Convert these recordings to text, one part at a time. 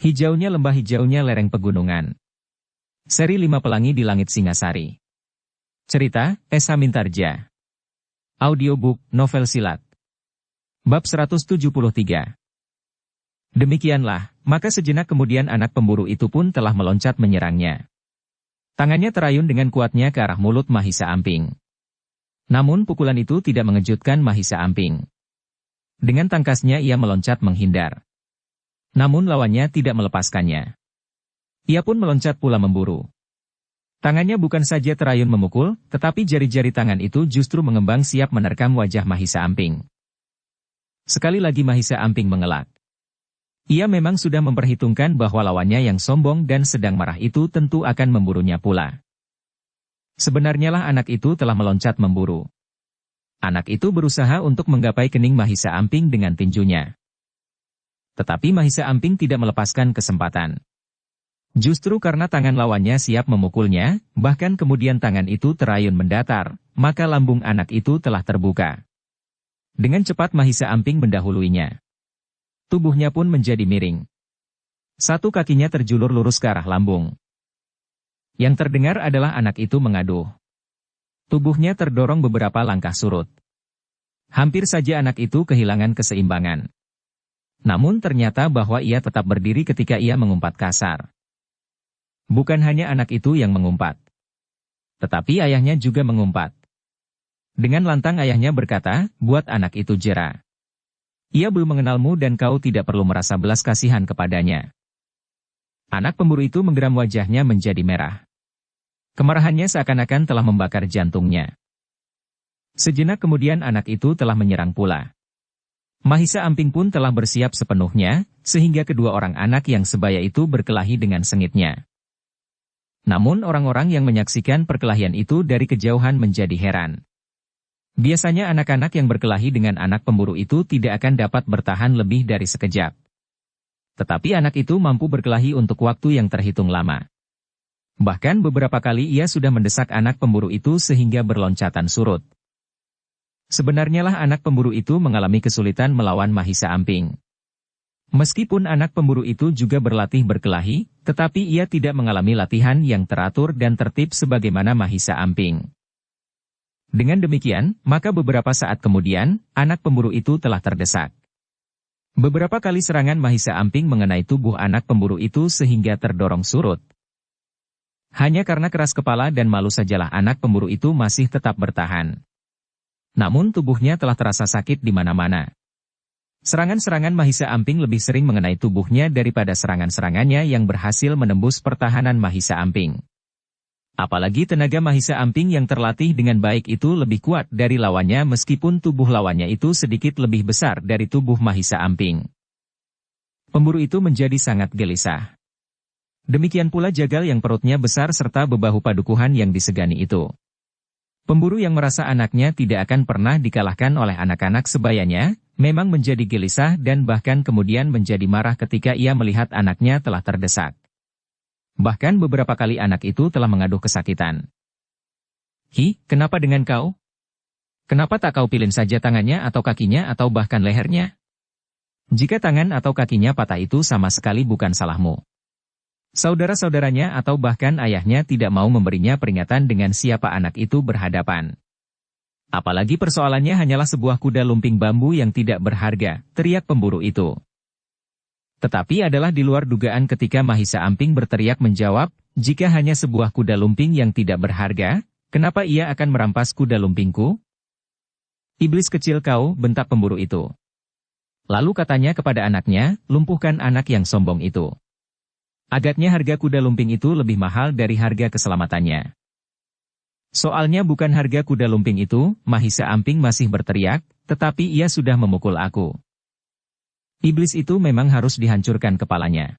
Hijaunya lembah, hijaunya lereng pegunungan. Seri 5 Pelangi di Langit Singasari. Cerita, Esa Mintarja. Audiobook, novel silat. Bab 173. Demikianlah, maka sejenak kemudian anak pemburu itu pun telah meloncat menyerangnya. Tangannya terayun dengan kuatnya ke arah mulut Mahisa Amping. Namun pukulan itu tidak mengejutkan Mahisa Amping. Dengan tangkasnya ia meloncat menghindar. Namun lawannya tidak melepaskannya. Ia pun meloncat pula memburu. Tangannya bukan saja terayun memukul, tetapi jari-jari tangan itu justru mengembang siap menerkam wajah Mahisa Amping. Sekali lagi Mahisa Amping mengelak. Ia memang sudah memperhitungkan bahwa lawannya yang sombong dan sedang marah itu tentu akan memburunya pula. Sebenarnya lah anak itu telah meloncat memburu. Anak itu berusaha untuk menggapai kening Mahisa Amping dengan tinjunya. Tetapi Mahisa Amping tidak melepaskan kesempatan. Justru karena tangan lawannya siap memukulnya, bahkan kemudian tangan itu terayun mendatar, maka lambung anak itu telah terbuka. Dengan cepat Mahisa Amping mendahuluinya. Tubuhnya pun menjadi miring. Satu kakinya terjulur lurus ke arah lambung. Yang terdengar adalah anak itu mengaduh. Tubuhnya terdorong beberapa langkah surut. Hampir saja anak itu kehilangan keseimbangan. Namun ternyata bahwa ia tetap berdiri ketika ia mengumpat kasar. Bukan hanya anak itu yang mengumpat. Tetapi ayahnya juga mengumpat. Dengan lantang ayahnya berkata, "Buat anak itu jera. Ia belum mengenalmu dan kau tidak perlu merasa belas kasihan kepadanya." Anak pemburu itu menggeram, wajahnya menjadi merah. Kemarahannya seakan-akan telah membakar jantungnya. Sejenak kemudian anak itu telah menyerang pula. Mahisa Amping pun telah bersiap sepenuhnya, sehingga kedua orang anak yang sebaya itu berkelahi dengan sengitnya. Namun orang-orang yang menyaksikan perkelahian itu dari kejauhan menjadi heran. Biasanya anak-anak yang berkelahi dengan anak pemburu itu tidak akan dapat bertahan lebih dari sekejap. Tetapi anak itu mampu berkelahi untuk waktu yang terhitung lama. Bahkan beberapa kali ia sudah mendesak anak pemburu itu sehingga berloncatan surut. Sebenarnya lah anak pemburu itu mengalami kesulitan melawan Mahisa Amping. Meskipun anak pemburu itu juga berlatih berkelahi, tetapi ia tidak mengalami latihan yang teratur dan tertib sebagaimana Mahisa Amping. Dengan demikian, maka beberapa saat kemudian, anak pemburu itu telah terdesak. Beberapa kali serangan Mahisa Amping mengenai tubuh anak pemburu itu sehingga terdorong surut. Hanya karena keras kepala dan malu sajalah anak pemburu itu masih tetap bertahan. Namun tubuhnya telah terasa sakit di mana-mana. Serangan-serangan Mahisa Amping lebih sering mengenai tubuhnya daripada serangan-serangannya yang berhasil menembus pertahanan Mahisa Amping. Apalagi tenaga Mahisa Amping yang terlatih dengan baik itu lebih kuat dari lawannya meskipun tubuh lawannya itu sedikit lebih besar dari tubuh Mahisa Amping. Pemburu itu menjadi sangat gelisah. Demikian pula jagal yang perutnya besar serta bebahu padukuhan yang disegani itu. Pemburu yang merasa anaknya tidak akan pernah dikalahkan oleh anak-anak sebayanya, memang menjadi gelisah dan bahkan kemudian menjadi marah ketika ia melihat anaknya telah terdesak. Bahkan beberapa kali anak itu telah mengaduh kesakitan. "Hi, kenapa dengan kau? Kenapa tak kau pilin saja tangannya atau kakinya atau bahkan lehernya? Jika tangan atau kakinya patah itu sama sekali bukan salahmu." Saudara-saudaranya atau bahkan ayahnya tidak mau memberinya peringatan dengan siapa anak itu berhadapan. Apalagi persoalannya hanyalah sebuah kuda lumping bambu yang tidak berharga, teriak pemburu itu. Tetapi adalah di luar dugaan ketika Mahisa Amping berteriak menjawab, "Jika hanya sebuah kuda lumping yang tidak berharga, kenapa ia akan merampas kuda lumpingku?" "Iblis kecil kau," bentak pemburu itu. Lalu katanya kepada anaknya, "Lumpuhkan anak yang sombong itu. Agaknya harga kuda lumping itu lebih mahal dari harga keselamatannya." "Soalnya bukan harga kuda lumping itu," Mahisa Amping masih berteriak, "tetapi ia sudah memukul aku. Iblis itu memang harus dihancurkan kepalanya.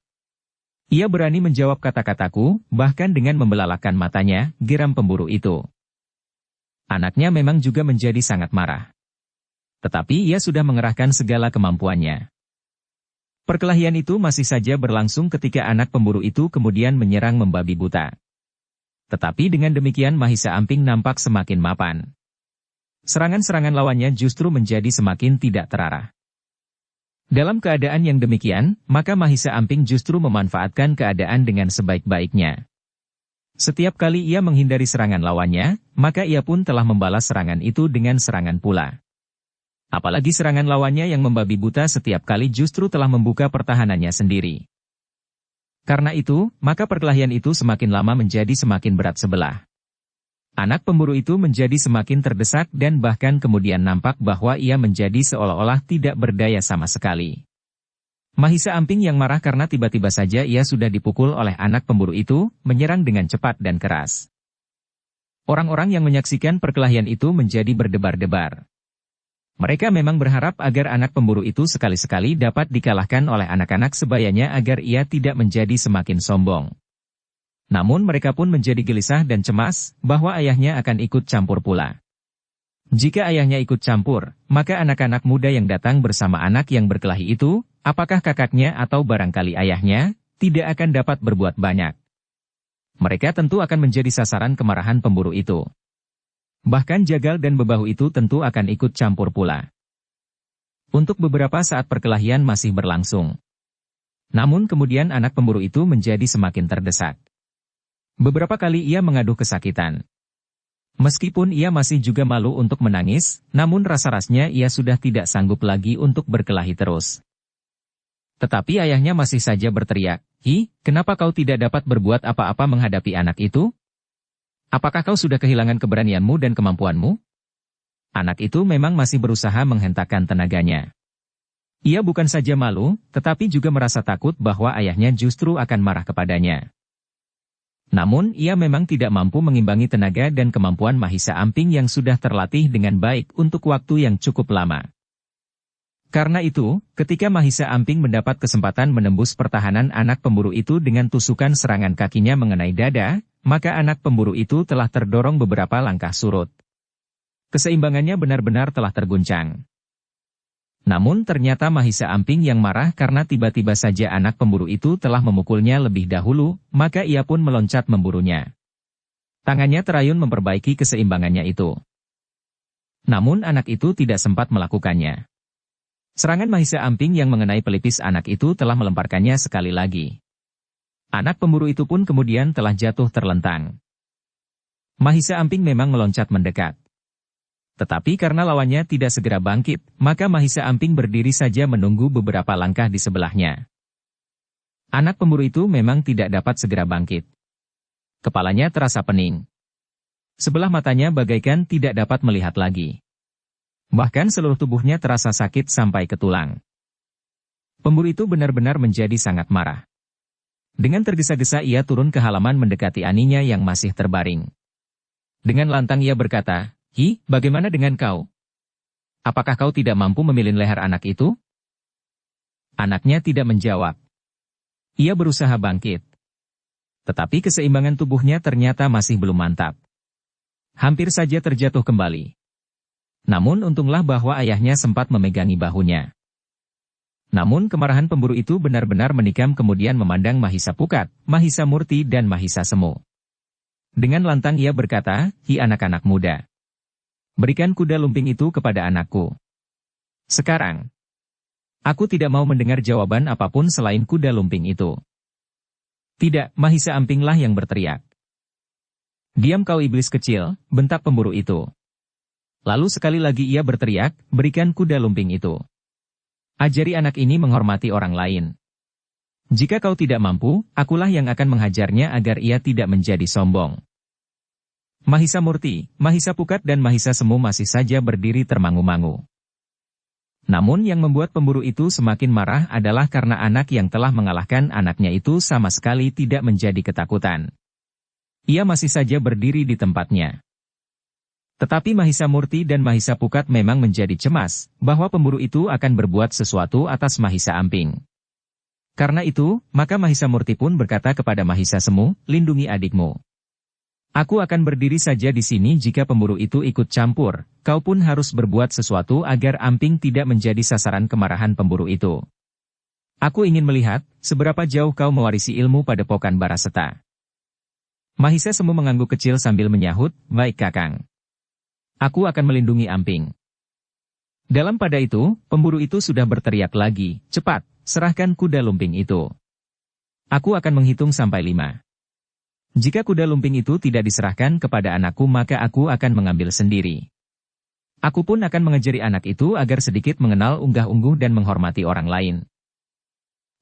Ia berani menjawab kata-kataku, bahkan dengan membelalakkan matanya," geram pemburu itu. Anaknya memang juga menjadi sangat marah. Tetapi ia sudah mengerahkan segala kemampuannya. Perkelahian itu masih saja berlangsung ketika anak pemburu itu kemudian menyerang membabi buta. Tetapi dengan demikian Mahisa Amping nampak semakin mapan. Serangan-serangan lawannya justru menjadi semakin tidak terarah. Dalam keadaan yang demikian, maka Mahisa Amping justru memanfaatkan keadaan dengan sebaik-baiknya. Setiap kali ia menghindari serangan lawannya, maka ia pun telah membalas serangan itu dengan serangan pula. Apalagi serangan lawannya yang membabi buta setiap kali justru telah membuka pertahanannya sendiri. Karena itu, maka perkelahian itu semakin lama menjadi semakin berat sebelah. Anak pemburu itu menjadi semakin terdesak dan bahkan kemudian nampak bahwa ia menjadi seolah-olah tidak berdaya sama sekali. Mahisa Amping yang marah karena tiba-tiba saja ia sudah dipukul oleh anak pemburu itu, menyerang dengan cepat dan keras. Orang-orang yang menyaksikan perkelahian itu menjadi berdebar-debar. Mereka memang berharap agar anak pemburu itu sekali-sekali dapat dikalahkan oleh anak-anak sebayanya agar ia tidak menjadi semakin sombong. Namun mereka pun menjadi gelisah dan cemas, bahwa ayahnya akan ikut campur pula. Jika ayahnya ikut campur, maka anak-anak muda yang datang bersama anak yang berkelahi itu, apakah kakaknya atau barangkali ayahnya, tidak akan dapat berbuat banyak. Mereka tentu akan menjadi sasaran kemarahan pemburu itu. Bahkan Jagal dan Bebahu itu tentu akan ikut campur pula. Untuk beberapa saat perkelahian masih berlangsung. Namun kemudian anak pemburu itu menjadi semakin terdesak. Beberapa kali ia mengaduh kesakitan. Meskipun ia masih juga malu untuk menangis, namun rasa-rasanya ia sudah tidak sanggup lagi untuk berkelahi terus. Tetapi ayahnya masih saja berteriak, "Hi, kenapa kau tidak dapat berbuat apa-apa menghadapi anak itu? Apakah kau sudah kehilangan keberanianmu dan kemampuanmu?" Anak itu memang masih berusaha menghentakkan tenaganya. Ia bukan saja malu, tetapi juga merasa takut bahwa ayahnya justru akan marah kepadanya. Namun ia memang tidak mampu mengimbangi tenaga dan kemampuan Mahisa Amping yang sudah terlatih dengan baik untuk waktu yang cukup lama. Karena itu, ketika Mahisa Amping mendapat kesempatan menembus pertahanan anak pemburu itu dengan tusukan serangan kakinya mengenai dada, maka anak pemburu itu telah terdorong beberapa langkah surut. Keseimbangannya benar-benar telah terguncang. Namun ternyata Mahisa Amping yang marah karena tiba-tiba saja anak pemburu itu telah memukulnya lebih dahulu, maka ia pun meloncat memburunya. Tangannya terayun memperbaiki keseimbangannya itu. Namun anak itu tidak sempat melakukannya. Serangan Mahisa Amping yang mengenai pelipis anak itu telah melemparkannya sekali lagi. Anak pemburu itu pun kemudian telah jatuh terlentang. Mahisa Amping memang meloncat mendekat. Tetapi karena lawannya tidak segera bangkit, maka Mahisa Amping berdiri saja menunggu beberapa langkah di sebelahnya. Anak pemburu itu memang tidak dapat segera bangkit. Kepalanya terasa pening. Sebelah matanya bagaikan tidak dapat melihat lagi. Bahkan seluruh tubuhnya terasa sakit sampai ke tulang. Pemburu itu benar-benar menjadi sangat marah. Dengan tergesa-gesa ia turun ke halaman mendekati aninya yang masih terbaring. Dengan lantang ia berkata, "Hi, bagaimana dengan kau? Apakah kau tidak mampu memilih leher anak itu?" Anaknya tidak menjawab. Ia berusaha bangkit. Tetapi keseimbangan tubuhnya ternyata masih belum mantap. Hampir saja terjatuh kembali. Namun untunglah bahwa ayahnya sempat memegangi bahunya. Namun kemarahan pemburu itu benar-benar menikam kemudian memandang Mahisa Pukat, Mahisa Murti dan Mahisa Semu. Dengan lantang ia berkata, "Hi anak-anak muda. Berikan kuda lumping itu kepada anakku. Sekarang. Aku tidak mau mendengar jawaban apapun selain kuda lumping itu." "Tidak," Mahisa Ampinglah yang berteriak. "Diam kau iblis kecil," bentak pemburu itu. Lalu sekali lagi ia berteriak, "Berikan kuda lumping itu. Ajari anak ini menghormati orang lain. Jika kau tidak mampu, akulah yang akan menghajarnya agar ia tidak menjadi sombong." Mahisa Murti, Mahisa Pukat dan Mahisa Semu masih saja berdiri termangu-mangu. Namun yang membuat pemburu itu semakin marah adalah karena anak yang telah mengalahkan anaknya itu sama sekali tidak menjadi ketakutan. Ia masih saja berdiri di tempatnya. Tetapi Mahisa Murti dan Mahisa Pukat memang menjadi cemas, bahwa pemburu itu akan berbuat sesuatu atas Mahisa Amping. Karena itu, maka Mahisa Murti pun berkata kepada Mahisa Semu, "Lindungi adikmu. Aku akan berdiri saja di sini jika pemburu itu ikut campur, kau pun harus berbuat sesuatu agar Amping tidak menjadi sasaran kemarahan pemburu itu. Aku ingin melihat, seberapa jauh kau mewarisi ilmu padepokan Baraseta." Mahisa Semu mengangguk kecil sambil menyahut, "Baik Kakang. Aku akan melindungi Amping." Dalam pada itu, pemburu itu sudah berteriak lagi, "Cepat, serahkan kuda lumping itu. Aku akan menghitung sampai 5. Jika kuda lumping itu tidak diserahkan kepada anakku maka aku akan mengambil sendiri. Aku pun akan mengajari anak itu agar sedikit mengenal unggah-ungguh dan menghormati orang lain."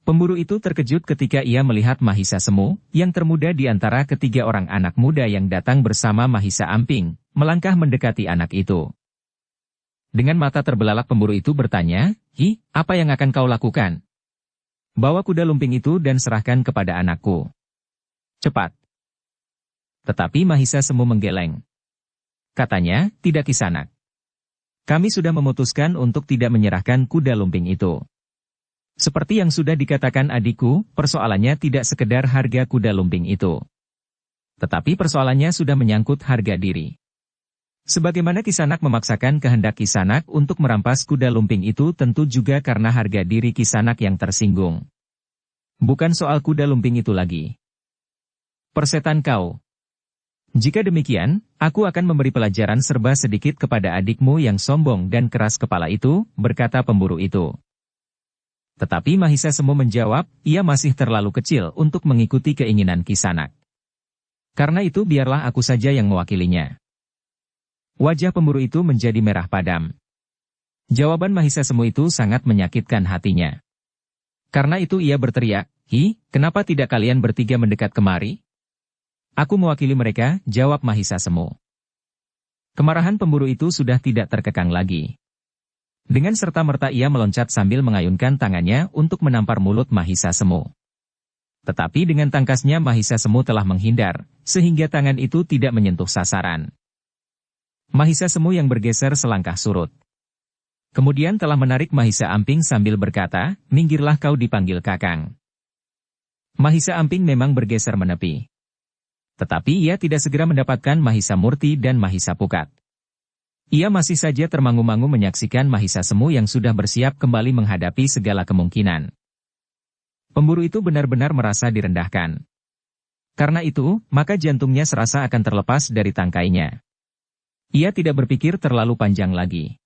Pemburu itu terkejut ketika ia melihat Mahisa Semu, yang termuda di antara ketiga orang anak muda yang datang bersama Mahisa Amping, melangkah mendekati anak itu. Dengan mata terbelalak pemburu itu bertanya, "Hi, apa yang akan kau lakukan? Bawa kuda lumping itu dan serahkan kepada anakku. Cepat." Tetapi Mahisa Semu menggeleng. Katanya, "Tidak Kisanak. Kami sudah memutuskan untuk tidak menyerahkan kuda lumping itu. Seperti yang sudah dikatakan adikku, persoalannya tidak sekedar harga kuda lumping itu. Tetapi persoalannya sudah menyangkut harga diri. Sebagaimana Kisanak memaksakan kehendak Kisanak untuk merampas kuda lumping itu tentu juga karena harga diri Kisanak yang tersinggung. Bukan soal kuda lumping itu lagi. Persetan kau. Jika demikian, aku akan memberi pelajaran serba sedikit kepada adikmu yang sombong dan keras kepala itu," berkata pemburu itu. Tetapi Mahisa Semu menjawab, ia masih terlalu kecil untuk mengikuti keinginan Kisanak. Karena itu biarlah aku saja yang mewakilinya. Wajah pemburu itu menjadi merah padam. Jawaban Mahisa Semu itu sangat menyakitkan hatinya. Karena itu ia berteriak, "Hi, kenapa tidak kalian bertiga mendekat kemari?" "Aku mewakili mereka," jawab Mahisa Semu. Kemarahan pemburu itu sudah tidak terkekang lagi. Dengan serta-merta ia meloncat sambil mengayunkan tangannya untuk menampar mulut Mahisa Semu. Tetapi dengan tangkasnya Mahisa Semu telah menghindar, sehingga tangan itu tidak menyentuh sasaran. Mahisa Semu yang bergeser selangkah surut. Kemudian telah menarik Mahisa Amping sambil berkata, "Minggirlah kau dipanggil Kakang." Mahisa Amping memang bergeser menepi. Tetapi ia tidak segera mendapatkan Mahisa Murti dan Mahisa Pukat. Ia masih saja termangu-mangu menyaksikan Mahisa Semu yang sudah bersiap kembali menghadapi segala kemungkinan. Pemburu itu benar-benar merasa direndahkan. Karena itu, maka jantungnya serasa akan terlepas dari tangkainya. Ia tidak berpikir terlalu panjang lagi.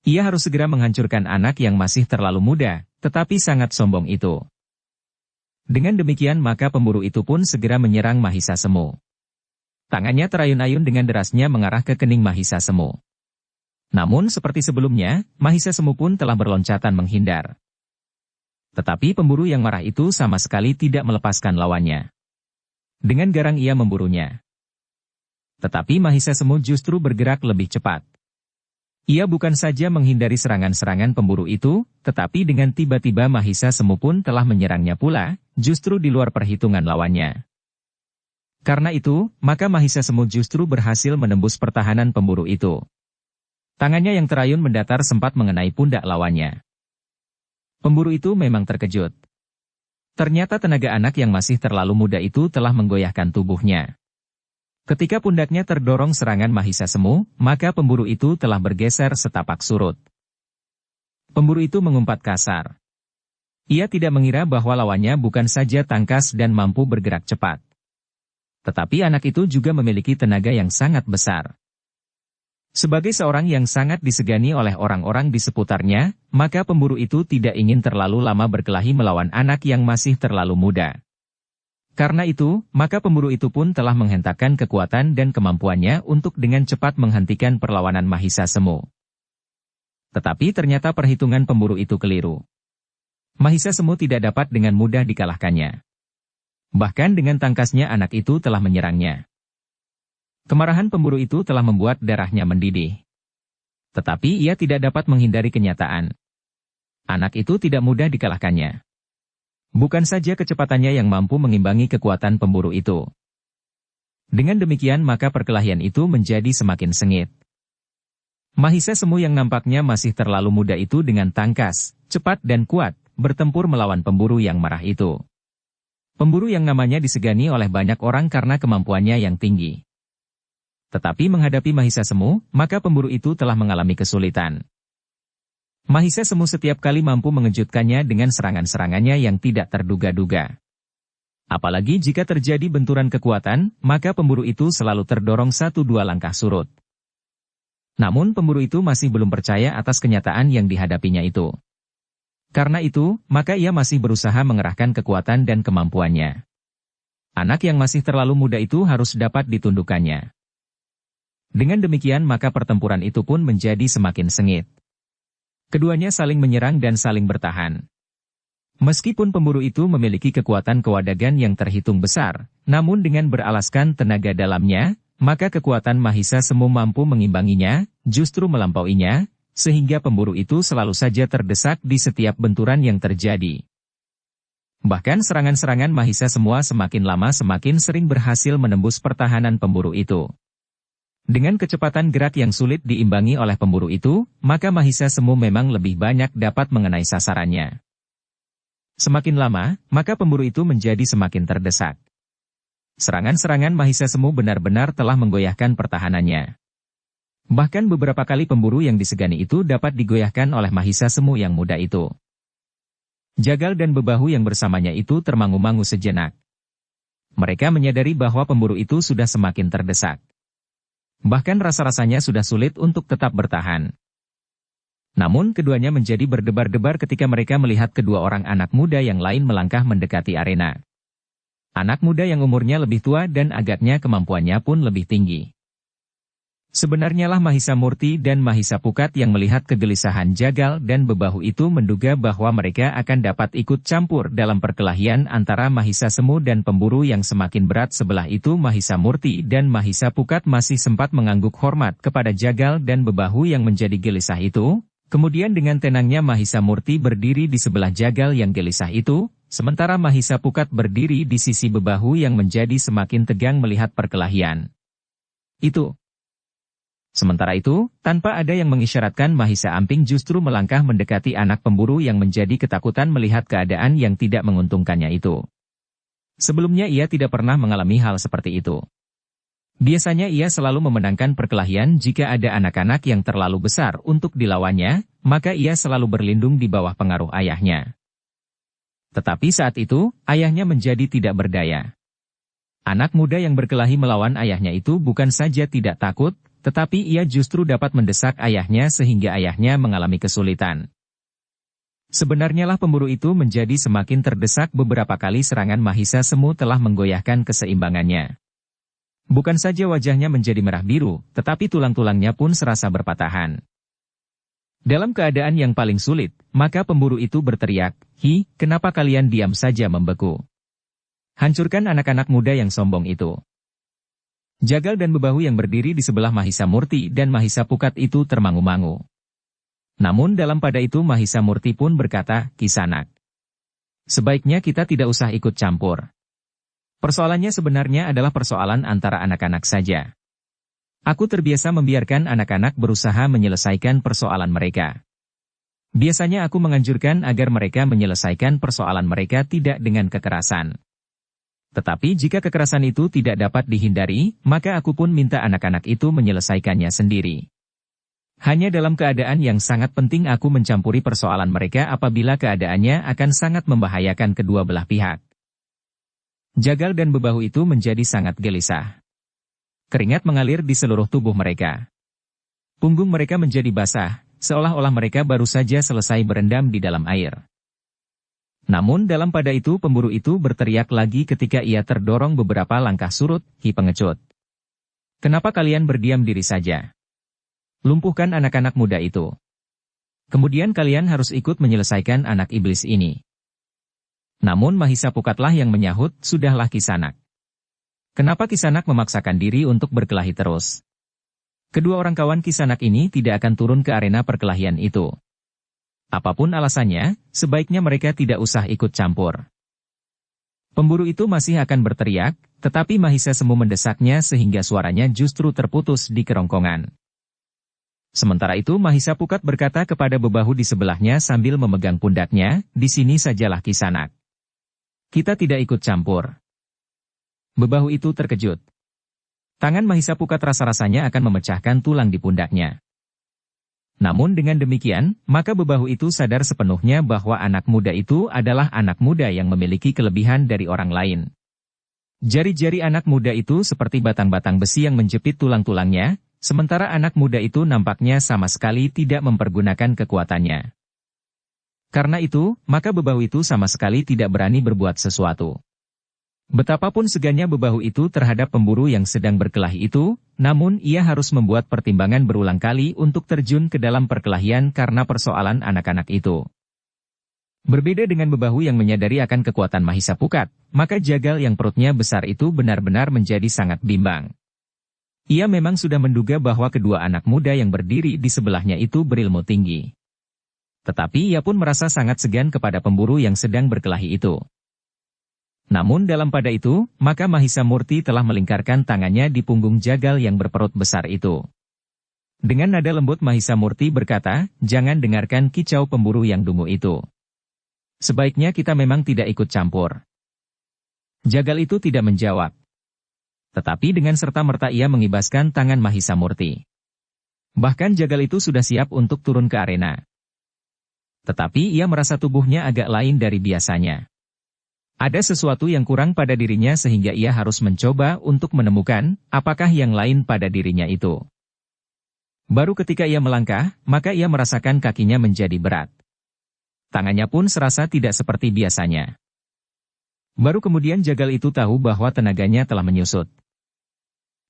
Ia harus segera menghancurkan anak yang masih terlalu muda, tetapi sangat sombong itu. Dengan demikian maka pemburu itu pun segera menyerang Mahisa Semu. Tangannya terayun-ayun dengan derasnya mengarah ke kening Mahisa Semu. Namun seperti sebelumnya, Mahisa Semu pun telah berloncatan menghindar. Tetapi pemburu yang marah itu sama sekali tidak melepaskan lawannya. Dengan garang ia memburunya. Tetapi Mahisa Semu justru bergerak lebih cepat. Ia bukan saja menghindari serangan-serangan pemburu itu, tetapi dengan tiba-tiba Mahisa Semu pun telah menyerangnya pula, justru di luar perhitungan lawannya. Karena itu, maka Mahisa Semu justru berhasil menembus pertahanan pemburu itu. Tangannya yang terayun mendatar sempat mengenai pundak lawannya. Pemburu itu memang terkejut. Ternyata tenaga anak yang masih terlalu muda itu telah menggoyahkan tubuhnya. Ketika pundaknya terdorong serangan Mahisa Semu, maka pemburu itu telah bergeser setapak surut. Pemburu itu mengumpat kasar. Ia tidak mengira bahwa lawannya bukan saja tangkas dan mampu bergerak cepat. Tetapi anak itu juga memiliki tenaga yang sangat besar. Sebagai seorang yang sangat disegani oleh orang-orang di seputarnya, maka pemburu itu tidak ingin terlalu lama berkelahi melawan anak yang masih terlalu muda. Karena itu, maka pemburu itu pun telah menghentakkan kekuatan dan kemampuannya untuk dengan cepat menghentikan perlawanan Mahisa Semu. Tetapi ternyata perhitungan pemburu itu keliru. Mahisa Semu tidak dapat dengan mudah dikalahkannya. Bahkan dengan tangkasnya anak itu telah menyerangnya. Kemarahan pemburu itu telah membuat darahnya mendidih. Tetapi ia tidak dapat menghindari kenyataan. Anak itu tidak mudah dikalahkannya. Bukan saja kecepatannya yang mampu mengimbangi kekuatan pemburu itu. Dengan demikian maka perkelahian itu menjadi semakin sengit. Mahisa Semu yang nampaknya masih terlalu muda itu dengan tangkas, cepat dan kuat, bertempur melawan pemburu yang marah itu. Pemburu yang namanya disegani oleh banyak orang karena kemampuannya yang tinggi. Tetapi menghadapi Mahisa Semu, maka pemburu itu telah mengalami kesulitan. Mahisa Semu setiap kali mampu mengejutkannya dengan serangan-serangannya yang tidak terduga-duga. Apalagi jika terjadi benturan kekuatan, maka pemburu itu selalu terdorong 1-2 langkah surut. Namun pemburu itu masih belum percaya atas kenyataan yang dihadapinya itu. Karena itu, maka ia masih berusaha mengerahkan kekuatan dan kemampuannya. Anak yang masih terlalu muda itu harus dapat ditundukkannya. Dengan demikian maka pertempuran itu pun menjadi semakin sengit. Keduanya saling menyerang dan saling bertahan. Meskipun pemburu itu memiliki kekuatan kewadagan yang terhitung besar, namun dengan beralaskan tenaga dalamnya, maka kekuatan Mahisa Semu mampu mengimbanginya, justru melampauinya, sehingga pemburu itu selalu saja terdesak di setiap benturan yang terjadi. Bahkan serangan-serangan Mahisa Semua semakin lama semakin sering berhasil menembus pertahanan pemburu itu. Dengan kecepatan gerak yang sulit diimbangi oleh pemburu itu, maka Mahisa Semu memang lebih banyak dapat mengenai sasarannya. Semakin lama, maka pemburu itu menjadi semakin terdesak. Serangan-serangan Mahisa Semu benar-benar telah menggoyahkan pertahanannya. Bahkan beberapa kali pemburu yang disegani itu dapat digoyahkan oleh Mahisa Semu yang muda itu. Jagal dan Bebahu yang bersamanya itu termangu-mangu sejenak. Mereka menyadari bahwa pemburu itu sudah semakin terdesak. Bahkan rasa-rasanya sudah sulit untuk tetap bertahan. Namun keduanya menjadi berdebar-debar ketika mereka melihat kedua orang anak muda yang lain melangkah mendekati arena. Anak muda yang umurnya lebih tua dan agaknya kemampuannya pun lebih tinggi. Sebenarnya lah Mahisa Murti dan Mahisa Pukat yang melihat kegelisahan Jagal dan Bebahu itu menduga bahwa mereka akan dapat ikut campur dalam perkelahian antara Mahisa Semu dan pemburu yang semakin berat. Sebelah itu Mahisa Murti dan Mahisa Pukat masih sempat mengangguk hormat kepada Jagal dan Bebahu yang menjadi gelisah itu. Kemudian dengan tenangnya Mahisa Murti berdiri di sebelah Jagal yang gelisah itu, sementara Mahisa Pukat berdiri di sisi Bebahu yang menjadi semakin tegang melihat perkelahian itu. Sementara itu, tanpa ada yang mengisyaratkan Mahisa Amping justru melangkah mendekati anak pemburu yang menjadi ketakutan melihat keadaan yang tidak menguntungkannya itu. Sebelumnya ia tidak pernah mengalami hal seperti itu. Biasanya ia selalu memenangkan perkelahian jika ada anak-anak yang terlalu besar untuk dilawannya, maka ia selalu berlindung di bawah pengaruh ayahnya. Tetapi saat itu, ayahnya menjadi tidak berdaya. Anak muda yang berkelahi melawan ayahnya itu bukan saja tidak takut, tetapi ia justru dapat mendesak ayahnya sehingga ayahnya mengalami kesulitan. Sebenarnya lah pemburu itu menjadi semakin terdesak beberapa kali serangan Mahisa Semu telah menggoyahkan keseimbangannya. Bukan saja wajahnya menjadi merah biru, tetapi tulang-tulangnya pun serasa berpatahan. Dalam keadaan yang paling sulit, maka pemburu itu berteriak, "Hi, kenapa kalian diam saja membeku? Hancurkan anak-anak muda yang sombong itu." Jagal dan Bebahu yang berdiri di sebelah Mahisa Murti dan Mahisa Pukat itu termangu-mangu. Namun dalam pada itu Mahisa Murti pun berkata, "Kisanak, sebaiknya kita tidak usah ikut campur. Persoalannya sebenarnya adalah persoalan antara anak-anak saja. Aku terbiasa membiarkan anak-anak berusaha menyelesaikan persoalan mereka. Biasanya aku menganjurkan agar mereka menyelesaikan persoalan mereka tidak dengan kekerasan. Tetapi jika kekerasan itu tidak dapat dihindari, maka aku pun minta anak-anak itu menyelesaikannya sendiri. Hanya dalam keadaan yang sangat penting aku mencampuri persoalan mereka apabila keadaannya akan sangat membahayakan kedua belah pihak." Jagal dan Bebahu itu menjadi sangat gelisah. Keringat mengalir di seluruh tubuh mereka. Punggung mereka menjadi basah, seolah-olah mereka baru saja selesai berendam di dalam air. Namun dalam pada itu pemburu itu berteriak lagi ketika ia terdorong beberapa langkah surut, "Hi pengecut. Kenapa kalian berdiam diri saja? Lumpuhkan anak-anak muda itu. Kemudian kalian harus ikut menyelesaikan anak iblis ini." Namun Mahisa Pukatlah yang menyahut, "Sudahlah Kisanak. Kenapa Kisanak memaksakan diri untuk berkelahi terus? Kedua orang kawan Kisanak ini tidak akan turun ke arena perkelahian itu. Apapun alasannya, sebaiknya mereka tidak usah ikut campur." Pemburu itu masih akan berteriak, tetapi Mahisa Semu mendesaknya sehingga suaranya justru terputus di kerongkongan. Sementara itu Mahisa Pukat berkata kepada Bebahu di sebelahnya sambil memegang pundaknya, "Di sini sajalah Kisanak. Kita tidak ikut campur." Bebahu itu terkejut. Tangan Mahisa Pukat rasa-rasanya akan memecahkan tulang di pundaknya. Namun dengan demikian, maka Bebahu itu sadar sepenuhnya bahwa anak muda itu adalah anak muda yang memiliki kelebihan dari orang lain. Jari-jari anak muda itu seperti batang-batang besi yang menjepit tulang-tulangnya, sementara anak muda itu nampaknya sama sekali tidak mempergunakan kekuatannya. Karena itu, maka bebahu itu sama sekali tidak berani berbuat sesuatu. Betapapun segannya bebahu itu terhadap pemburu yang sedang berkelahi itu, namun ia harus membuat pertimbangan berulang kali untuk terjun ke dalam perkelahian karena persoalan anak-anak itu. Berbeda dengan bebahu yang menyadari akan kekuatan Mahisa Pukat, maka Jagal yang perutnya besar itu benar-benar menjadi sangat bimbang. Ia memang sudah menduga bahwa kedua anak muda yang berdiri di sebelahnya itu berilmu tinggi. Tetapi ia pun merasa sangat segan kepada pemburu yang sedang berkelahi itu. Namun dalam pada itu, maka Mahisa Murti telah melingkarkan tangannya di punggung Jagal yang berperut besar itu. Dengan nada lembut Mahisa Murti berkata, "Jangan dengarkan kicau pemburu yang dungu itu. Sebaiknya kita memang tidak ikut campur." Jagal itu tidak menjawab. Tetapi dengan serta-merta ia mengibaskan tangan Mahisa Murti. Bahkan Jagal itu sudah siap untuk turun ke arena. Tetapi ia merasa tubuhnya agak lain dari biasanya. Ada sesuatu yang kurang pada dirinya sehingga ia harus mencoba untuk menemukan apakah yang lain pada dirinya itu. Baru ketika ia melangkah, maka ia merasakan kakinya menjadi berat. Tangannya pun serasa tidak seperti biasanya. Baru kemudian Jagal itu tahu bahwa tenaganya telah menyusut.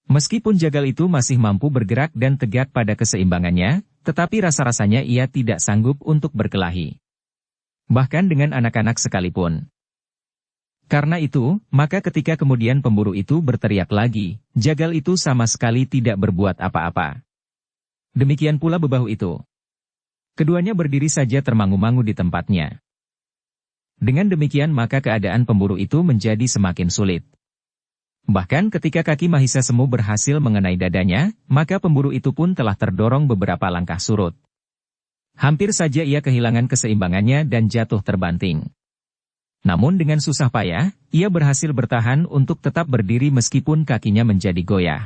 Meskipun Jagal itu masih mampu bergerak dan tegak pada keseimbangannya, tetapi rasa-rasanya ia tidak sanggup untuk berkelahi. Bahkan dengan anak-anak sekalipun. Karena itu, maka ketika kemudian pemburu itu berteriak lagi, Jagal itu sama sekali tidak berbuat apa-apa. Demikian pula bebahu itu. Keduanya berdiri saja termangu-mangu di tempatnya. Dengan demikian maka keadaan pemburu itu menjadi semakin sulit. Bahkan ketika kaki Mahisa Semu berhasil mengenai dadanya, maka pemburu itu pun telah terdorong beberapa langkah surut. Hampir saja ia kehilangan keseimbangannya dan jatuh terbanting. Namun dengan susah payah, ia berhasil bertahan untuk tetap berdiri meskipun kakinya menjadi goyah.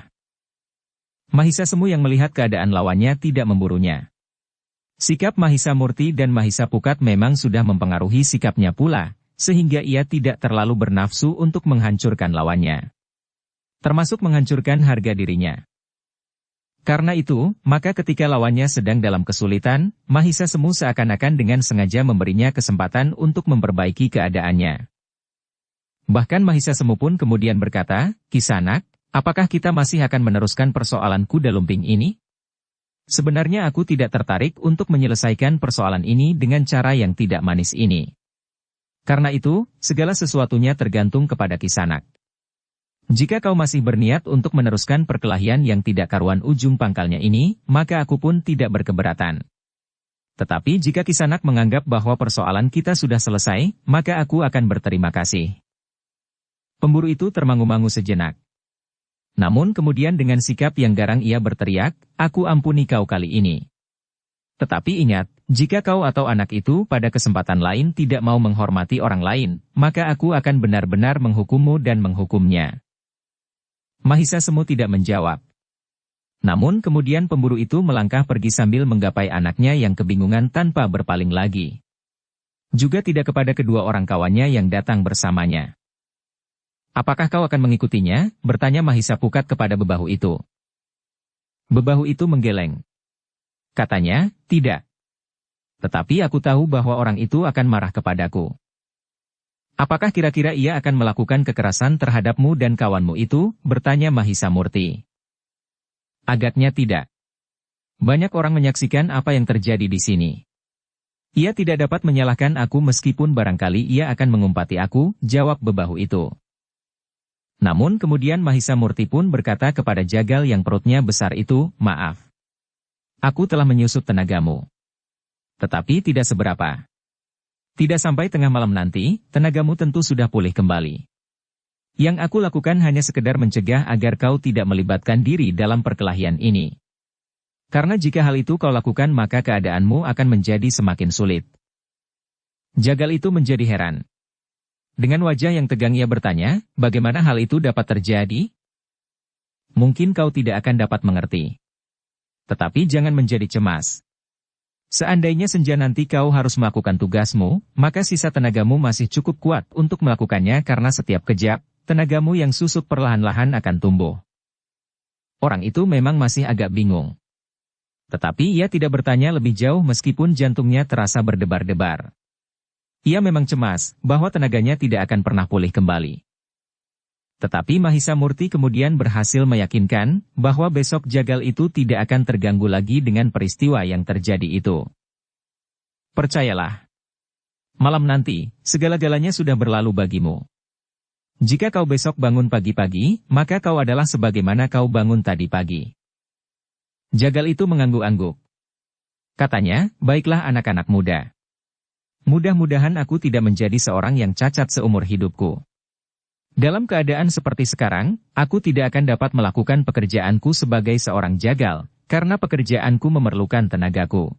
Mahisa Semu yang melihat keadaan lawannya tidak memburunya. Sikap Mahisa Murti dan Mahisa Pukat memang sudah mempengaruhi sikapnya pula, sehingga ia tidak terlalu bernafsu untuk menghancurkan lawannya. Termasuk menghancurkan harga dirinya. Karena itu, maka ketika lawannya sedang dalam kesulitan, Mahisa Semu seakan-akan dengan sengaja memberinya kesempatan untuk memperbaiki keadaannya. Bahkan Mahisa Semu pun kemudian berkata, "Kisanak, apakah kita masih akan meneruskan persoalan kuda lumping ini? Sebenarnya aku tidak tertarik untuk menyelesaikan persoalan ini dengan cara yang tidak manis ini. Karena itu, segala sesuatunya tergantung kepada Kisanak. Jika kau masih berniat untuk meneruskan perkelahian yang tidak karuan ujung pangkalnya ini, maka aku pun tidak berkeberatan. Tetapi jika Kisanak menganggap bahwa persoalan kita sudah selesai, maka aku akan berterima kasih." Pemburu itu termangu-mangu sejenak. Namun kemudian dengan sikap yang garang ia berteriak, "Aku ampuni kau kali ini. Tetapi ingat, jika kau atau anak itu pada kesempatan lain tidak mau menghormati orang lain, maka aku akan benar-benar menghukummu dan menghukumnya." Mahisa Semu tidak menjawab. Namun kemudian pemburu itu melangkah pergi sambil menggapai anaknya yang kebingungan tanpa berpaling lagi. Juga tidak kepada kedua orang kawannya yang datang bersamanya. "Apakah kau akan mengikutinya?" bertanya Mahisa Pukat kepada bebahu itu. Bebahu itu menggeleng. Katanya, "Tidak. Tetapi aku tahu bahwa orang itu akan marah kepadaku." "Apakah kira-kira ia akan melakukan kekerasan terhadapmu dan kawanmu itu?" bertanya Mahisa Murti. "Agaknya tidak. Banyak orang menyaksikan apa yang terjadi di sini. Ia tidak dapat menyalahkan aku meskipun barangkali ia akan mengumpati aku," jawab bebahu itu. Namun kemudian Mahisa Murti pun berkata kepada Jagal yang perutnya besar itu, "Maaf. Aku telah menyusut tenagamu. Tetapi tidak seberapa. Tidak sampai tengah malam nanti, tenagamu tentu sudah pulih kembali. Yang aku lakukan hanya sekedar mencegah agar kau tidak melibatkan diri dalam perkelahian ini. Karena jika hal itu kau lakukan maka keadaanmu akan menjadi semakin sulit." Jagal itu menjadi heran. Dengan wajah yang tegang ia bertanya, "Bagaimana hal itu dapat terjadi? Mungkin kau tidak akan dapat mengerti. Tetapi jangan menjadi cemas. Seandainya senja nanti kau harus melakukan tugasmu, maka sisa tenagamu masih cukup kuat untuk melakukannya karena setiap kejap, tenagamu yang susut perlahan-lahan akan tumbuh. Orang itu memang masih agak bingung. Tetapi ia tidak bertanya lebih jauh meskipun jantungnya terasa berdebar-debar. Ia memang cemas bahwa tenaganya tidak akan pernah pulih kembali. Tetapi Mahisa Murti kemudian berhasil meyakinkan bahwa besok jagal itu tidak akan terganggu lagi dengan peristiwa yang terjadi itu. Percayalah. Malam nanti, segala-galanya sudah berlalu bagimu. Jika kau besok bangun pagi-pagi, maka kau adalah sebagaimana kau bangun tadi pagi. Jagal itu mengangguk-angguk. Katanya, baiklah anak-anak muda. Mudah-mudahan aku tidak menjadi seorang yang cacat seumur hidupku. Dalam keadaan seperti sekarang, aku tidak akan dapat melakukan pekerjaanku sebagai seorang jagal, karena pekerjaanku memerlukan tenagaku.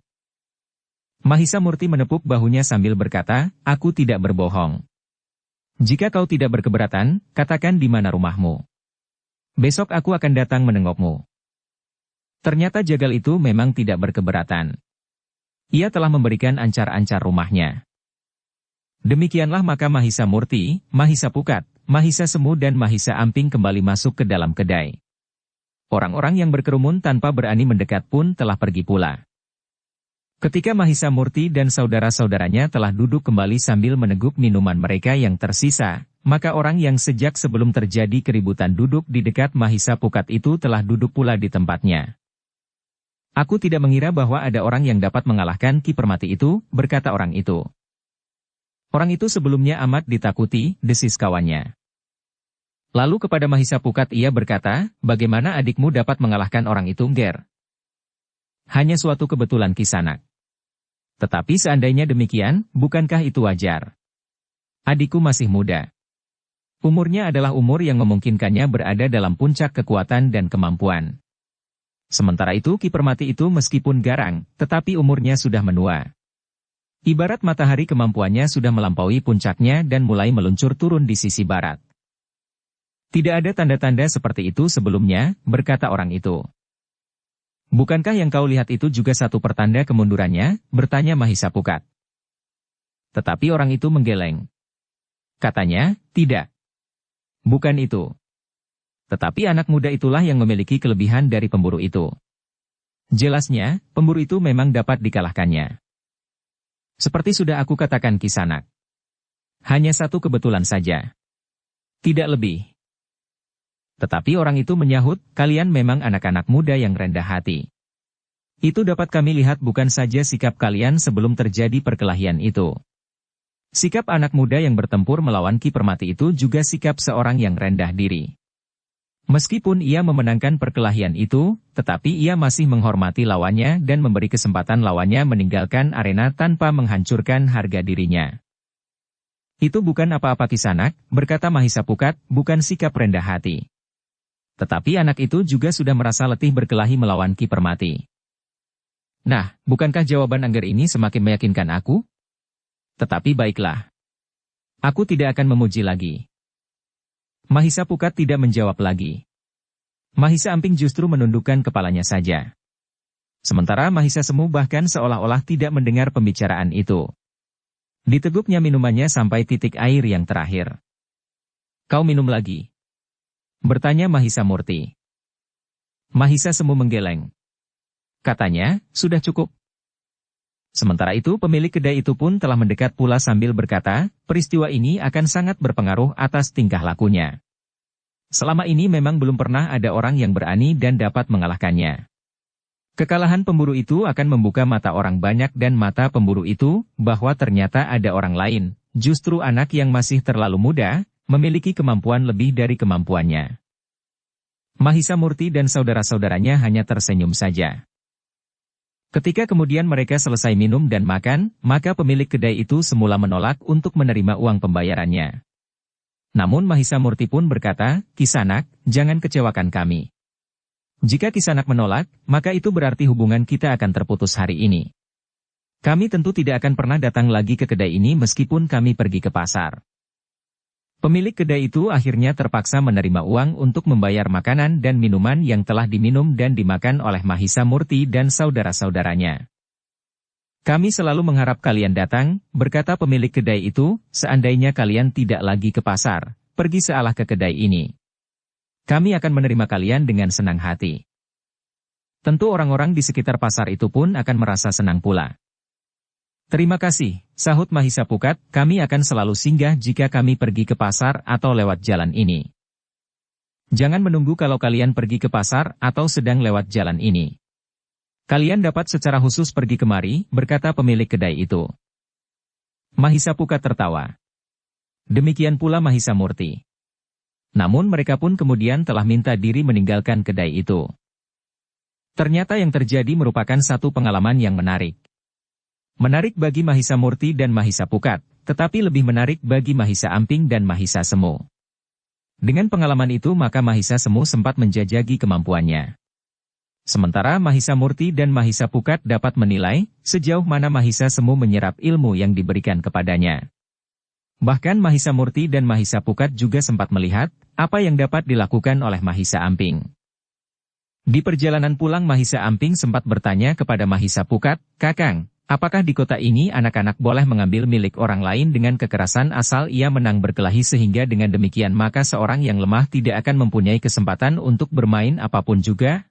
Mahisa Murti menepuk bahunya sambil berkata, aku tidak berbohong. Jika kau tidak berkeberatan, katakan di mana rumahmu. Besok aku akan datang menengokmu. Ternyata jagal itu memang tidak berkeberatan. Ia telah memberikan ancar-ancar rumahnya. Demikianlah maka Mahisa Murti, Mahisa Pukat, Mahisa Semu dan Mahisa Amping kembali masuk ke dalam kedai. Orang-orang yang berkerumun tanpa berani mendekat pun telah pergi pula. Ketika Mahisa Murti dan saudara-saudaranya telah duduk kembali sambil meneguk minuman mereka yang tersisa, maka orang yang sejak sebelum terjadi keributan duduk di dekat Mahisa Pukat itu telah duduk pula di tempatnya. Aku tidak mengira bahwa ada orang yang dapat mengalahkan Ki Permati itu, berkata orang itu. Orang itu sebelumnya amat ditakuti, desis kawannya. Lalu kepada Mahisa Pukat ia berkata, bagaimana adikmu dapat mengalahkan orang itu, Ger? Hanya suatu kebetulan Kisanak. Tetapi seandainya demikian, bukankah itu wajar? Adikku masih muda. Umurnya adalah umur yang memungkinkannya berada dalam puncak kekuatan dan kemampuan. Sementara itu Ki Permati itu meskipun garang, tetapi umurnya sudah menua. Ibarat matahari kemampuannya sudah melampaui puncaknya dan mulai meluncur turun di sisi barat. Tidak ada tanda-tanda seperti itu sebelumnya, berkata orang itu. Bukankah yang kau lihat itu juga satu pertanda kemundurannya? Bertanya Mahisa Pukat. Tetapi orang itu menggeleng. Katanya, tidak. Bukan itu. Tetapi anak muda itulah yang memiliki kelebihan dari pemburu itu. Jelasnya, pemburu itu memang dapat dikalahkannya. Seperti sudah aku katakan Kisanak. Hanya satu kebetulan saja. Tidak lebih. Tetapi orang itu menyahut, kalian memang anak-anak muda yang rendah hati. Itu dapat kami lihat bukan saja sikap kalian sebelum terjadi perkelahian itu. Sikap anak muda yang bertempur melawan Ki Permati itu juga sikap seorang yang rendah diri. Meskipun ia memenangkan perkelahian itu, tetapi ia masih menghormati lawannya dan memberi kesempatan lawannya meninggalkan arena tanpa menghancurkan harga dirinya. Itu bukan apa-apa Kisanak, berkata Mahisa Pukat, bukan sikap rendah hati. Tetapi anak itu juga sudah merasa letih berkelahi melawan Ki Permati. Nah, bukankah jawaban Angger ini semakin meyakinkan aku? Tetapi baiklah. Aku tidak akan memuji lagi. Mahisa Pukat tidak menjawab lagi. Mahisa Amping justru menundukkan kepalanya saja. Sementara Mahisa Semu bahkan seolah-olah tidak mendengar pembicaraan itu. Diteguknya minumannya sampai titik air yang terakhir. Kau minum lagi? Bertanya Mahisa Murti. Mahisa Semu menggeleng. Katanya, sudah cukup. Sementara itu pemilik kedai itu pun telah mendekat pula sambil berkata, peristiwa ini akan sangat berpengaruh atas tingkah lakunya. Selama ini memang belum pernah ada orang yang berani dan dapat mengalahkannya. Kekalahan pemburu itu akan membuka mata orang banyak dan mata pemburu itu, bahwa ternyata ada orang lain, justru anak yang masih terlalu muda, memiliki kemampuan lebih dari kemampuannya. Mahisa Murti dan saudara-saudaranya hanya tersenyum saja. Ketika kemudian mereka selesai minum dan makan, maka pemilik kedai itu semula menolak untuk menerima uang pembayarannya. Namun Mahisa Murti pun berkata, Kisanak, jangan kecewakan kami. Jika Kisanak menolak, maka itu berarti hubungan kita akan terputus hari ini. Kami tentu tidak akan pernah datang lagi ke kedai ini meskipun kami pergi ke pasar. Pemilik kedai itu akhirnya terpaksa menerima uang untuk membayar makanan dan minuman yang telah diminum dan dimakan oleh Mahisa Murti dan saudara-saudaranya. Kami selalu mengharap kalian datang, berkata pemilik kedai itu, seandainya kalian tidak lagi ke pasar, pergi sealah ke kedai ini. Kami akan menerima kalian dengan senang hati. Tentu orang-orang di sekitar pasar itu pun akan merasa senang pula. Terima kasih, sahut Mahisa Pukat, kami akan selalu singgah jika kami pergi ke pasar atau lewat jalan ini. Jangan menunggu kalau kalian pergi ke pasar atau sedang lewat jalan ini. Kalian dapat secara khusus pergi kemari, berkata pemilik kedai itu. Mahisa Pukat tertawa. Demikian pula Mahisa Murti. Namun mereka pun kemudian telah minta diri meninggalkan kedai itu. Ternyata yang terjadi merupakan satu pengalaman yang menarik. Menarik bagi Mahisa Murti dan Mahisa Pukat, tetapi lebih menarik bagi Mahisa Amping dan Mahisa Semu. Dengan pengalaman itu maka Mahisa Semu sempat menjajaki kemampuannya. Sementara Mahisa Murti dan Mahisa Pukat dapat menilai sejauh mana Mahisa Semu menyerap ilmu yang diberikan kepadanya. Bahkan Mahisa Murti dan Mahisa Pukat juga sempat melihat apa yang dapat dilakukan oleh Mahisa Amping. Di perjalanan pulang Mahisa Amping sempat bertanya kepada Mahisa Pukat, "Kakang, apakah di kota ini anak-anak boleh mengambil milik orang lain dengan kekerasan asal ia menang berkelahi sehingga dengan demikian maka seorang yang lemah tidak akan mempunyai kesempatan untuk bermain apapun juga?"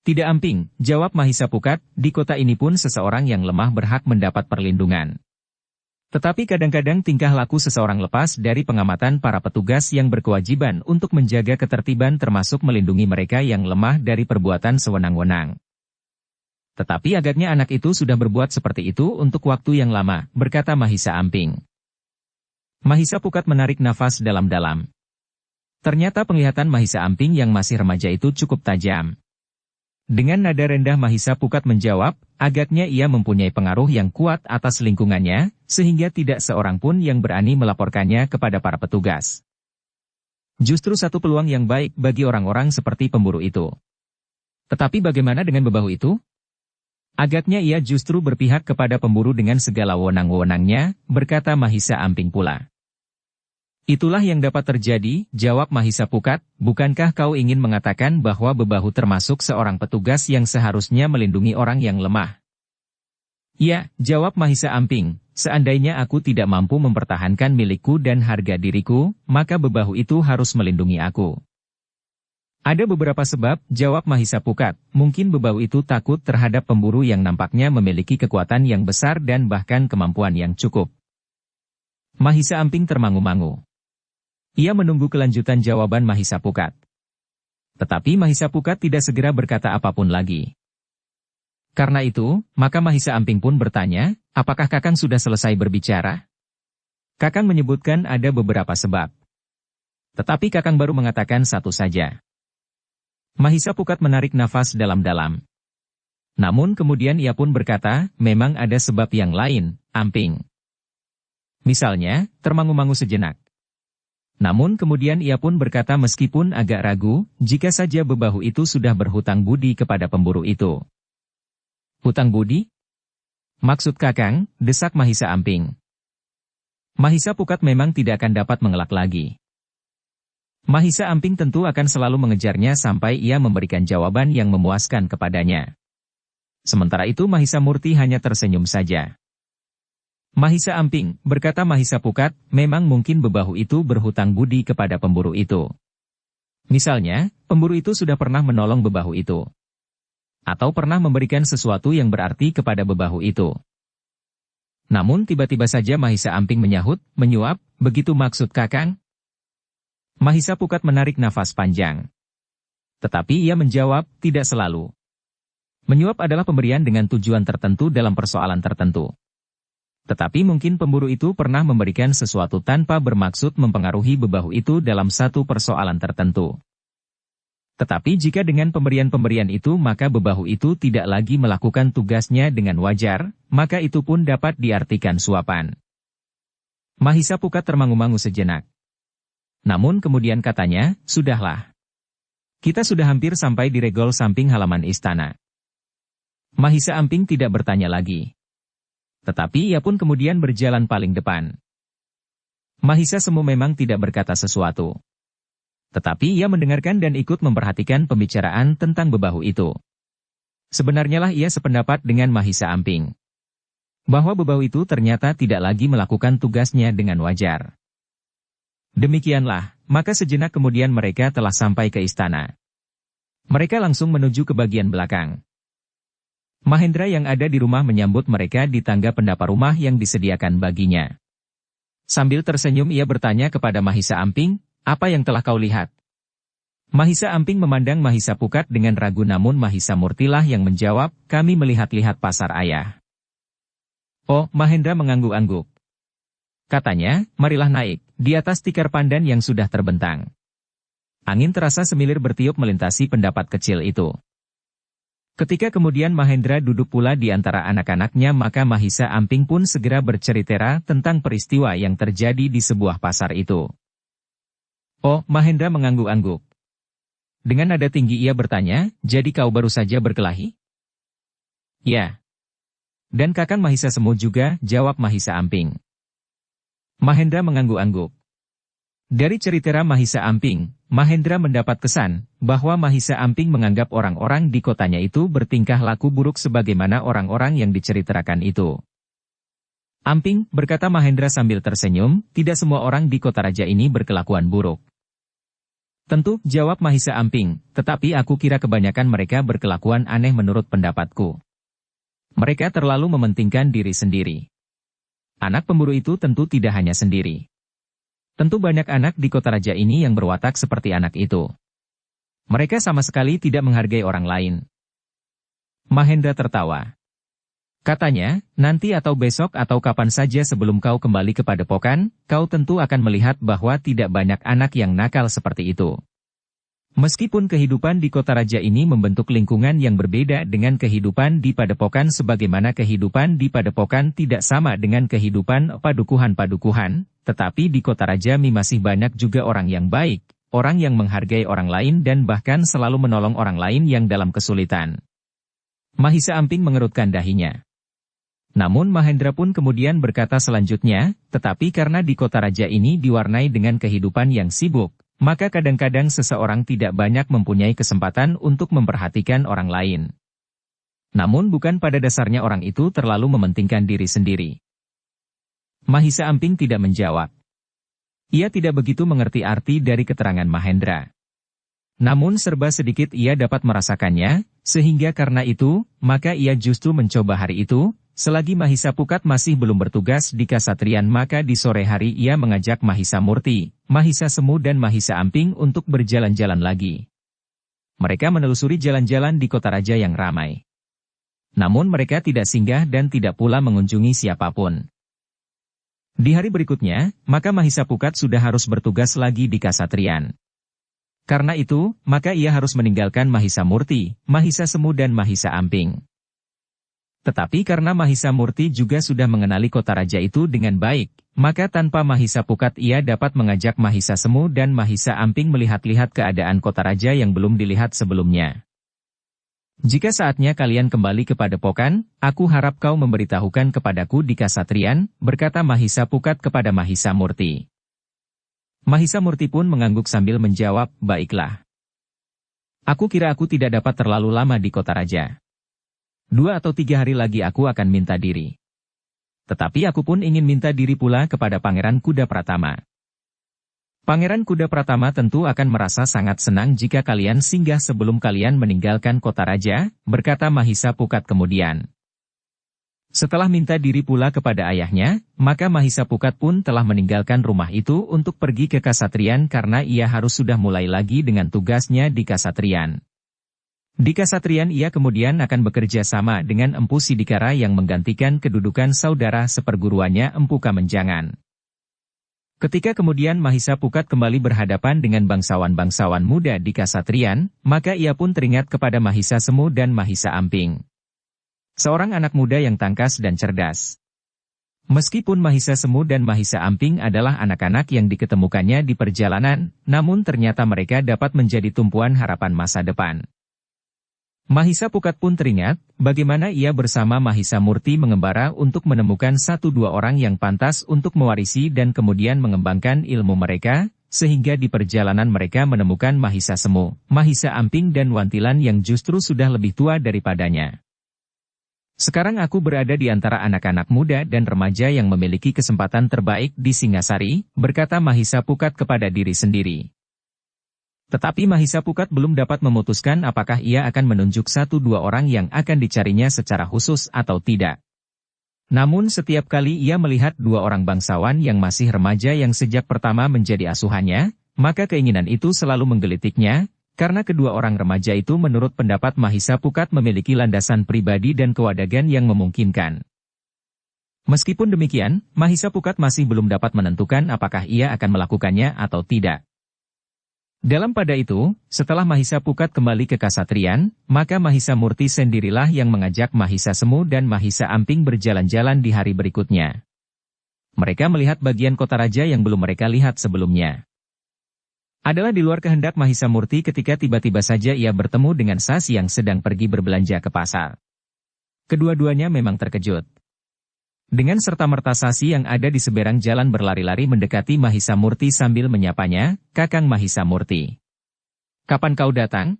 "Tidak Amping," jawab Mahisa Pukat, "di kota ini pun seseorang yang lemah berhak mendapat perlindungan. Tetapi kadang-kadang tingkah laku seseorang lepas dari pengamatan para petugas yang berkewajiban untuk menjaga ketertiban termasuk melindungi mereka yang lemah dari perbuatan sewenang-wenang. Tetapi agaknya anak itu sudah berbuat seperti itu untuk waktu yang lama," berkata Mahisa Amping. Mahisa Pukat menarik nafas dalam-dalam. Ternyata penglihatan Mahisa Amping yang masih remaja itu cukup tajam. Dengan nada rendah Mahisa Pukat menjawab, agaknya ia mempunyai pengaruh yang kuat atas lingkungannya, sehingga tidak seorang pun yang berani melaporkannya kepada para petugas. Justru satu peluang yang baik bagi orang-orang seperti pemburu itu. Tetapi bagaimana dengan bebahu itu? Agaknya ia justru berpihak kepada pemburu dengan segala wewenang-wewenangnya, berkata Mahisa Amping pula. "Itulah yang dapat terjadi," jawab Mahisa Pukat, "bukankah kau ingin mengatakan bahwa bebahu termasuk seorang petugas yang seharusnya melindungi orang yang lemah?" "Ya," jawab Mahisa Amping, "seandainya aku tidak mampu mempertahankan milikku dan harga diriku, maka bebahu itu harus melindungi aku." "Ada beberapa sebab," jawab Mahisa Pukat, "mungkin bebahu itu takut terhadap pemburu yang nampaknya memiliki kekuatan yang besar dan bahkan kemampuan yang cukup." Mahisa Amping termangu-mangu. Ia menunggu kelanjutan jawaban Mahisa Pukat. Tetapi Mahisa Pukat tidak segera berkata apapun lagi. Karena itu, maka Mahisa Amping pun bertanya, "Apakah Kakang sudah selesai berbicara?" Kakang menyebutkan ada beberapa sebab. Tetapi Kakang baru mengatakan satu saja. Mahisa Pukat menarik nafas dalam-dalam. Namun kemudian ia pun berkata, "Memang ada sebab yang lain, Amping." Misalnya, termangu-mangu sejenak. Namun kemudian ia pun berkata meskipun agak ragu, jika saja bebahu itu sudah berhutang budi kepada pemburu itu. "Hutang budi? Maksud Kakang?" desak Mahisa Amping. Mahisa Pukat memang tidak akan dapat mengelak lagi. Mahisa Amping tentu akan selalu mengejarnya sampai ia memberikan jawaban yang memuaskan kepadanya. Sementara itu Mahisa Murti hanya tersenyum saja. "Mahisa Amping," berkata Mahisa Pukat, "memang mungkin bebahu itu berhutang budi kepada pemburu itu. Misalnya, pemburu itu sudah pernah menolong bebahu itu. Atau pernah memberikan sesuatu yang berarti kepada bebahu itu." Namun tiba-tiba saja Mahisa Amping menyuap, "Begitu maksud Kakang?" Mahisa Pukat menarik nafas panjang. Tetapi ia menjawab, "Tidak selalu. Menyuap adalah pemberian dengan tujuan tertentu dalam persoalan tertentu. Tetapi mungkin pemburu itu pernah memberikan sesuatu tanpa bermaksud mempengaruhi bebahu itu dalam satu persoalan tertentu. Tetapi jika dengan pemberian-pemberian itu maka bebahu itu tidak lagi melakukan tugasnya dengan wajar, maka itu pun dapat diartikan suapan." Mahisa Pukat termangu-mangu sejenak. Namun kemudian katanya, "Sudahlah. Kita sudah hampir sampai di regol samping halaman istana." Mahisa Amping tidak bertanya lagi. Tetapi ia pun kemudian berjalan paling depan. Mahisa Semu memang tidak berkata sesuatu. Tetapi ia mendengarkan dan ikut memperhatikan pembicaraan tentang bebahu itu. Sebenarnya lah ia sependapat dengan Mahisa Amping. Bahwa bebahu itu ternyata tidak lagi melakukan tugasnya dengan wajar. Demikianlah, maka sejenak kemudian mereka telah sampai ke istana. Mereka langsung menuju ke bagian belakang. Mahendra yang ada di rumah menyambut mereka di tangga pendapa rumah yang disediakan baginya. Sambil tersenyum ia bertanya kepada Mahisa Amping, "Apa yang telah kau lihat?" Mahisa Amping memandang Mahisa Pukat dengan ragu, namun Mahisa Murtilah yang menjawab, "Kami melihat-lihat pasar ayah." "Oh," Mahendra mengangguk-angguk. Katanya, "Marilah naik, di atas tikar pandan yang sudah terbentang." Angin terasa semilir bertiup melintasi pendapat kecil itu. Ketika kemudian Mahendra duduk pula di antara anak-anaknya, maka Mahisa Amping pun segera bercerita tentang peristiwa yang terjadi di sebuah pasar itu. "Oh," Mahendra mengangguk-angguk. Dengan nada tinggi ia bertanya, "Jadi kau baru saja berkelahi?" "Ya." "Dan Kakang Mahisa Semu juga," jawab Mahisa Amping. Mahendra mengangguk-angguk. Dari cerita Mahisa Amping, Mahendra mendapat kesan bahwa Mahisa Amping menganggap orang-orang di kotanya itu bertingkah laku buruk sebagaimana orang-orang yang diceritakan itu. "Amping," berkata Mahendra sambil tersenyum, "tidak semua orang di kota raja ini berkelakuan buruk." "Tentu," jawab Mahisa Amping, "tetapi aku kira kebanyakan mereka berkelakuan aneh menurut pendapatku. Mereka terlalu mementingkan diri sendiri. Anak pemburu itu tentu tidak hanya sendiri. Tentu banyak anak di kota raja ini yang berwatak seperti anak itu. Mereka sama sekali tidak menghargai orang lain." Mahendra tertawa. Katanya, "Nanti atau besok atau kapan saja sebelum kau kembali ke padepokan, kau tentu akan melihat bahwa tidak banyak anak yang nakal seperti itu. Meskipun kehidupan di kota raja ini membentuk lingkungan yang berbeda dengan kehidupan di padepokan, sebagaimana kehidupan di padepokan tidak sama dengan kehidupan padukuhan-padukuhan, tetapi di kota raja masih banyak juga orang yang baik, orang yang menghargai orang lain dan bahkan selalu menolong orang lain yang dalam kesulitan." Mahisa Amping mengerutkan dahinya. Namun Mahendra pun kemudian berkata selanjutnya, "Tetapi karena di kota raja ini diwarnai dengan kehidupan yang sibuk, maka kadang-kadang seseorang tidak banyak mempunyai kesempatan untuk memperhatikan orang lain. Namun bukan pada dasarnya orang itu terlalu mementingkan diri sendiri." Mahisa Amping tidak menjawab. Ia tidak begitu mengerti arti dari keterangan Mahendra. Namun serba sedikit ia dapat merasakannya, sehingga karena itu, maka ia justru mencoba hari itu, selagi Mahisa Pukat masih belum bertugas di Kasatrian, maka di sore hari ia mengajak Mahisa Murti, Mahisa Semu dan Mahisa Amping untuk berjalan-jalan lagi. Mereka menelusuri jalan-jalan di kota raja yang ramai. Namun mereka tidak singgah dan tidak pula mengunjungi siapapun. Di hari berikutnya, maka Mahisa Pukat sudah harus bertugas lagi di Kasatrian. Karena itu, maka ia harus meninggalkan Mahisa Murti, Mahisa Semu dan Mahisa Amping. Tetapi karena Mahisa Murti juga sudah mengenali kota raja itu dengan baik, maka tanpa Mahisa Pukat ia dapat mengajak Mahisa Semu dan Mahisa Amping melihat-lihat keadaan kota raja yang belum dilihat sebelumnya. "Jika saatnya kalian kembali ke padepokan, aku harap kau memberitahukan kepadaku di Kasatrian," berkata Mahisa Pukat kepada Mahisa Murti. Mahisa Murti pun mengangguk sambil menjawab, "Baiklah. Aku kira aku tidak dapat terlalu lama di kota raja. 2 atau 3 hari lagi aku akan minta diri. Tetapi aku pun ingin minta diri pula kepada Pangeran Kuda Pratama." "Pangeran Kuda Pratama tentu akan merasa sangat senang jika kalian singgah sebelum kalian meninggalkan kota raja," berkata Mahisa Pukat kemudian. Setelah minta diri pula kepada ayahnya, maka Mahisa Pukat pun telah meninggalkan rumah itu untuk pergi ke Kasatrian karena ia harus sudah mulai lagi dengan tugasnya di Kasatrian. Di Kasatrian ia kemudian akan bekerja sama dengan Empu Sidikara yang menggantikan kedudukan saudara seperguruannya Empu Kamenjangan. Ketika kemudian Mahisa Pukat kembali berhadapan dengan bangsawan-bangsawan muda di Kasatrian, maka ia pun teringat kepada Mahisa Semu dan Mahisa Amping. Seorang anak muda yang tangkas dan cerdas. Meskipun Mahisa Semu dan Mahisa Amping adalah anak-anak yang diketemukannya di perjalanan, namun ternyata mereka dapat menjadi tumpuan harapan masa depan. Mahisa Pukat pun teringat, bagaimana ia bersama Mahisa Murti mengembara untuk menemukan 1-2 orang yang pantas untuk mewarisi dan kemudian mengembangkan ilmu mereka, sehingga di perjalanan mereka menemukan Mahisa Semu, Mahisa Amping dan Wantilan yang justru sudah lebih tua daripadanya. Sekarang aku berada di antara anak-anak muda dan remaja yang memiliki kesempatan terbaik di Singasari, berkata Mahisa Pukat kepada diri sendiri. Tetapi Mahisa Pukat belum dapat memutuskan apakah ia akan menunjuk 1-2 orang yang akan dicarinya secara khusus atau tidak. Namun setiap kali ia melihat 2 orang bangsawan yang masih remaja yang sejak pertama menjadi asuhannya, maka keinginan itu selalu menggelitiknya, karena kedua orang remaja itu menurut pendapat Mahisa Pukat memiliki landasan pribadi dan kewadagan yang memungkinkan. Meskipun demikian, Mahisa Pukat masih belum dapat menentukan apakah ia akan melakukannya atau tidak. Dalam pada itu, setelah Mahisa Pukat kembali ke Kasatriyan, maka Mahisa Murti sendirilah yang mengajak Mahisa Semu dan Mahisa Amping berjalan-jalan di hari berikutnya. Mereka melihat bagian kota raja yang belum mereka lihat sebelumnya. Adalah di luar kehendak Mahisa Murti ketika tiba-tiba saja ia bertemu dengan Sasi yang sedang pergi berbelanja ke pasar. Kedua-duanya memang terkejut. Dengan serta-merta Sasi yang ada di seberang jalan berlari-lari mendekati Mahisa Murti sambil menyapanya, "Kakang Mahisa Murti. Kapan kau datang?"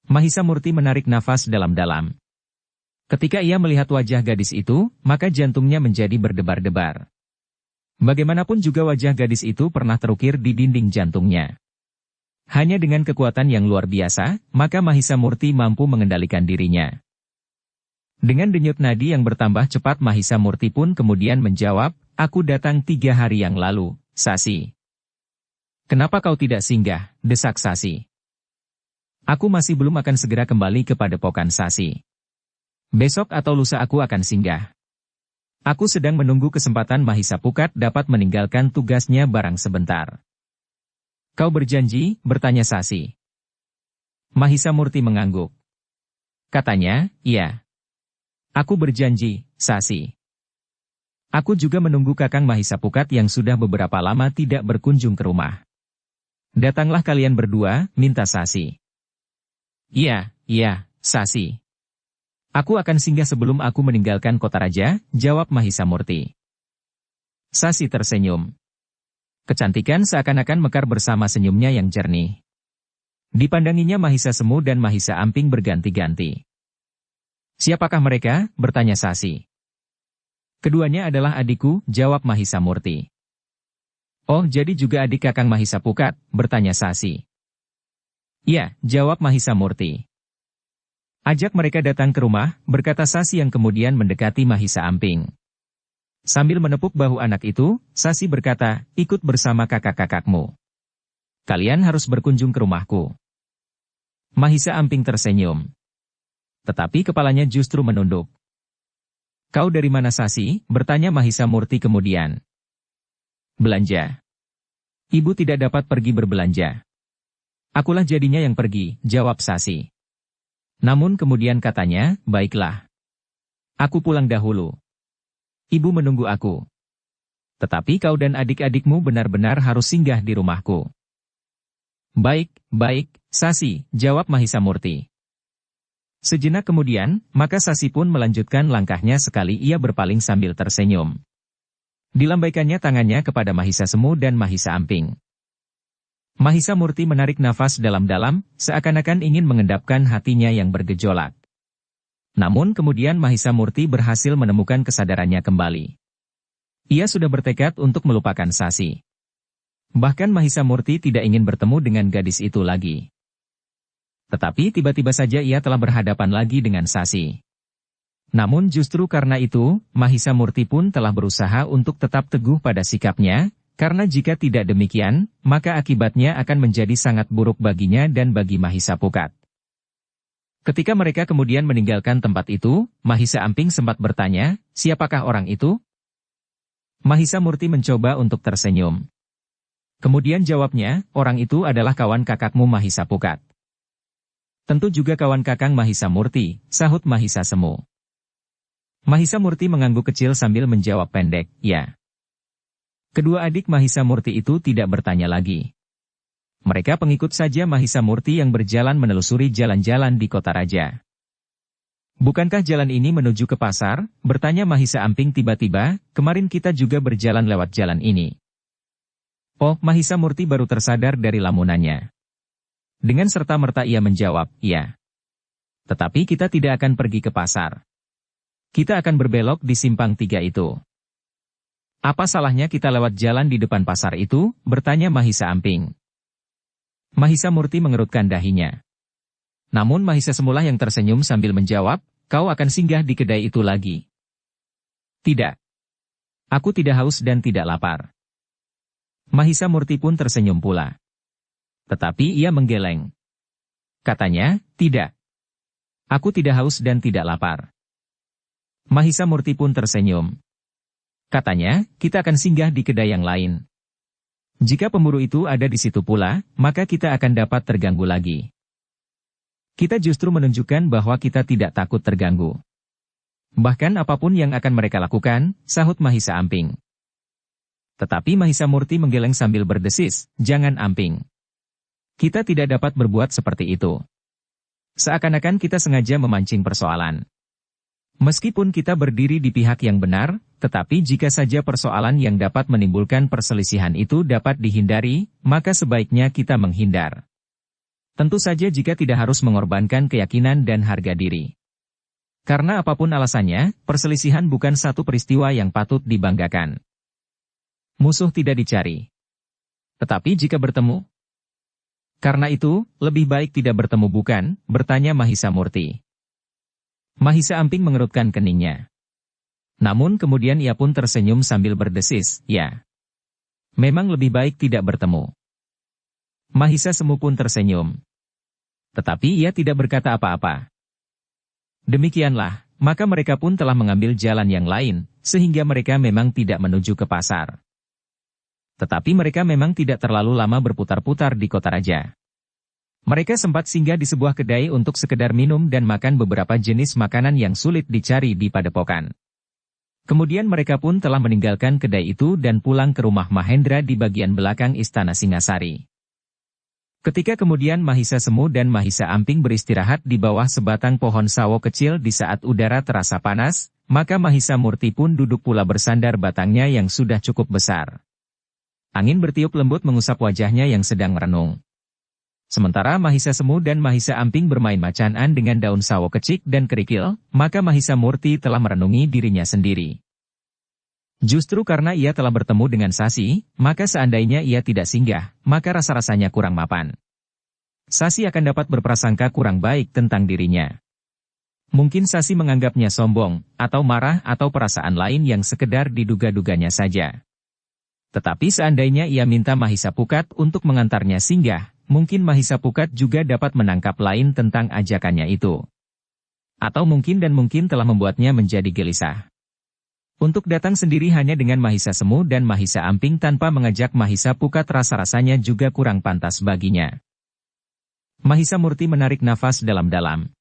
Mahisa Murti menarik nafas dalam-dalam. Ketika ia melihat wajah gadis itu, maka jantungnya menjadi berdebar-debar. Bagaimanapun juga wajah gadis itu pernah terukir di dinding jantungnya. Hanya dengan kekuatan yang luar biasa, maka Mahisa Murti mampu mengendalikan dirinya. Dengan denyut nadi yang bertambah cepat Mahisa Murti pun kemudian menjawab, "Aku datang 3 hari yang lalu, Sasi." "Kenapa kau tidak singgah?" desak Sasi. "Aku masih belum akan segera kembali ke padepokan Sasi. Besok atau lusa aku akan singgah. Aku sedang menunggu kesempatan Mahisa Pukat dapat meninggalkan tugasnya barang sebentar." "Kau berjanji?" bertanya Sasi. Mahisa Murti mengangguk. Katanya, "Iya. Aku berjanji, Sasi. Aku juga menunggu Kakang Mahisa Pukat yang sudah beberapa lama tidak berkunjung ke rumah. Datanglah kalian berdua," minta Sasi. Iya, Sasi. Aku akan singgah sebelum aku meninggalkan kota raja," jawab Mahisa Murti. Sasi tersenyum. Kecantikan seakan-akan mekar bersama senyumnya yang jernih. Dipandanginya Mahisa Semu dan Mahisa Amping berganti-ganti. "Siapakah mereka?" bertanya Sasi. "Keduanya adalah adikku," jawab Mahisa Murti. "Oh, jadi juga adik Kakang Mahisa Pukat?" bertanya Sasi. "Iya," jawab Mahisa Murti. "Ajak mereka datang ke rumah," berkata Sasi yang kemudian mendekati Mahisa Amping. Sambil menepuk bahu anak itu, Sasi berkata, "Ikut bersama kakak-kakakmu. Kalian harus berkunjung ke rumahku." Mahisa Amping tersenyum. Tetapi kepalanya justru menunduk. "Kau dari mana, Sasi?" bertanya Mahisa Murti kemudian. "Belanja. Ibu tidak dapat pergi berbelanja." "Akulah jadinya yang pergi," jawab Sasi. Namun kemudian katanya, "Baiklah. Aku pulang dahulu. Ibu menunggu aku. Tetapi kau dan adik-adikmu benar-benar harus singgah di rumahku." Baik, Sasi," jawab Mahisa Murti. Sejenak kemudian, maka Sasi pun melanjutkan langkahnya sekali ia berpaling sambil tersenyum. Dilambaikannya tangannya kepada Mahisa Semu dan Mahisa Amping. Mahisa Murti menarik nafas dalam-dalam, seakan-akan ingin mengendapkan hatinya yang bergejolak. Namun kemudian Mahisa Murti berhasil menemukan kesadarannya kembali. Ia sudah bertekad untuk melupakan Sasi. Bahkan Mahisa Murti tidak ingin bertemu dengan gadis itu lagi. Tetapi tiba-tiba saja ia telah berhadapan lagi dengan Sasi. Namun justru karena itu, Mahisa Murti pun telah berusaha untuk tetap teguh pada sikapnya, karena jika tidak demikian, maka akibatnya akan menjadi sangat buruk baginya dan bagi Mahisa Pukat. Ketika mereka kemudian meninggalkan tempat itu, Mahisa Amping sempat bertanya, "Siapakah orang itu?" Mahisa Murti mencoba untuk tersenyum. Kemudian jawabnya, "Orang itu adalah kawan kakakmu Mahisa Pukat." "Tentu juga kawan Kakang Mahisa Murti," sahut Mahisa Semu. Mahisa Murti mengangguk kecil sambil menjawab pendek, "Ya." Kedua adik Mahisa Murti itu tidak bertanya lagi. Mereka pengikut saja Mahisa Murti yang berjalan menelusuri jalan-jalan di kota raja. "Bukankah jalan ini menuju ke pasar?" bertanya Mahisa Amping tiba-tiba, "Kemarin kita juga berjalan lewat jalan ini." Oh, Mahisa Murti baru tersadar dari lamunannya. Dengan serta-merta ia menjawab, "Iya. Tetapi kita tidak akan pergi ke pasar. Kita akan berbelok di simpang 3 itu. Apa salahnya kita lewat jalan di depan pasar itu? Bertanya Mahisa Amping. Mahisa Murti mengerutkan dahinya. Namun Mahisa Semulah yang tersenyum sambil menjawab, kau akan singgah di kedai itu lagi. Tidak. Aku tidak haus dan tidak lapar. Mahisa Murti pun tersenyum pula. Tetapi ia menggeleng. Katanya, tidak. Aku tidak haus dan tidak lapar. Mahisa Murti pun tersenyum. Katanya, kita akan singgah di kedai yang lain. Jika pemburu itu ada di situ pula, maka kita akan dapat terganggu lagi. Kita justru menunjukkan bahwa kita tidak takut terganggu. Bahkan apapun yang akan mereka lakukan, sahut Mahisa Amping. Tetapi Mahisa Murti menggeleng sambil berdesis, jangan Amping. Kita tidak dapat berbuat seperti itu. Seakan-akan kita sengaja memancing persoalan. Meskipun kita berdiri di pihak yang benar, tetapi jika saja persoalan yang dapat menimbulkan perselisihan itu dapat dihindari, maka sebaiknya kita menghindar. Tentu saja jika tidak harus mengorbankan keyakinan dan harga diri. Karena apapun alasannya, perselisihan bukan satu peristiwa yang patut dibanggakan. Musuh tidak dicari. Tetapi jika bertemu, karena itu, lebih baik tidak bertemu bukan? Bertanya Mahisa Murti. Mahisa Amping mengerutkan keningnya. Namun kemudian ia pun tersenyum sambil berdesis, ya. Memang lebih baik tidak bertemu. Mahisa Semu pun tersenyum. Tetapi ia tidak berkata apa-apa. Demikianlah, maka mereka pun telah mengambil jalan yang lain, sehingga mereka memang tidak menuju ke pasar. Tetapi mereka memang tidak terlalu lama berputar-putar di kota raja. Mereka sempat singgah di sebuah kedai untuk sekedar minum dan makan beberapa jenis makanan yang sulit dicari di padepokan. Kemudian mereka pun telah meninggalkan kedai itu dan pulang ke rumah Mahendra di bagian belakang istana Singasari. Ketika kemudian Mahisa Semu dan Mahisa Amping beristirahat di bawah sebatang pohon sawo kecil di saat udara terasa panas, maka Mahisa Murti pun duduk pula bersandar batangnya yang sudah cukup besar. Angin bertiup lembut mengusap wajahnya yang sedang merenung. Sementara Mahisa Semu dan Mahisa Amping bermain macanan dengan daun sawo kecik dan kerikil, maka Mahisa Murti telah merenungi dirinya sendiri. Justru karena ia telah bertemu dengan Sasi, maka seandainya ia tidak singgah, maka rasa-rasanya kurang mapan. Sasi akan dapat berprasangka kurang baik tentang dirinya. Mungkin Sasi menganggapnya sombong, atau marah atau perasaan lain yang sekedar diduga-duganya saja. Tetapi seandainya ia minta Mahisa Pukat untuk mengantarnya singgah, mungkin Mahisa Pukat juga dapat menangkap lain tentang ajakannya itu. Atau mungkin telah membuatnya menjadi gelisah. Untuk datang sendiri hanya dengan Mahisa Semu dan Mahisa Amping tanpa mengajak Mahisa Pukat rasa-rasanya juga kurang pantas baginya. Mahisa Murti menarik nafas dalam-dalam.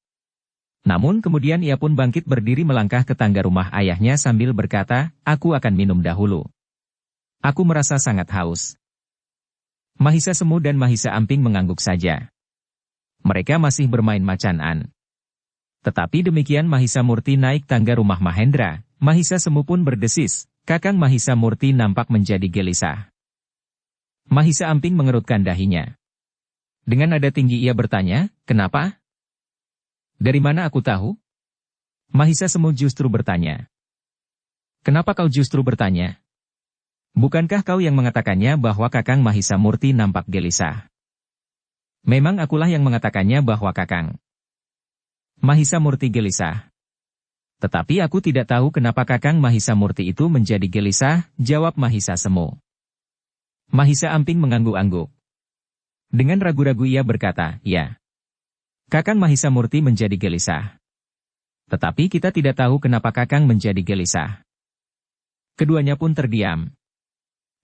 Namun kemudian ia pun bangkit berdiri melangkah ke tangga rumah ayahnya sambil berkata, aku akan minum dahulu. Aku merasa sangat haus. Mahisa Semu dan Mahisa Amping mengangguk saja. Mereka masih bermain macanan. Tetapi demikian Mahisa Murti naik tangga rumah Mahendra, Mahisa Semu pun berdesis, Kakang Mahisa Murti nampak menjadi gelisah. Mahisa Amping mengerutkan dahinya. Dengan nada tinggi ia bertanya, kenapa? Dari mana aku tahu? Mahisa Semu justru bertanya. Kenapa kau justru bertanya? Bukankah kau yang mengatakannya bahwa Kakang Mahisa Murti nampak gelisah? Memang akulah yang mengatakannya bahwa Kakang Mahisa Murti gelisah. Tetapi aku tidak tahu kenapa Kakang Mahisa Murti itu menjadi gelisah, jawab Mahisa Semu. Mahisa Amping mengangguk-angguk. Dengan ragu-ragu ia berkata, ya. Kakang Mahisa Murti menjadi gelisah. Tetapi kita tidak tahu kenapa Kakang menjadi gelisah. Keduanya pun terdiam.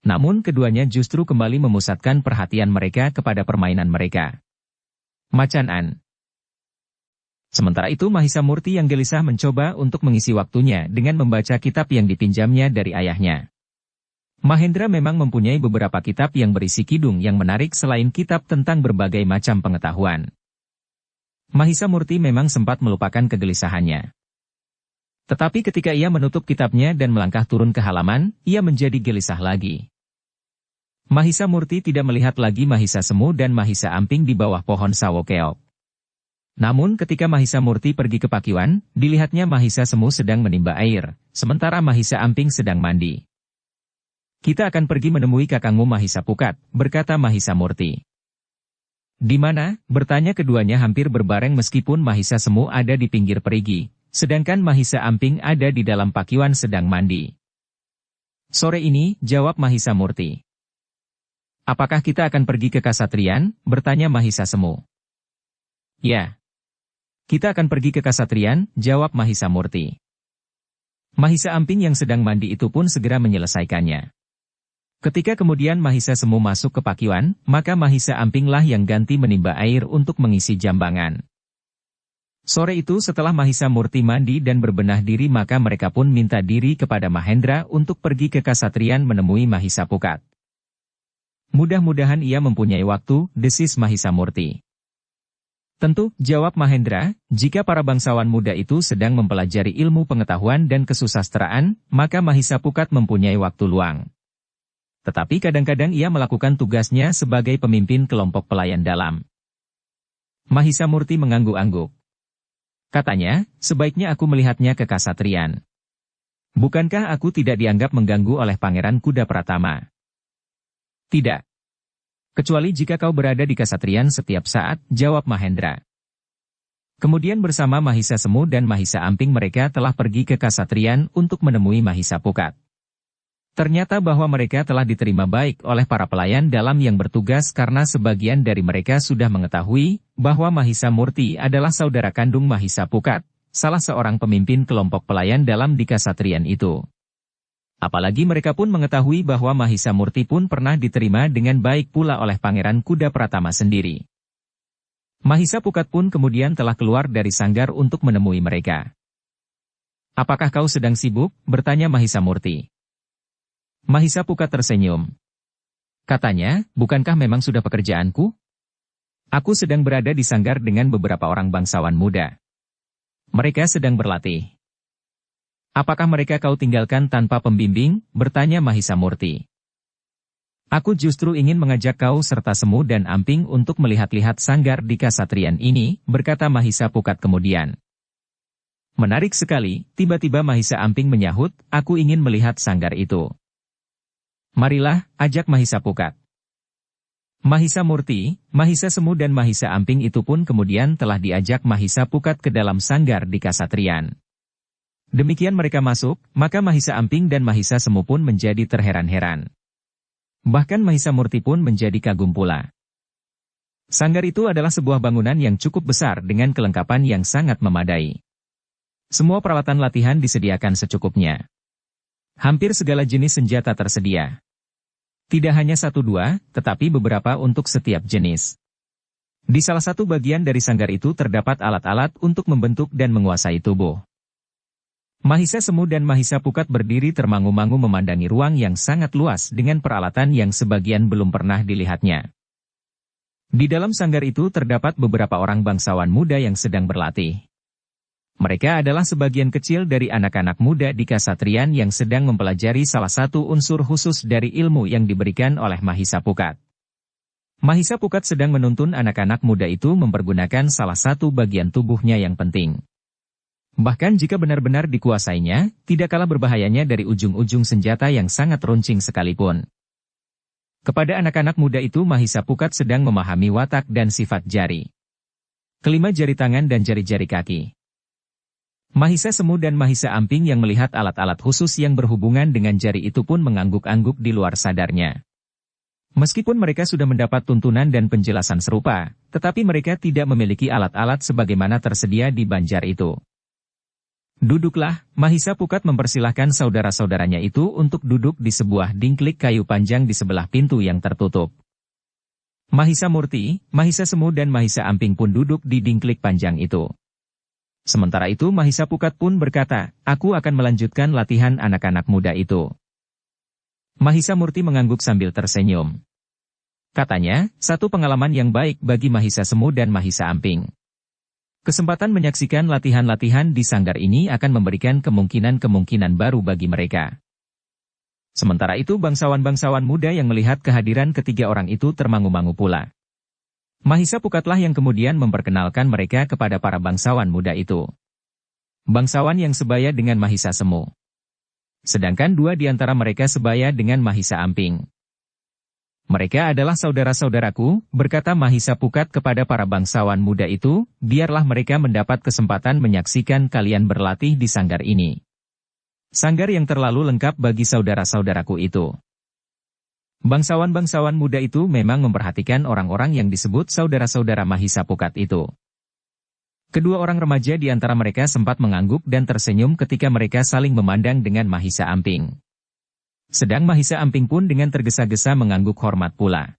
Namun keduanya justru kembali memusatkan perhatian mereka kepada permainan mereka. Macanan. Sementara itu Mahisa Murti yang gelisah mencoba untuk mengisi waktunya dengan membaca kitab yang dipinjamnya dari ayahnya. Mahendra memang mempunyai beberapa kitab yang berisi kidung yang menarik selain kitab tentang berbagai macam pengetahuan. Mahisa Murti memang sempat melupakan kegelisahannya. Tetapi ketika ia menutup kitabnya dan melangkah turun ke halaman, ia menjadi gelisah lagi. Mahisa Murti tidak melihat lagi Mahisa Semu dan Mahisa Amping di bawah pohon sawo keok. Namun ketika Mahisa Murti pergi ke Pakiwan, dilihatnya Mahisa Semu sedang menimba air, sementara Mahisa Amping sedang mandi. Kita akan pergi menemui kakangmu Mahisa Pukat, berkata Mahisa Murti. Di mana? Bertanya keduanya hampir berbareng meskipun Mahisa Semu ada di pinggir perigi, sedangkan Mahisa Amping ada di dalam Pakiwan sedang mandi. Sore ini, jawab Mahisa Murti. Apakah kita akan pergi ke Kasatriyan? Bertanya Mahisa Semu. Ya. Kita akan pergi ke Kasatriyan, jawab Mahisa Murti. Mahisa Amping yang sedang mandi itu pun segera menyelesaikannya. Ketika kemudian Mahisa Semu masuk ke Pakiwan, maka Mahisa Ampinglah yang ganti menimba air untuk mengisi jambangan. Sore itu setelah Mahisa Murti mandi dan berbenah diri maka mereka pun minta diri kepada Mahendra untuk pergi ke Kasatriyan menemui Mahisa Pukat. Mudah-mudahan ia mempunyai waktu, desis Mahisa Murti. Tentu, jawab Mahendra, jika para bangsawan muda itu sedang mempelajari ilmu pengetahuan dan kesusastraan, maka Mahisa Pukat mempunyai waktu luang. Tetapi kadang-kadang ia melakukan tugasnya sebagai pemimpin kelompok pelayan dalam. Mahisa Murti mengangguk-angguk. Katanya, sebaiknya aku melihatnya ke Kasatriyan. Bukankah aku tidak dianggap mengganggu oleh Pangeran Kuda Pratama? Tidak. Kecuali jika kau berada di Kasatriyan setiap saat, jawab Mahendra. Kemudian bersama Mahisa Semu dan Mahisa Amping mereka telah pergi ke Kasatriyan untuk menemui Mahisa Pukat. Ternyata bahwa mereka telah diterima baik oleh para pelayan dalam yang bertugas karena sebagian dari mereka sudah mengetahui bahwa Mahisa Murti adalah saudara kandung Mahisa Pukat, salah seorang pemimpin kelompok pelayan dalam di Kasatriyan itu. Apalagi mereka pun mengetahui bahwa Mahisa Murti pun pernah diterima dengan baik pula oleh Pangeran Kuda Pratama sendiri. Mahisa Pukat pun kemudian telah keluar dari sanggar untuk menemui mereka. Apakah kau sedang sibuk? Bertanya Mahisa Murti. Mahisa Pukat tersenyum. Katanya, bukankah memang sudah pekerjaanku? Aku sedang berada di sanggar dengan beberapa orang bangsawan muda. Mereka sedang berlatih. Apakah mereka kau tinggalkan tanpa pembimbing? Bertanya Mahisa Murti. Aku justru ingin mengajak kau serta Semu dan Amping untuk melihat-lihat sanggar di Kasatriyan ini, berkata Mahisa Pukat kemudian. Menarik sekali, tiba-tiba Mahisa Amping menyahut, aku ingin melihat sanggar itu. Marilah, ajak Mahisa Pukat. Mahisa Murti, Mahisa Semu dan Mahisa Amping itu pun kemudian telah diajak Mahisa Pukat ke dalam sanggar di Kasatriyan. Demikian mereka masuk, maka Mahisa Amping dan Mahisa Semu pun menjadi terheran-heran. Bahkan Mahisa Murti pun menjadi kagum pula. Sanggar itu adalah sebuah bangunan yang cukup besar dengan kelengkapan yang sangat memadai. Semua peralatan latihan disediakan secukupnya. Hampir segala jenis senjata tersedia. Tidak hanya 1-2, tetapi beberapa untuk setiap jenis. Di salah satu bagian dari sanggar itu terdapat alat-alat untuk membentuk dan menguasai tubuh. Mahisa Semu dan Mahisa Pukat berdiri termangu-mangu memandangi ruang yang sangat luas dengan peralatan yang sebagian belum pernah dilihatnya. Di dalam sanggar itu terdapat beberapa orang bangsawan muda yang sedang berlatih. Mereka adalah sebagian kecil dari anak-anak muda di Kasatriyan yang sedang mempelajari salah satu unsur khusus dari ilmu yang diberikan oleh Mahisa Pukat. Mahisa Pukat sedang menuntun anak-anak muda itu mempergunakan salah satu bagian tubuhnya yang penting. Bahkan jika benar-benar dikuasainya, tidak kalah berbahayanya dari ujung-ujung senjata yang sangat runcing sekalipun. Kepada anak-anak muda itu Mahisa Pukat sedang memahami watak dan sifat jari. Kelima jari tangan dan jari-jari kaki. Mahisa Semu dan Mahisa Amping yang melihat alat-alat khusus yang berhubungan dengan jari itu pun mengangguk-angguk di luar sadarnya. Meskipun mereka sudah mendapat tuntunan dan penjelasan serupa, tetapi mereka tidak memiliki alat-alat sebagaimana tersedia di Banjar itu. Duduklah, Mahisa Pukat mempersilahkan saudara-saudaranya itu untuk duduk di sebuah dingklik kayu panjang di sebelah pintu yang tertutup. Mahisa Murti, Mahisa Semu dan Mahisa Amping pun duduk di dingklik panjang itu. Sementara itu Mahisa Pukat pun berkata, aku akan melanjutkan latihan anak-anak muda itu. Mahisa Murti mengangguk sambil tersenyum. Katanya, satu pengalaman yang baik bagi Mahisa Semu dan Mahisa Amping. Kesempatan menyaksikan latihan-latihan di sanggar ini akan memberikan kemungkinan-kemungkinan baru bagi mereka. Sementara itu bangsawan-bangsawan muda yang melihat kehadiran ketiga orang itu termangu-mangu pula. Mahisa Pukatlah yang kemudian memperkenalkan mereka kepada para bangsawan muda itu. Bangsawan yang sebaya dengan Mahisa Semu. Sedangkan dua di antara mereka sebaya dengan Mahisa Amping. Mereka adalah saudara-saudaraku, berkata Mahisa Pukat kepada para bangsawan muda itu, biarlah mereka mendapat kesempatan menyaksikan kalian berlatih di sanggar ini. Sanggar yang terlalu lengkap bagi saudara-saudaraku itu. Bangsawan-bangsawan muda itu memang memperhatikan orang-orang yang disebut saudara-saudara Mahisa Pukat itu. Kedua orang remaja di antara mereka sempat mengangguk dan tersenyum ketika mereka saling memandang dengan Mahisa Amping. Sedang Mahisa Amping pun dengan tergesa-gesa mengangguk hormat pula.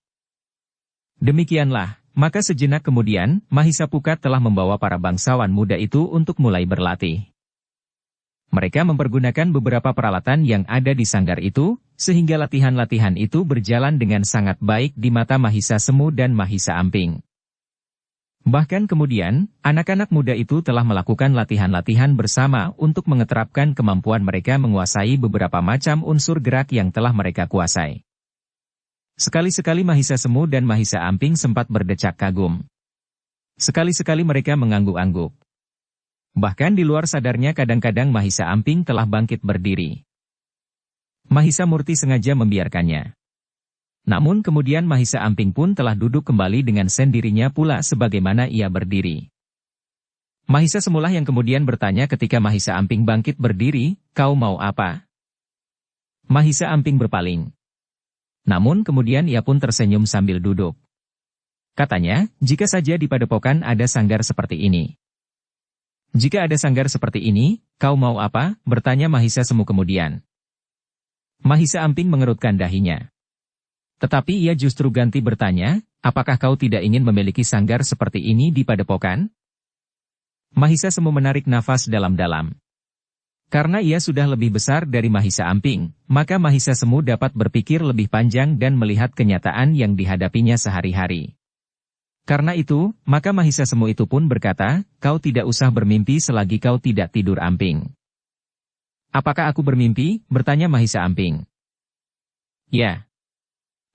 Demikianlah, maka sejenak kemudian, Mahisa Pukat telah membawa para bangsawan muda itu untuk mulai berlatih. Mereka mempergunakan beberapa peralatan yang ada di sanggar itu, sehingga latihan-latihan itu berjalan dengan sangat baik di mata Mahisa Semu dan Mahisa Amping. Bahkan kemudian, anak-anak muda itu telah melakukan latihan-latihan bersama untuk mengeterapkan kemampuan mereka menguasai beberapa macam unsur gerak yang telah mereka kuasai. Sekali-sekali Mahisa Semu dan Mahisa Amping sempat berdecak kagum. Sekali-sekali mereka mengangguk-angguk. Bahkan di luar sadarnya kadang-kadang Mahisa Amping telah bangkit berdiri. Mahisa Murti sengaja membiarkannya. Namun kemudian Mahisa Amping pun telah duduk kembali dengan sendirinya pula sebagaimana ia berdiri. Mahisa Semulah yang kemudian bertanya ketika Mahisa Amping bangkit berdiri, kau mau apa? Mahisa Amping berpaling. Namun kemudian ia pun tersenyum sambil duduk. Katanya, jika saja di Padepokan ada sanggar seperti ini. Jika ada sanggar seperti ini, kau mau apa? Bertanya Mahisa Semu kemudian. Mahisa Amping mengerutkan dahinya. Tetapi ia justru ganti bertanya, apakah kau tidak ingin memiliki sanggar seperti ini di Padepokan? Mahisa Semu menarik nafas dalam-dalam. Karena ia sudah lebih besar dari Mahisa Amping, maka Mahisa Semu dapat berpikir lebih panjang dan melihat kenyataan yang dihadapinya sehari-hari. Karena itu, maka Mahisa Semu itu pun berkata, kau tidak usah bermimpi selagi kau tidak tidur Amping. Apakah aku bermimpi? Bertanya Mahisa Amping. Ya.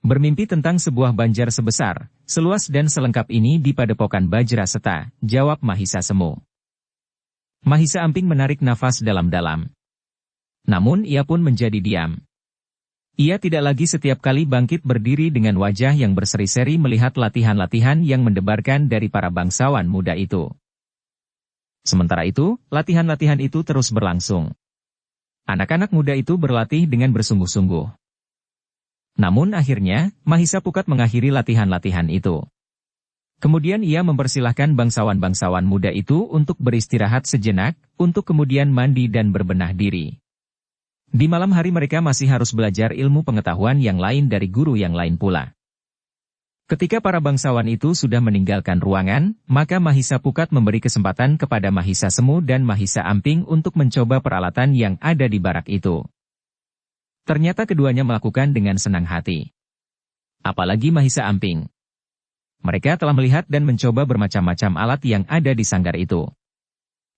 Bermimpi tentang sebuah banjar sebesar, seluas dan selengkap ini di Padepokan Bajraseta, jawab Mahisa Semu. Mahisa Amping menarik nafas dalam-dalam. Namun ia pun menjadi diam. Ia tidak lagi setiap kali bangkit berdiri dengan wajah yang berseri-seri melihat latihan-latihan yang mendebarkan dari para bangsawan muda itu. Sementara itu, latihan-latihan itu terus berlangsung. Anak-anak muda itu berlatih dengan bersungguh-sungguh. Namun akhirnya, Mahisa Pukat mengakhiri latihan-latihan itu. Kemudian ia mempersilahkan bangsawan-bangsawan muda itu untuk beristirahat sejenak, untuk kemudian mandi dan berbenah diri. Di malam hari mereka masih harus belajar ilmu pengetahuan yang lain dari guru yang lain pula. Ketika para bangsawan itu sudah meninggalkan ruangan, maka Mahisa Pukat memberi kesempatan kepada Mahisa Semu dan Mahisa Amping untuk mencoba peralatan yang ada di barak itu. Ternyata keduanya melakukan dengan senang hati. Apalagi Mahisa Amping. Mereka telah melihat dan mencoba bermacam-macam alat yang ada di sanggar itu.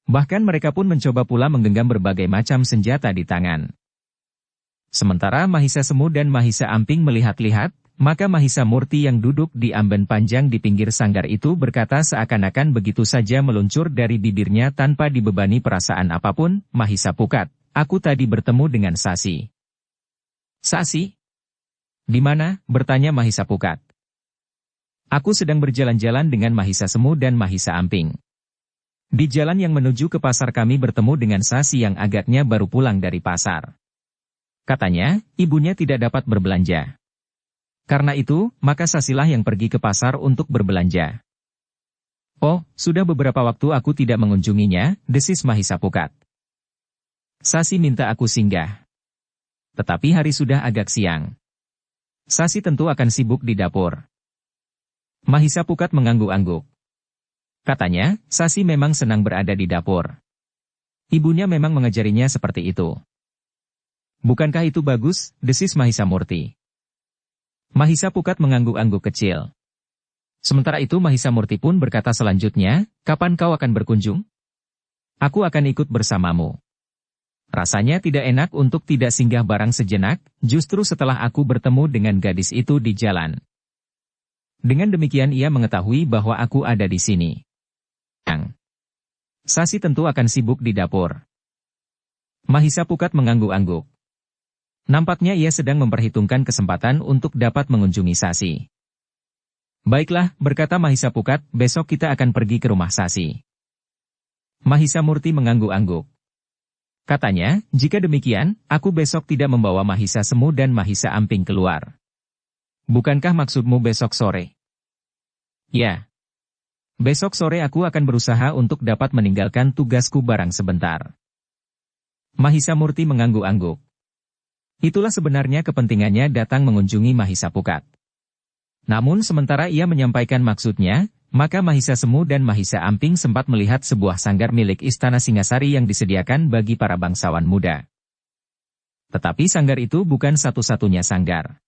Bahkan mereka pun mencoba pula menggenggam berbagai macam senjata di tangan. Sementara Mahisa Semu dan Mahisa Amping melihat-lihat, maka Mahisa Murti yang duduk di amben panjang di pinggir sanggar itu berkata seakan-akan begitu saja meluncur dari bibirnya tanpa dibebani perasaan apapun, Mahisa Pukat, aku tadi bertemu dengan Sasi. Sasi? Di mana? Bertanya Mahisa Pukat. Aku sedang berjalan-jalan dengan Mahisa Semu dan Mahisa Amping. Di jalan yang menuju ke pasar kami bertemu dengan Sasi yang agaknya baru pulang dari pasar. Katanya, ibunya tidak dapat berbelanja. Karena itu, maka Sasilah yang pergi ke pasar untuk berbelanja. Oh, sudah beberapa waktu aku tidak mengunjunginya, desis Mahisa Pukat. Sasi minta aku singgah. Tetapi hari sudah agak siang. Sasi tentu akan sibuk di dapur. Mahisa Pukat mengangguk-angguk. Katanya, Sasi memang senang berada di dapur. Ibunya memang mengajarinya seperti itu. Bukankah itu bagus, desis Mahisa Murti. Mahisa Pukat mengangguk-angguk kecil. Sementara itu Mahisa Murti pun berkata selanjutnya, kapan kau akan berkunjung? Aku akan ikut bersamamu. Rasanya tidak enak untuk tidak singgah barang sejenak, justru setelah aku bertemu dengan gadis itu di jalan. Dengan demikian ia mengetahui bahwa aku ada di sini. Sasi tentu akan sibuk di dapur. Mahisa Pukat mengangguk-angguk. Nampaknya ia sedang memperhitungkan kesempatan untuk dapat mengunjungi Sasi. Baiklah, berkata Mahisa Pukat, besok kita akan pergi ke rumah Sasi. Mahisa Murti mengangguk-angguk. Katanya, jika demikian, aku besok tidak membawa Mahisa Semu dan Mahisa Amping keluar. Bukankah maksudmu besok sore? Ya. Besok sore aku akan berusaha untuk dapat meninggalkan tugasku barang sebentar. Mahisa Murti mengangguk-angguk. Itulah sebenarnya kepentingannya datang mengunjungi Mahisa Pukat. Namun sementara ia menyampaikan maksudnya, maka Mahisa Semu dan Mahisa Amping sempat melihat sebuah sanggar milik Istana Singasari yang disediakan bagi para bangsawan muda. Tetapi sanggar itu bukan satu-satunya sanggar.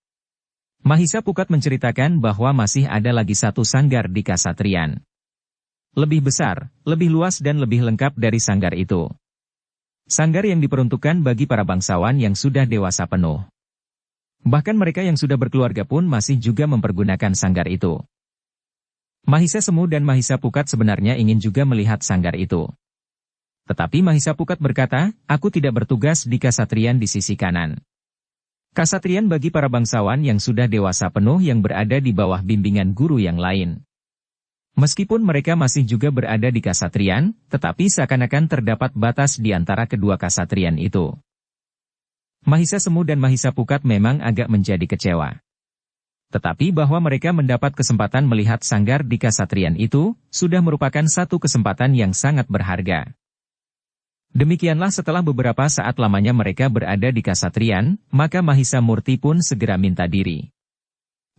Mahisa Pukat menceritakan bahwa masih ada lagi satu sanggar di Kasatriyan. Lebih besar, lebih luas dan lebih lengkap dari sanggar itu. Sanggar yang diperuntukkan bagi para bangsawan yang sudah dewasa penuh. Bahkan mereka yang sudah berkeluarga pun masih juga mempergunakan sanggar itu. Mahisa Semu dan Mahisa Pukat sebenarnya ingin juga melihat sanggar itu. Tetapi Mahisa Pukat berkata, aku tidak bertugas di Kasatriyan di sisi kanan. Kasatriyan bagi para bangsawan yang sudah dewasa penuh yang berada di bawah bimbingan guru yang lain. Meskipun mereka masih juga berada di Kasatriyan, tetapi seakan-akan terdapat batas di antara kedua Kasatriyan itu. Mahisa Semu dan Mahisa Pukat memang agak menjadi kecewa. Tetapi bahwa mereka mendapat kesempatan melihat sanggar di Kasatriyan itu, sudah merupakan satu kesempatan yang sangat berharga. Demikianlah setelah beberapa saat lamanya mereka berada di Kasatriyan, maka Mahisa Murti pun segera minta diri.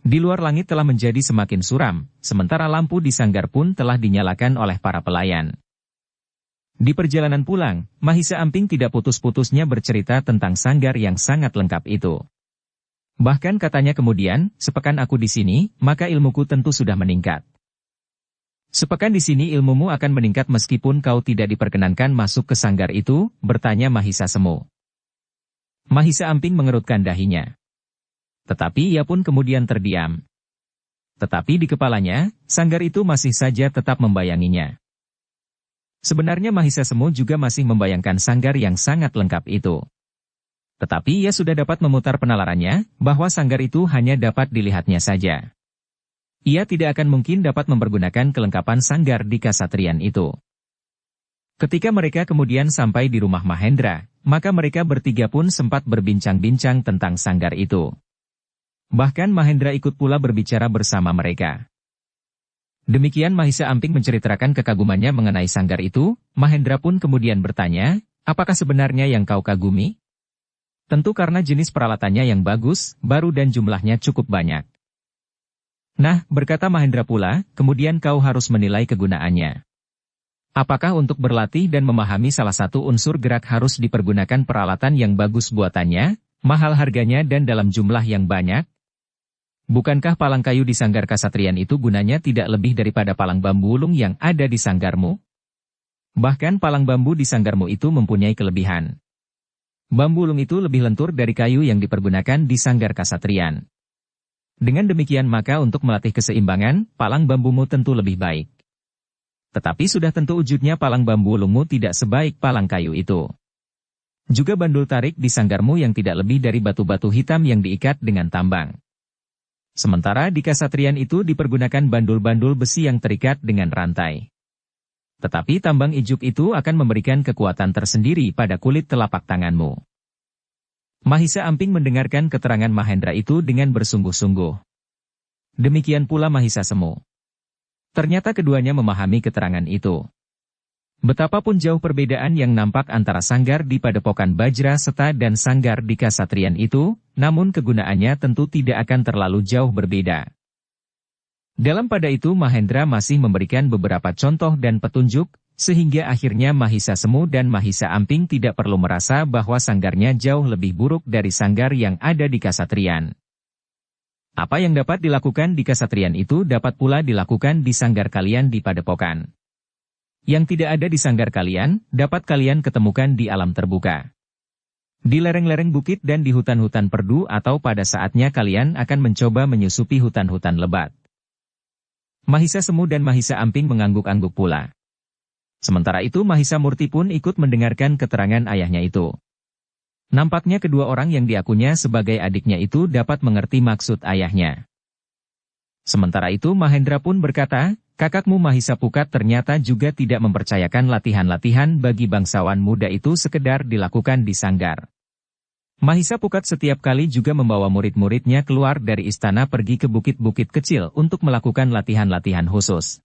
Di luar langit telah menjadi semakin suram, sementara lampu di sanggar pun telah dinyalakan oleh para pelayan. Di perjalanan pulang, Mahisa Amping tidak putus-putusnya bercerita tentang sanggar yang sangat lengkap itu. Bahkan katanya kemudian, sepekan aku di sini, maka ilmuku tentu sudah meningkat. Sepekan di sini ilmumu akan meningkat meskipun kau tidak diperkenankan masuk ke sanggar itu, bertanya Mahisa Semu. Mahisa Amping mengerutkan dahinya. Tetapi ia pun kemudian terdiam. Tetapi di kepalanya, sanggar itu masih saja tetap membayanginya. Sebenarnya Mahisa Semu juga masih membayangkan sanggar yang sangat lengkap itu. Tetapi ia sudah dapat memutar penalarannya, bahwa sanggar itu hanya dapat dilihatnya saja. Ia tidak akan mungkin dapat mempergunakan kelengkapan sanggar di Kasatriyan itu. Ketika mereka kemudian sampai di rumah Mahendra, maka mereka bertiga pun sempat berbincang-bincang tentang sanggar itu. Bahkan Mahendra ikut pula berbicara bersama mereka. Demikian Mahisa Amping menceritakan kekagumannya mengenai sanggar itu, Mahendra pun kemudian bertanya, apakah sebenarnya yang kau kagumi? Tentu karena jenis peralatannya yang bagus, baru dan jumlahnya cukup banyak. Nah, berkata Mahendra pula, kemudian kau harus menilai kegunaannya. Apakah untuk berlatih dan memahami salah satu unsur gerak harus dipergunakan peralatan yang bagus buatannya, mahal harganya dan dalam jumlah yang banyak? Bukankah palang kayu di sanggar Kasatriyan itu gunanya tidak lebih daripada palang bambu ulung yang ada di sanggarmu? Bahkan palang bambu di sanggarmu itu mempunyai kelebihan. Bambu ulung itu lebih lentur dari kayu yang dipergunakan di sanggar Kasatriyan. Dengan demikian maka untuk melatih keseimbangan, palang bambumu tentu lebih baik. Tetapi sudah tentu wujudnya palang bambu ulungmu tidak sebaik palang kayu itu. Juga bandul tarik di sanggarmu yang tidak lebih dari batu-batu hitam yang diikat dengan tambang. Sementara di Kasatriyan itu dipergunakan bandul-bandul besi yang terikat dengan rantai. Tetapi tambang ijuk itu akan memberikan kekuatan tersendiri pada kulit telapak tanganmu. Mahisa Amping mendengarkan keterangan Mahendra itu dengan bersungguh-sungguh. Demikian pula Mahisa Semu. Ternyata keduanya memahami keterangan itu. Betapapun jauh perbedaan yang nampak antara sanggar di Padepokan Bajra Seta dan sanggar di Kasatriyan itu, namun kegunaannya tentu tidak akan terlalu jauh berbeda. Dalam pada itu Mahendra masih memberikan beberapa contoh dan petunjuk, sehingga akhirnya Mahisa Semu dan Mahisa Amping tidak perlu merasa bahwa sanggarnya jauh lebih buruk dari sanggar yang ada di Kasatriyan. Apa yang dapat dilakukan di Kasatriyan itu dapat pula dilakukan di sanggar kalian di Padepokan. Yang tidak ada di sanggar kalian, dapat kalian ketemukan di alam terbuka. Di lereng-lereng bukit dan di hutan-hutan perdu atau pada saatnya kalian akan mencoba menyusupi hutan-hutan lebat. Mahisa Semu dan Mahisa Amping mengangguk-angguk pula. Sementara itu Mahisa Murti pun ikut mendengarkan keterangan ayahnya itu. Nampaknya kedua orang yang diakunya sebagai adiknya itu dapat mengerti maksud ayahnya. Sementara itu Mahendra pun berkata, kakakmu Mahisa Pukat ternyata juga tidak mempercayakan latihan-latihan bagi bangsawan muda itu sekedar dilakukan di sanggar. Mahisa Pukat setiap kali juga membawa murid-muridnya keluar dari istana pergi ke bukit-bukit kecil untuk melakukan latihan-latihan khusus.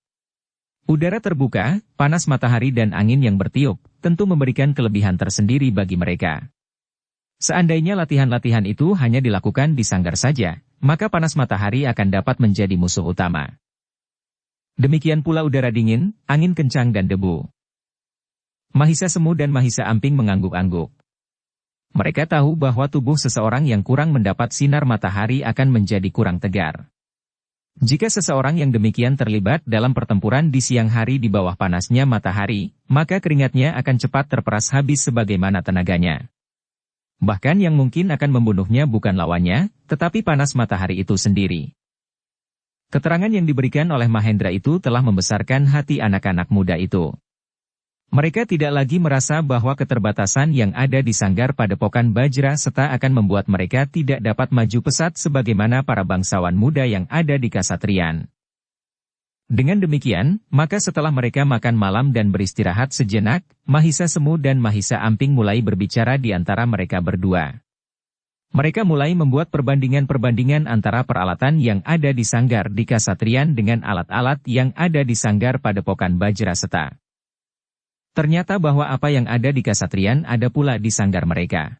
Udara terbuka, panas matahari dan angin yang bertiup, tentu memberikan kelebihan tersendiri bagi mereka. Seandainya latihan-latihan itu hanya dilakukan di sanggar saja, maka panas matahari akan dapat menjadi musuh utama. Demikian pula udara dingin, angin kencang dan debu. Mahisa Semu dan Mahisa Amping mengangguk-angguk. Mereka tahu bahwa tubuh seseorang yang kurang mendapat sinar matahari akan menjadi kurang tegar. Jika seseorang yang demikian terlibat dalam pertempuran di siang hari di bawah panasnya matahari, maka keringatnya akan cepat terperas habis sebagaimana tenaganya. Bahkan yang mungkin akan membunuhnya bukan lawannya, tetapi panas matahari itu sendiri. Keterangan yang diberikan oleh Mahendra itu telah membesarkan hati anak-anak muda itu. Mereka tidak lagi merasa bahwa keterbatasan yang ada di sanggar Padepokan Bajra Seta akan membuat mereka tidak dapat maju pesat sebagaimana para bangsawan muda yang ada di Kasatriyan. Dengan demikian, maka setelah mereka makan malam dan beristirahat sejenak, Mahisa Semu dan Mahisa Amping mulai berbicara di antara mereka berdua. Mereka mulai membuat perbandingan-perbandingan antara peralatan yang ada di sanggar di Kasatriyan dengan alat-alat yang ada di sanggar Padepokan Bajra Seta. Ternyata bahwa apa yang ada di Kasatriyan ada pula di sanggar mereka.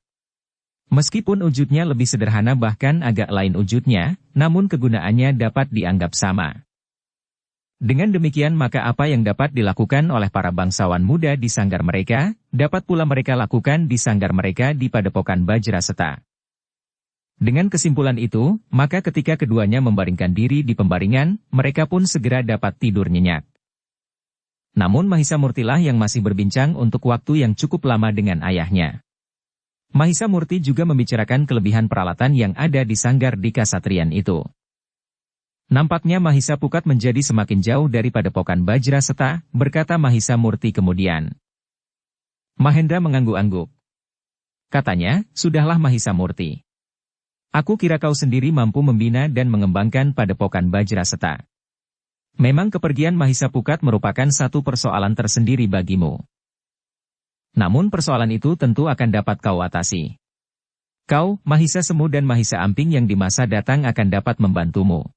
Meskipun wujudnya lebih sederhana bahkan agak lain wujudnya, namun kegunaannya dapat dianggap sama. Dengan demikian maka apa yang dapat dilakukan oleh para bangsawan muda di sanggar mereka, dapat pula mereka lakukan di sanggar mereka di Padepokan Bajra Seta. Dengan kesimpulan itu, maka ketika keduanya membaringkan diri di pembaringan, mereka pun segera dapat tidur nyenyak. Namun Mahisa Murtilah yang masih berbincang untuk waktu yang cukup lama dengan ayahnya. Mahisa Murti juga membicarakan kelebihan peralatan yang ada di sanggar di Kasatriyan itu. Nampaknya Mahisa Pukat menjadi semakin jauh dari Padepokan Bajra Seta, berkata Mahisa Murti kemudian. Mahendra mengangguk-angguk. Katanya, sudahlah Mahisa Murti. Aku kira kau sendiri mampu membina dan mengembangkan Padepokan Bajra Seta. Memang kepergian Mahisa Pukat merupakan satu persoalan tersendiri bagimu. Namun persoalan itu tentu akan dapat kau atasi. Kau, Mahisa Semu dan Mahisa Amping yang di masa datang akan dapat membantumu.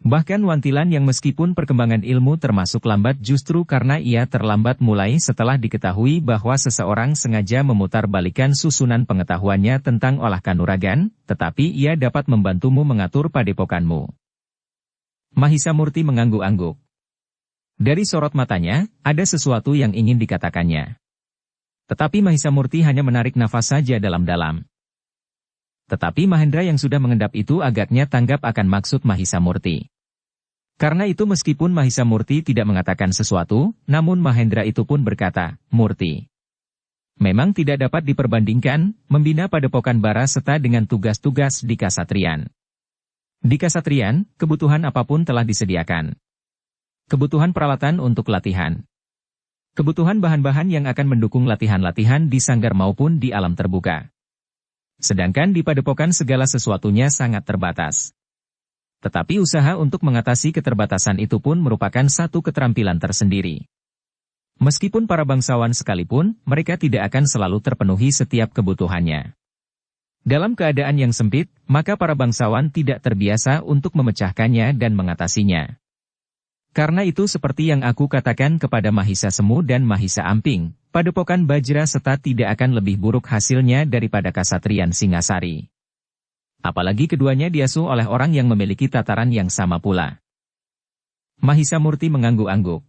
Bahkan Wantilan yang meskipun perkembangan ilmu termasuk lambat justru karena ia terlambat mulai setelah diketahui bahwa seseorang sengaja memutarbalikkan susunan pengetahuannya tentang olah kanuragan, tetapi ia dapat membantumu mengatur padepokanmu. Mahisa Murti mengangguk-angguk. Dari sorot matanya, ada sesuatu yang ingin dikatakannya. Tetapi Mahisa Murti hanya menarik nafas saja dalam-dalam. Tetapi Mahendra yang sudah mengendap itu agaknya tanggap akan maksud Mahisa Murti. Karena itu meskipun Mahisa Murti tidak mengatakan sesuatu, namun Mahendra itu pun berkata, Murti. Memang tidak dapat diperbandingkan, membina Padepokan Bajra Seta dengan tugas-tugas di Kasatriyan. Di Kasatriyan, kebutuhan apapun telah disediakan. Kebutuhan peralatan untuk latihan. Kebutuhan bahan-bahan yang akan mendukung latihan-latihan di sanggar maupun di alam terbuka. Sedangkan di Padepokan segala sesuatunya sangat terbatas. Tetapi usaha untuk mengatasi keterbatasan itu pun merupakan satu keterampilan tersendiri. Meskipun para bangsawan sekalipun, mereka tidak akan selalu terpenuhi setiap kebutuhannya. Dalam keadaan yang sempit, maka para bangsawan tidak terbiasa untuk memecahkannya dan mengatasinya. Karena itu seperti yang aku katakan kepada Mahisa Semu dan Mahisa Amping, Padepokan Bajra Seta tidak akan lebih buruk hasilnya daripada Kasatriyan Singasari. Apalagi keduanya diasuh oleh orang yang memiliki tataran yang sama pula. Mahisa Murti mengangguk-angguk.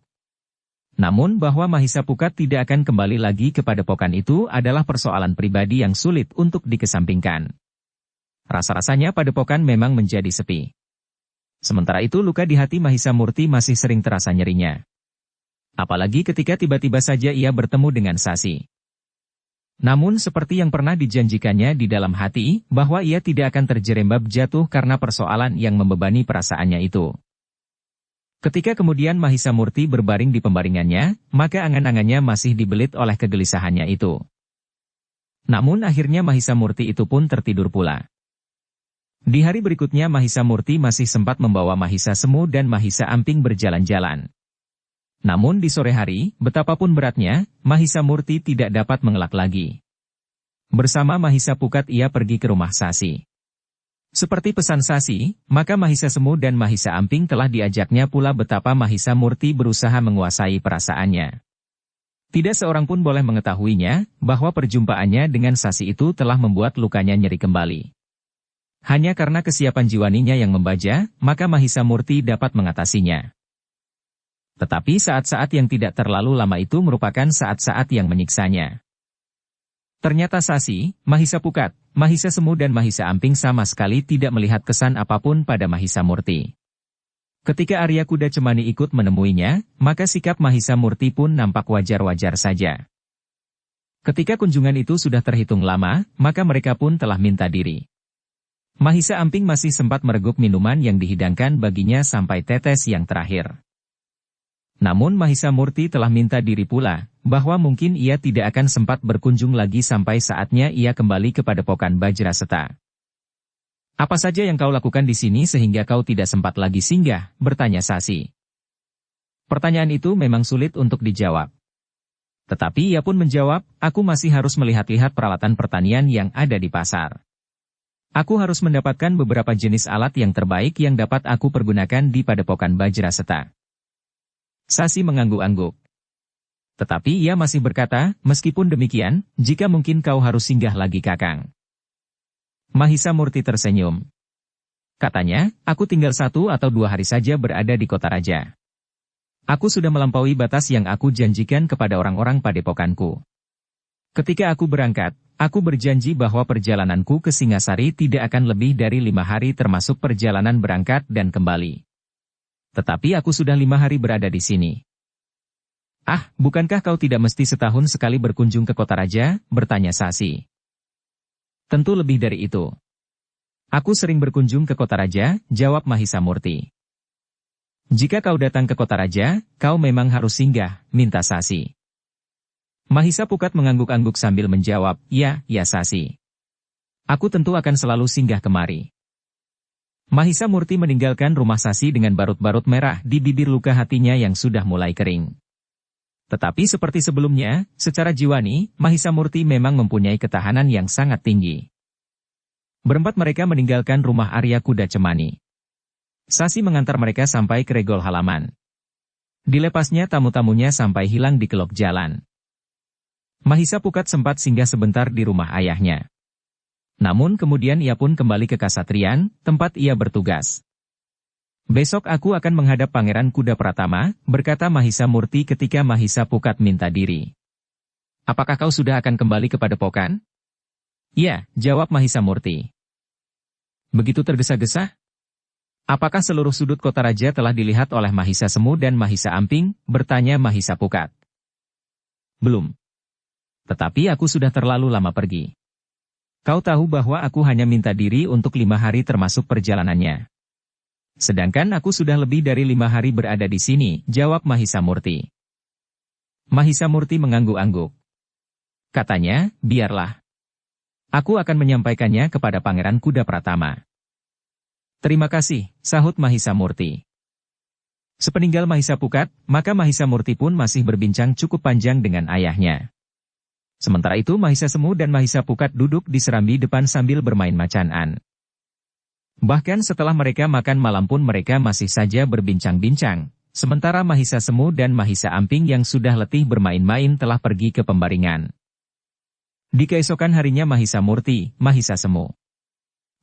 Namun bahwa Mahisa Pukat tidak akan kembali lagi ke Padepokan itu adalah persoalan pribadi yang sulit untuk dikesampingkan. Rasa-rasanya Padepokan memang menjadi sepi. Sementara itu luka di hati Mahisa Murti masih sering terasa nyerinya. Apalagi ketika tiba-tiba saja ia bertemu dengan Sasi. Namun seperti yang pernah dijanjikannya di dalam hati, bahwa ia tidak akan terjerembab jatuh karena persoalan yang membebani perasaannya itu. Ketika kemudian Mahisa Murti berbaring di pembaringannya, maka angan-angannya masih dibelit oleh kegelisahannya itu. Namun akhirnya Mahisa Murti itu pun tertidur pula. Di hari berikutnya Mahisa Murti masih sempat membawa Mahisa Semu dan Mahisa Amping berjalan-jalan. Namun di sore hari, betapapun beratnya, Mahisa Murti tidak dapat mengelak lagi. Bersama Mahisa Pukat ia pergi ke rumah Sasi. Seperti pesan Sasi, maka Mahisa Semu dan Mahisa Amping telah diajaknya pula betapa Mahisa Murti berusaha menguasai perasaannya. Tidak seorang pun boleh mengetahuinya, bahwa perjumpaannya dengan Sasi itu telah membuat lukanya nyeri kembali. Hanya karena kesiapan jiwaninya yang membaja, maka Mahisa Murti dapat mengatasinya. Tetapi saat-saat yang tidak terlalu lama itu merupakan saat-saat yang menyiksanya. Ternyata Sasi, Mahisa Pukat, Mahisa Semu dan Mahisa Amping sama sekali tidak melihat kesan apapun pada Mahisa Murti. Ketika Arya Kuda Cemani ikut menemuinya, maka sikap Mahisa Murti pun nampak wajar-wajar saja. Ketika kunjungan itu sudah terhitung lama, maka mereka pun telah minta diri. Mahisa Amping masih sempat mereguk minuman yang dihidangkan baginya sampai tetes yang terakhir. Namun Mahisa Murti telah minta diri pula, bahwa mungkin ia tidak akan sempat berkunjung lagi sampai saatnya ia kembali ke Padepokan Bajraseta. "Apa saja yang kau lakukan di sini sehingga kau tidak sempat lagi singgah?" bertanya Sasi. Pertanyaan itu memang sulit untuk dijawab. Tetapi ia pun menjawab, "Aku masih harus melihat-lihat peralatan pertanian yang ada di pasar. Aku harus mendapatkan beberapa jenis alat yang terbaik yang dapat aku pergunakan di Padepokan Bajraseta." Sasi mengangguk-angguk. Tetapi ia masih berkata, "Meskipun demikian, jika mungkin kau harus singgah lagi Kakang." Mahisa Murti tersenyum. Katanya, "Aku tinggal 1 atau 2 hari saja berada di kota raja. Aku sudah melampaui batas yang aku janjikan kepada orang-orang padepokanku. Ketika aku berangkat, aku berjanji bahwa perjalananku ke Singasari tidak akan lebih dari 5 hari termasuk perjalanan berangkat dan kembali. Tetapi aku sudah 5 hari berada di sini." "Ah, bukankah kau tidak mesti setahun sekali berkunjung ke kota raja?" bertanya Sasi. "Tentu lebih dari itu. Aku sering berkunjung ke kota raja," jawab Mahisa Murti. "Jika kau datang ke kota raja, kau memang harus singgah," minta Sasi. Mahisa Pukat mengangguk-angguk sambil menjawab, "Ya, ya Sasi. Aku tentu akan selalu singgah kemari." Mahisa Murti meninggalkan rumah Sasi dengan barut-barut merah di bibir luka hatinya yang sudah mulai kering. Tetapi seperti sebelumnya, secara jiwani, Mahisa Murti memang mempunyai ketahanan yang sangat tinggi. Berempat mereka meninggalkan rumah Arya Kuda Cemani. Sasi mengantar mereka sampai ke regol halaman. Dilepasnya tamu-tamunya sampai hilang di kelok jalan. Mahisa Pukat sempat singgah sebentar di rumah ayahnya. Namun kemudian ia pun kembali ke Kasatriyan, tempat ia bertugas. "Besok aku akan menghadap Pangeran Kuda Pratama," berkata Mahisa Murti ketika Mahisa Pukat minta diri. "Apakah kau sudah akan kembali ke Padepokan?" "Ya," jawab Mahisa Murti. "Begitu tergesa-gesa? Apakah seluruh sudut kota raja telah dilihat oleh Mahisa Semu dan Mahisa Amping?" bertanya Mahisa Pukat. "Belum. Tetapi aku sudah terlalu lama pergi. Kau tahu bahwa aku hanya minta diri untuk 5 hari termasuk perjalanannya. Sedangkan aku sudah lebih dari 5 hari berada di sini," jawab Mahisa Murti. Mahisa Murti mengangguk-angguk. Katanya, "Biarlah. Aku akan menyampaikannya kepada Pangeran Kuda Pratama." "Terima kasih," sahut Mahisa Murti. Sepeninggal Mahisa Pukat, maka Mahisa Murti pun masih berbincang cukup panjang dengan ayahnya. Sementara itu Mahisa Semu dan Mahisa Pukat duduk di serambi depan sambil bermain macanan. Bahkan setelah mereka makan malam pun mereka masih saja berbincang-bincang, sementara Mahisa Semu dan Mahisa Amping yang sudah letih bermain-main telah pergi ke pembaringan. Di keesokan harinya Mahisa Murti, Mahisa Semu,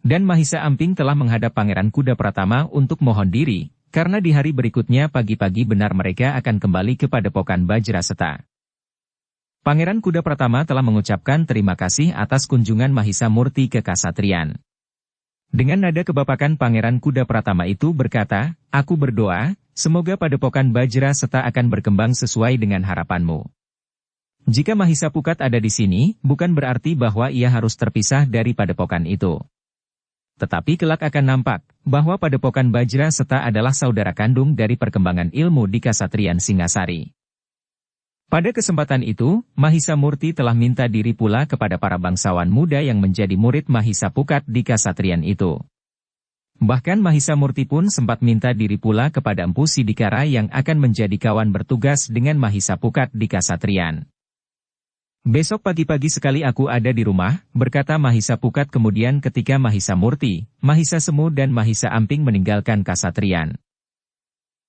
dan Mahisa Amping telah menghadap Pangeran Kuda Pratama untuk mohon diri, karena di hari berikutnya pagi-pagi benar mereka akan kembali ke Padepokan Bajraseta. Pangeran Kuda Pratama telah mengucapkan terima kasih atas kunjungan Mahisa Murti ke Kasatriyan. Dengan nada kebapakan Pangeran Kuda Pratama itu berkata, "Aku berdoa, semoga Padepokan Bajraseta akan berkembang sesuai dengan harapanmu. Jika Mahisa Pukat ada di sini, bukan berarti bahwa ia harus terpisah dari padepokan itu. Tetapi kelak akan nampak, bahwa Padepokan Bajra Seta adalah saudara kandung dari perkembangan ilmu di Kasatriyan Singasari. Pada kesempatan itu, Mahisa Murti telah minta diri pula kepada para bangsawan muda yang menjadi murid Mahisa Pukat di Kasatriyan itu. Bahkan Mahisa Murti pun sempat minta diri pula kepada Empu Sidikara yang akan menjadi kawan bertugas dengan Mahisa Pukat di Kasatriyan. "Besok pagi-pagi sekali aku ada di rumah," berkata Mahisa Pukat kemudian ketika Mahisa Murti, Mahisa Semu dan Mahisa Amping meninggalkan Kasatriyan.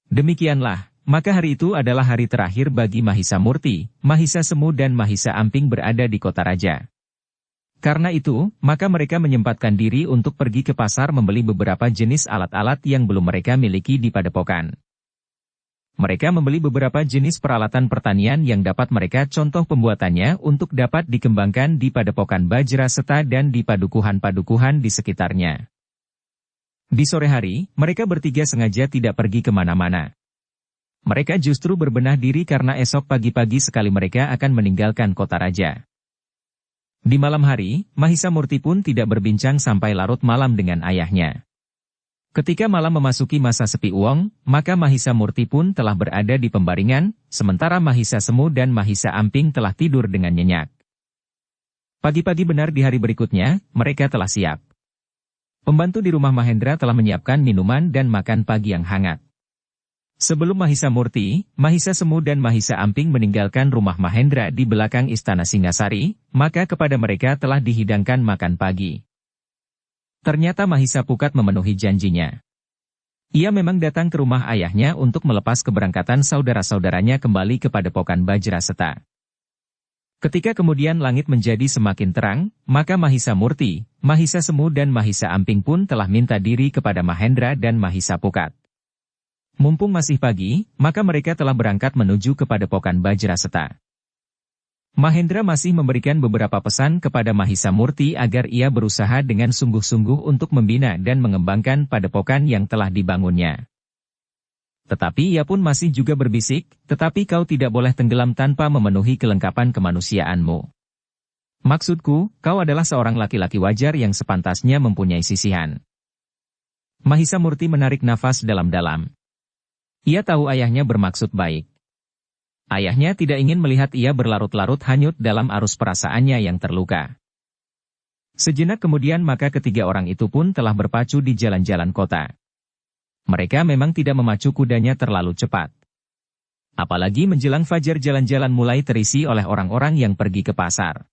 Demikianlah. Maka hari itu adalah hari terakhir bagi Mahisa Murti, Mahisa Semu dan Mahisa Amping berada di kota raja. Karena itu, maka mereka menyempatkan diri untuk pergi ke pasar membeli beberapa jenis alat-alat yang belum mereka miliki di padepokan. Mereka membeli beberapa jenis peralatan pertanian yang dapat mereka contoh pembuatannya untuk dapat dikembangkan di Padepokan Bajra Seta dan di padukuhan-padukuhan di sekitarnya. Di sore hari, mereka bertiga sengaja tidak pergi kemana-mana. Mereka justru berbenah diri karena esok pagi-pagi sekali mereka akan meninggalkan kota raja. Di malam hari, Mahisa Murti pun tidak berbincang sampai larut malam dengan ayahnya. Ketika malam memasuki masa sepi uang, maka Mahisa Murti pun telah berada di pembaringan, sementara Mahisa Semu dan Mahisa Amping telah tidur dengan nyenyak. Pagi-pagi benar di hari berikutnya, mereka telah siap. Pembantu di rumah Mahendra telah menyiapkan minuman dan makan pagi yang hangat. Sebelum Mahisa Murti, Mahisa Semu dan Mahisa Amping meninggalkan rumah Mahendra di belakang Istana Singasari, maka kepada mereka telah dihidangkan makan pagi. Ternyata Mahisa Pukat memenuhi janjinya. Ia memang datang ke rumah ayahnya untuk melepas keberangkatan saudara-saudaranya kembali ke Padepokan Bajra Seta. Ketika kemudian langit menjadi semakin terang, maka Mahisa Murti, Mahisa Semu dan Mahisa Amping pun telah minta diri kepada Mahendra dan Mahisa Pukat. Mumpung masih pagi, maka mereka telah berangkat menuju ke Padepokan Bajra Seta. Mahendra masih memberikan beberapa pesan kepada Mahisa Murti agar ia berusaha dengan sungguh-sungguh untuk membina dan mengembangkan padepokan yang telah dibangunnya. Tetapi ia pun masih juga berbisik, "Tetapi kau tidak boleh tenggelam tanpa memenuhi kelengkapan kemanusiaanmu. Maksudku, kau adalah seorang laki-laki wajar yang sepantasnya mempunyai sisihan." Mahisa Murti menarik nafas dalam-dalam. Ia tahu ayahnya bermaksud baik. Ayahnya tidak ingin melihat ia berlarut-larut hanyut dalam arus perasaannya yang terluka. Sejenak kemudian maka ketiga orang itu pun telah berpacu di jalan-jalan kota. Mereka memang tidak memacu kudanya terlalu cepat. Apalagi menjelang fajar jalan-jalan mulai terisi oleh orang-orang yang pergi ke pasar.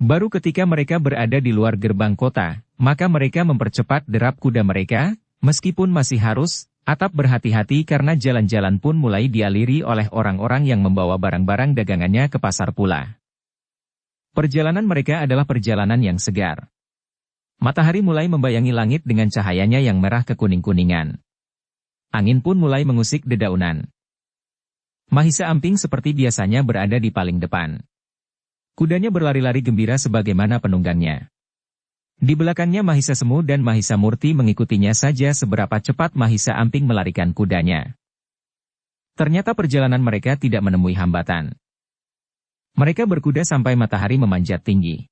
Baru ketika mereka berada di luar gerbang kota, maka mereka mempercepat derap kuda mereka, meskipun masih harus, atap berhati-hati karena jalan-jalan pun mulai dialiri oleh orang-orang yang membawa barang-barang dagangannya ke pasar pula. Perjalanan mereka adalah perjalanan yang segar. Matahari mulai membayangi langit dengan cahayanya yang merah kekuning-kuningan. Angin pun mulai mengusik dedaunan. Mahisa Amping seperti biasanya berada di paling depan. Kudanya berlari-lari gembira sebagaimana penunggangnya. Di belakangnya Mahisa Semu dan Mahisa Murti mengikutinya saja seberapa cepat Mahisa Amping melarikan kudanya. Ternyata perjalanan mereka tidak menemui hambatan. Mereka berkuda sampai matahari memanjat tinggi.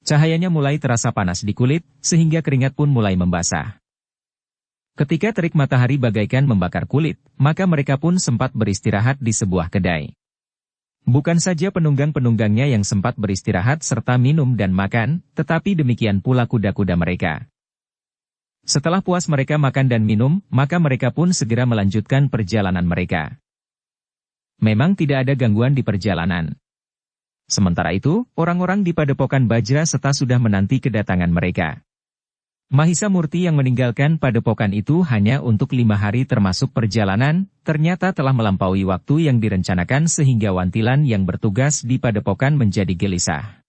Cahayanya mulai terasa panas di kulit, sehingga keringat pun mulai membasah. Ketika terik matahari bagaikan membakar kulit, maka mereka pun sempat beristirahat di sebuah kedai. Bukan saja penunggang-penunggangnya yang sempat beristirahat serta minum dan makan, tetapi demikian pula kuda-kuda mereka. Setelah puas mereka makan dan minum, maka mereka pun segera melanjutkan perjalanan mereka. Memang tidak ada gangguan di perjalanan. Sementara itu, orang-orang di Padepokan Bajra Seta sudah menanti kedatangan mereka. Mahisa Murti yang meninggalkan padepokan itu hanya untuk 5 hari termasuk perjalanan, ternyata telah melampaui waktu yang direncanakan sehingga Wantilan yang bertugas di padepokan menjadi gelisah.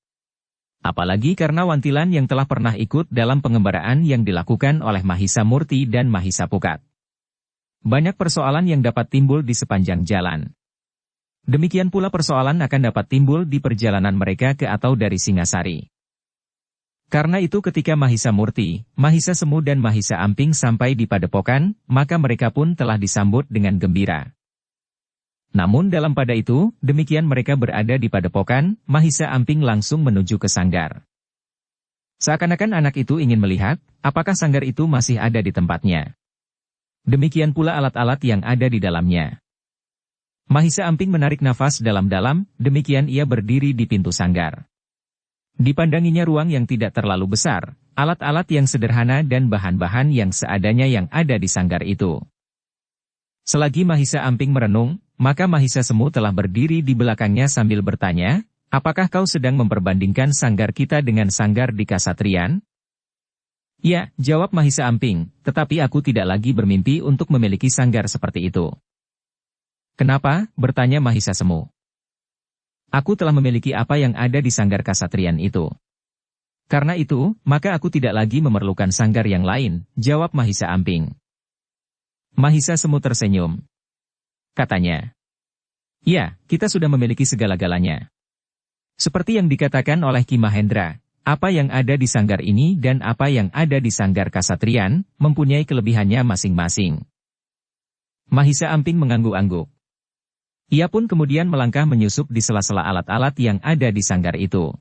Apalagi karena Wantilan yang telah pernah ikut dalam pengembaraan yang dilakukan oleh Mahisa Murti dan Mahisa Pukat. Banyak persoalan yang dapat timbul di sepanjang jalan. Demikian pula persoalan akan dapat timbul di perjalanan mereka ke atau dari Singasari. Karena itu ketika Mahisa Murti, Mahisa Semu dan Mahisa Amping sampai di padepokan, maka mereka pun telah disambut dengan gembira. Namun dalam pada itu, demikian mereka berada di padepokan, Mahisa Amping langsung menuju ke sanggar. Seakan-akan anak itu ingin melihat, apakah sanggar itu masih ada di tempatnya. Demikian pula alat-alat yang ada di dalamnya. Mahisa Amping menarik nafas dalam-dalam, demikian ia berdiri di pintu sanggar. Dipandanginya ruang yang tidak terlalu besar, alat-alat yang sederhana dan bahan-bahan yang seadanya yang ada di sanggar itu. Selagi Mahisa Amping merenung, maka Mahisa Semu telah berdiri di belakangnya sambil bertanya, apakah kau sedang memperbandingkan sanggar kita dengan sanggar di Kasatriyan? Ya, jawab Mahisa Amping, tetapi aku tidak lagi bermimpi untuk memiliki sanggar seperti itu. Kenapa? Bertanya Mahisa Semu. Aku telah memiliki apa yang ada di sanggar Kasatriyan itu. Karena itu, maka aku tidak lagi memerlukan sanggar yang lain, jawab Mahisa Amping. Mahisa Semu tersenyum. Katanya, ya, kita sudah memiliki segala-galanya. Seperti yang dikatakan oleh Ki Mahendra, apa yang ada di sanggar ini dan apa yang ada di sanggar Kasatriyan, mempunyai kelebihannya masing-masing. Mahisa Amping mengangguk-angguk. Ia pun kemudian melangkah menyusup di sela-sela alat-alat yang ada di sanggar itu.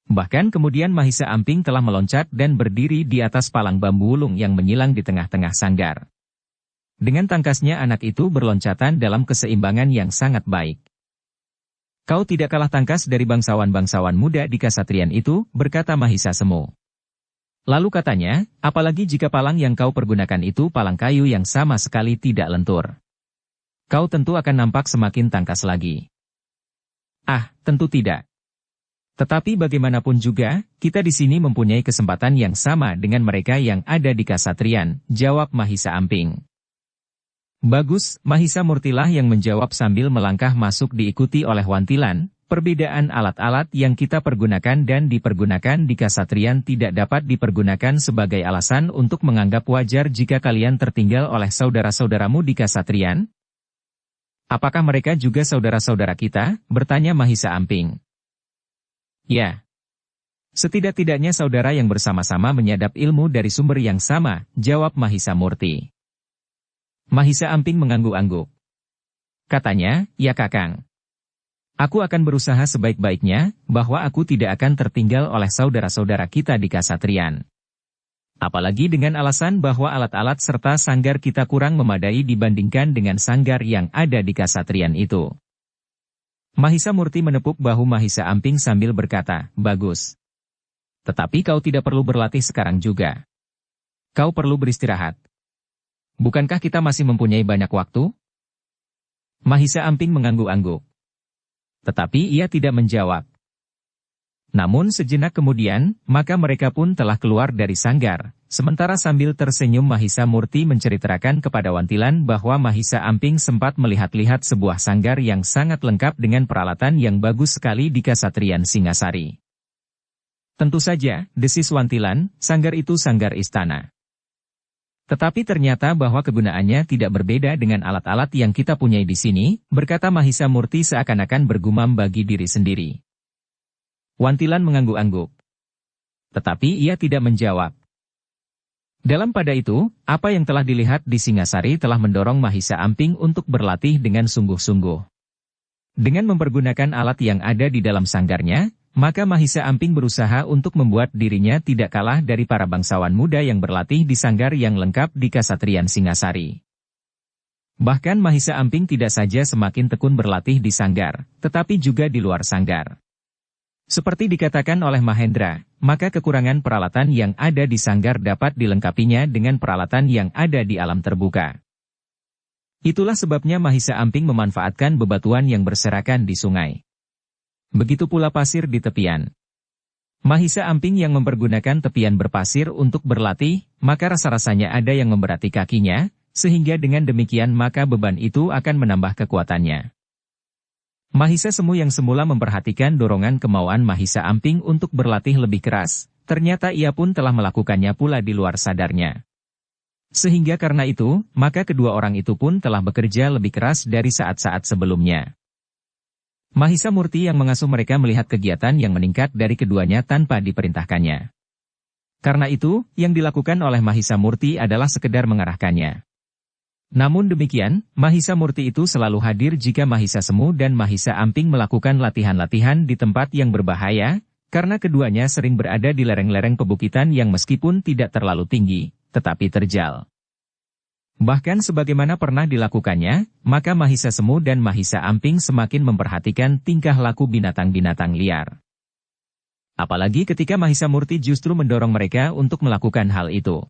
Bahkan kemudian Mahisa Amping telah meloncat dan berdiri di atas palang bambu ulung yang menyilang di tengah-tengah sanggar. Dengan tangkasnya anak itu berloncatan dalam keseimbangan yang sangat baik. Kau tidak kalah tangkas dari bangsawan-bangsawan muda di Kasatriyan itu, berkata Mahisa Semu. Lalu katanya, apalagi jika palang yang kau pergunakan itu palang kayu yang sama sekali tidak lentur. Kau tentu akan nampak semakin tangkas lagi. Ah, tentu tidak. Tetapi bagaimanapun juga, kita di sini mempunyai kesempatan yang sama dengan mereka yang ada di Kasatriyan, jawab Mahisa Amping. Bagus, Mahisa Murtilah yang menjawab sambil melangkah masuk diikuti oleh Wantilan. Perbedaan alat-alat yang kita pergunakan dan dipergunakan di Kasatriyan tidak dapat dipergunakan sebagai alasan untuk menganggap wajar jika kalian tertinggal oleh saudara-saudaramu di Kasatriyan. Apakah mereka juga saudara-saudara kita? Bertanya Mahisa Amping. Ya. Setidak-tidaknya saudara yang bersama-sama menyadap ilmu dari sumber yang sama, jawab Mahisa Murti. Mahisa Amping mengangguk-angguk. Katanya, ya Kakang. Aku akan berusaha sebaik-baiknya, bahwa aku tidak akan tertinggal oleh saudara-saudara kita di Kasatriyan. Apalagi dengan alasan bahwa alat-alat serta sanggar kita kurang memadai dibandingkan dengan sanggar yang ada di Kasatriyan itu. Mahisa Murti menepuk bahu Mahisa Amping sambil berkata, bagus. Tetapi kau tidak perlu berlatih sekarang juga. Kau perlu beristirahat. Bukankah kita masih mempunyai banyak waktu? Mahisa Amping mengangguk-angguk. Tetapi ia tidak menjawab. Namun sejenak kemudian, maka mereka pun telah keluar dari sanggar. Sementara sambil tersenyum Mahisa Murti menceritakan kepada Wantilan bahwa Mahisa Amping sempat melihat-lihat sebuah sanggar yang sangat lengkap dengan peralatan yang bagus sekali di Kasatriyan Singasari. Tentu saja, desis Wantilan, sanggar itu sanggar istana. Tetapi ternyata bahwa kegunaannya tidak berbeda dengan alat-alat yang kita punyai di sini, berkata Mahisa Murti seakan-akan bergumam bagi diri sendiri. Wantilan mengangguk-angguk. Tetapi ia tidak menjawab. Dalam pada itu, apa yang telah dilihat di Singasari telah mendorong Mahisa Amping untuk berlatih dengan sungguh-sungguh. Dengan mempergunakan alat yang ada di dalam sanggarnya, maka Mahisa Amping berusaha untuk membuat dirinya tidak kalah dari para bangsawan muda yang berlatih di sanggar yang lengkap di Kasatriyan Singasari. Bahkan Mahisa Amping tidak saja semakin tekun berlatih di sanggar, tetapi juga di luar sanggar. Seperti dikatakan oleh Mahendra, maka kekurangan peralatan yang ada di sanggar dapat dilengkapinya dengan peralatan yang ada di alam terbuka. Itulah sebabnya Mahisa Amping memanfaatkan bebatuan yang berserakan di sungai. Begitu pula pasir di tepian. Mahisa Amping yang mempergunakan tepian berpasir untuk berlatih, maka rasa-rasanya ada yang memberati kakinya, sehingga dengan demikian maka beban itu akan menambah kekuatannya. Mahisa Semu yang semula memperhatikan dorongan kemauan Mahisa Amping untuk berlatih lebih keras, ternyata ia pun telah melakukannya pula di luar sadarnya. Sehingga karena itu, maka kedua orang itu pun telah bekerja lebih keras dari saat-saat sebelumnya. Mahisa Murti yang mengasuh mereka melihat kegiatan yang meningkat dari keduanya tanpa diperintahkannya. Karena itu, yang dilakukan oleh Mahisa Murti adalah sekedar mengarahkannya. Namun demikian, Mahisa Murti itu selalu hadir jika Mahisa Semu dan Mahisa Amping melakukan latihan-latihan di tempat yang berbahaya, Karena keduanya sering berada di lereng-lereng pebukitan yang meskipun tidak terlalu tinggi, tetapi terjal. Bahkan sebagaimana pernah dilakukannya, maka Mahisa Semu dan Mahisa Amping semakin memperhatikan tingkah laku binatang-binatang liar. Apalagi ketika Mahisa Murti justru mendorong mereka untuk melakukan hal itu.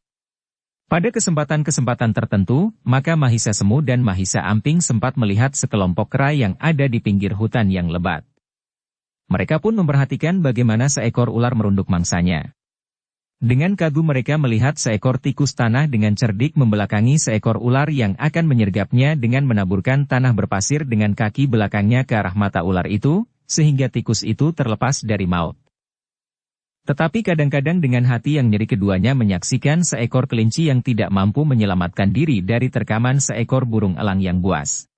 Pada kesempatan-kesempatan tertentu, maka Mahisa Semu dan Mahisa Amping sempat melihat sekelompok kera yang ada di pinggir hutan yang lebat. Mereka pun memperhatikan bagaimana seekor ular merunduk mangsanya. Dengan kagum mereka melihat seekor tikus tanah dengan cerdik membelakangi seekor ular yang akan menyergapnya dengan menaburkan tanah berpasir dengan kaki belakangnya ke arah mata ular itu, sehingga tikus itu terlepas dari maut. Tetapi kadang-kadang dengan hati yang nyeri keduanya menyaksikan seekor kelinci yang tidak mampu menyelamatkan diri dari terkaman seekor burung elang yang buas.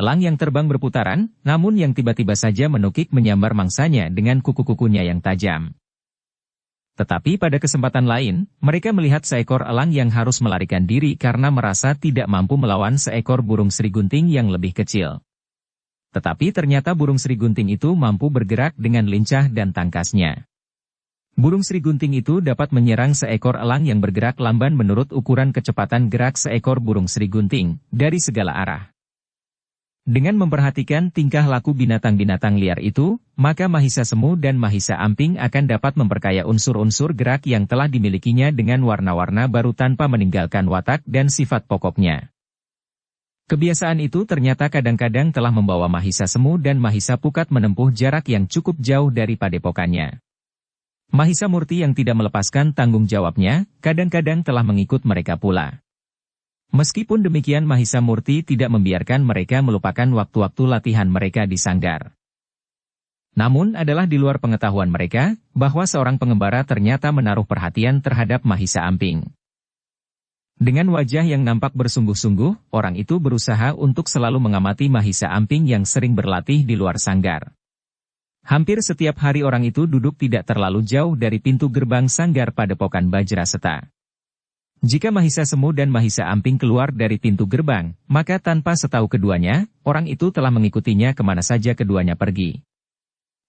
Elang yang terbang berputaran, namun yang tiba-tiba saja menukik menyambar mangsanya dengan kuku-kukunya yang tajam. Tetapi pada kesempatan lain, mereka melihat seekor elang yang harus melarikan diri karena merasa tidak mampu melawan seekor burung serigunting yang lebih kecil. Tetapi ternyata burung serigunting itu mampu bergerak dengan lincah dan tangkasnya. Burung serigunting itu dapat menyerang seekor elang yang bergerak lamban menurut ukuran kecepatan gerak seekor burung serigunting, dari segala arah. Dengan memperhatikan tingkah laku binatang-binatang liar itu, maka Mahisa Semu dan Mahisa Amping akan dapat memperkaya unsur-unsur gerak yang telah dimilikinya dengan warna-warna baru tanpa meninggalkan watak dan sifat pokoknya. Kebiasaan itu ternyata kadang-kadang telah membawa Mahisa Semu dan Mahisa Pukat menempuh jarak yang cukup jauh dari padepokannya. Mahisa Murti yang tidak melepaskan tanggung jawabnya, kadang-kadang telah mengikut mereka pula. Meskipun demikian Mahisa Murti tidak membiarkan mereka melupakan waktu-waktu latihan mereka di sanggar. Namun adalah di luar pengetahuan mereka, bahwa seorang pengembara ternyata menaruh perhatian terhadap Mahisa Amping. Dengan wajah yang nampak bersungguh-sungguh, orang itu berusaha untuk selalu mengamati Mahisa Amping yang sering berlatih di luar sanggar. Hampir setiap hari orang itu duduk tidak terlalu jauh dari pintu gerbang sanggar Padepokan Bajraseta. Jika Mahisa Semu dan Mahisa Amping keluar dari pintu gerbang, maka tanpa setahu keduanya, orang itu telah mengikutinya kemana saja keduanya pergi.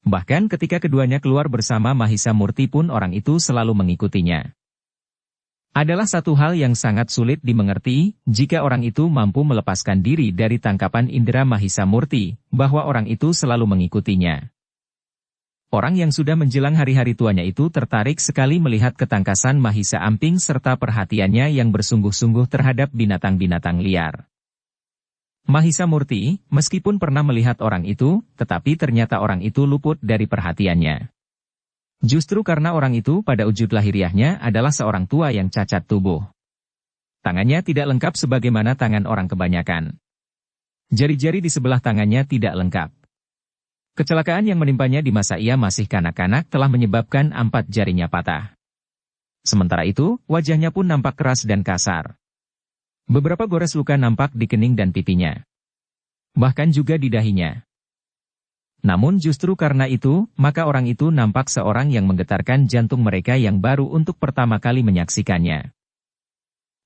Bahkan ketika keduanya keluar bersama Mahisa Murti pun orang itu selalu mengikutinya. Adalah satu hal yang sangat sulit dimengerti, jika orang itu mampu melepaskan diri dari tangkapan indera Mahisa Murti, bahwa orang itu selalu mengikutinya. Orang yang sudah menjelang hari-hari tuanya itu tertarik sekali melihat ketangkasan Mahisa Amping serta perhatiannya yang bersungguh-sungguh terhadap binatang-binatang liar. Mahisa Murti, meskipun pernah melihat orang itu, tetapi ternyata orang itu luput dari perhatiannya. Justru karena orang itu pada wujud lahiriahnya adalah seorang tua yang cacat tubuh. Tangannya tidak lengkap sebagaimana tangan orang kebanyakan. Jari-jari di sebelah tangannya tidak lengkap. Kecelakaan yang menimpanya di masa ia masih kanak-kanak telah menyebabkan 4 jarinya patah. Sementara itu, wajahnya pun nampak keras dan kasar. Beberapa gores luka nampak di kening dan pipinya. Bahkan juga di dahinya. Namun justru karena itu, maka orang itu nampak seorang yang menggetarkan jantung mereka yang baru untuk pertama kali menyaksikannya.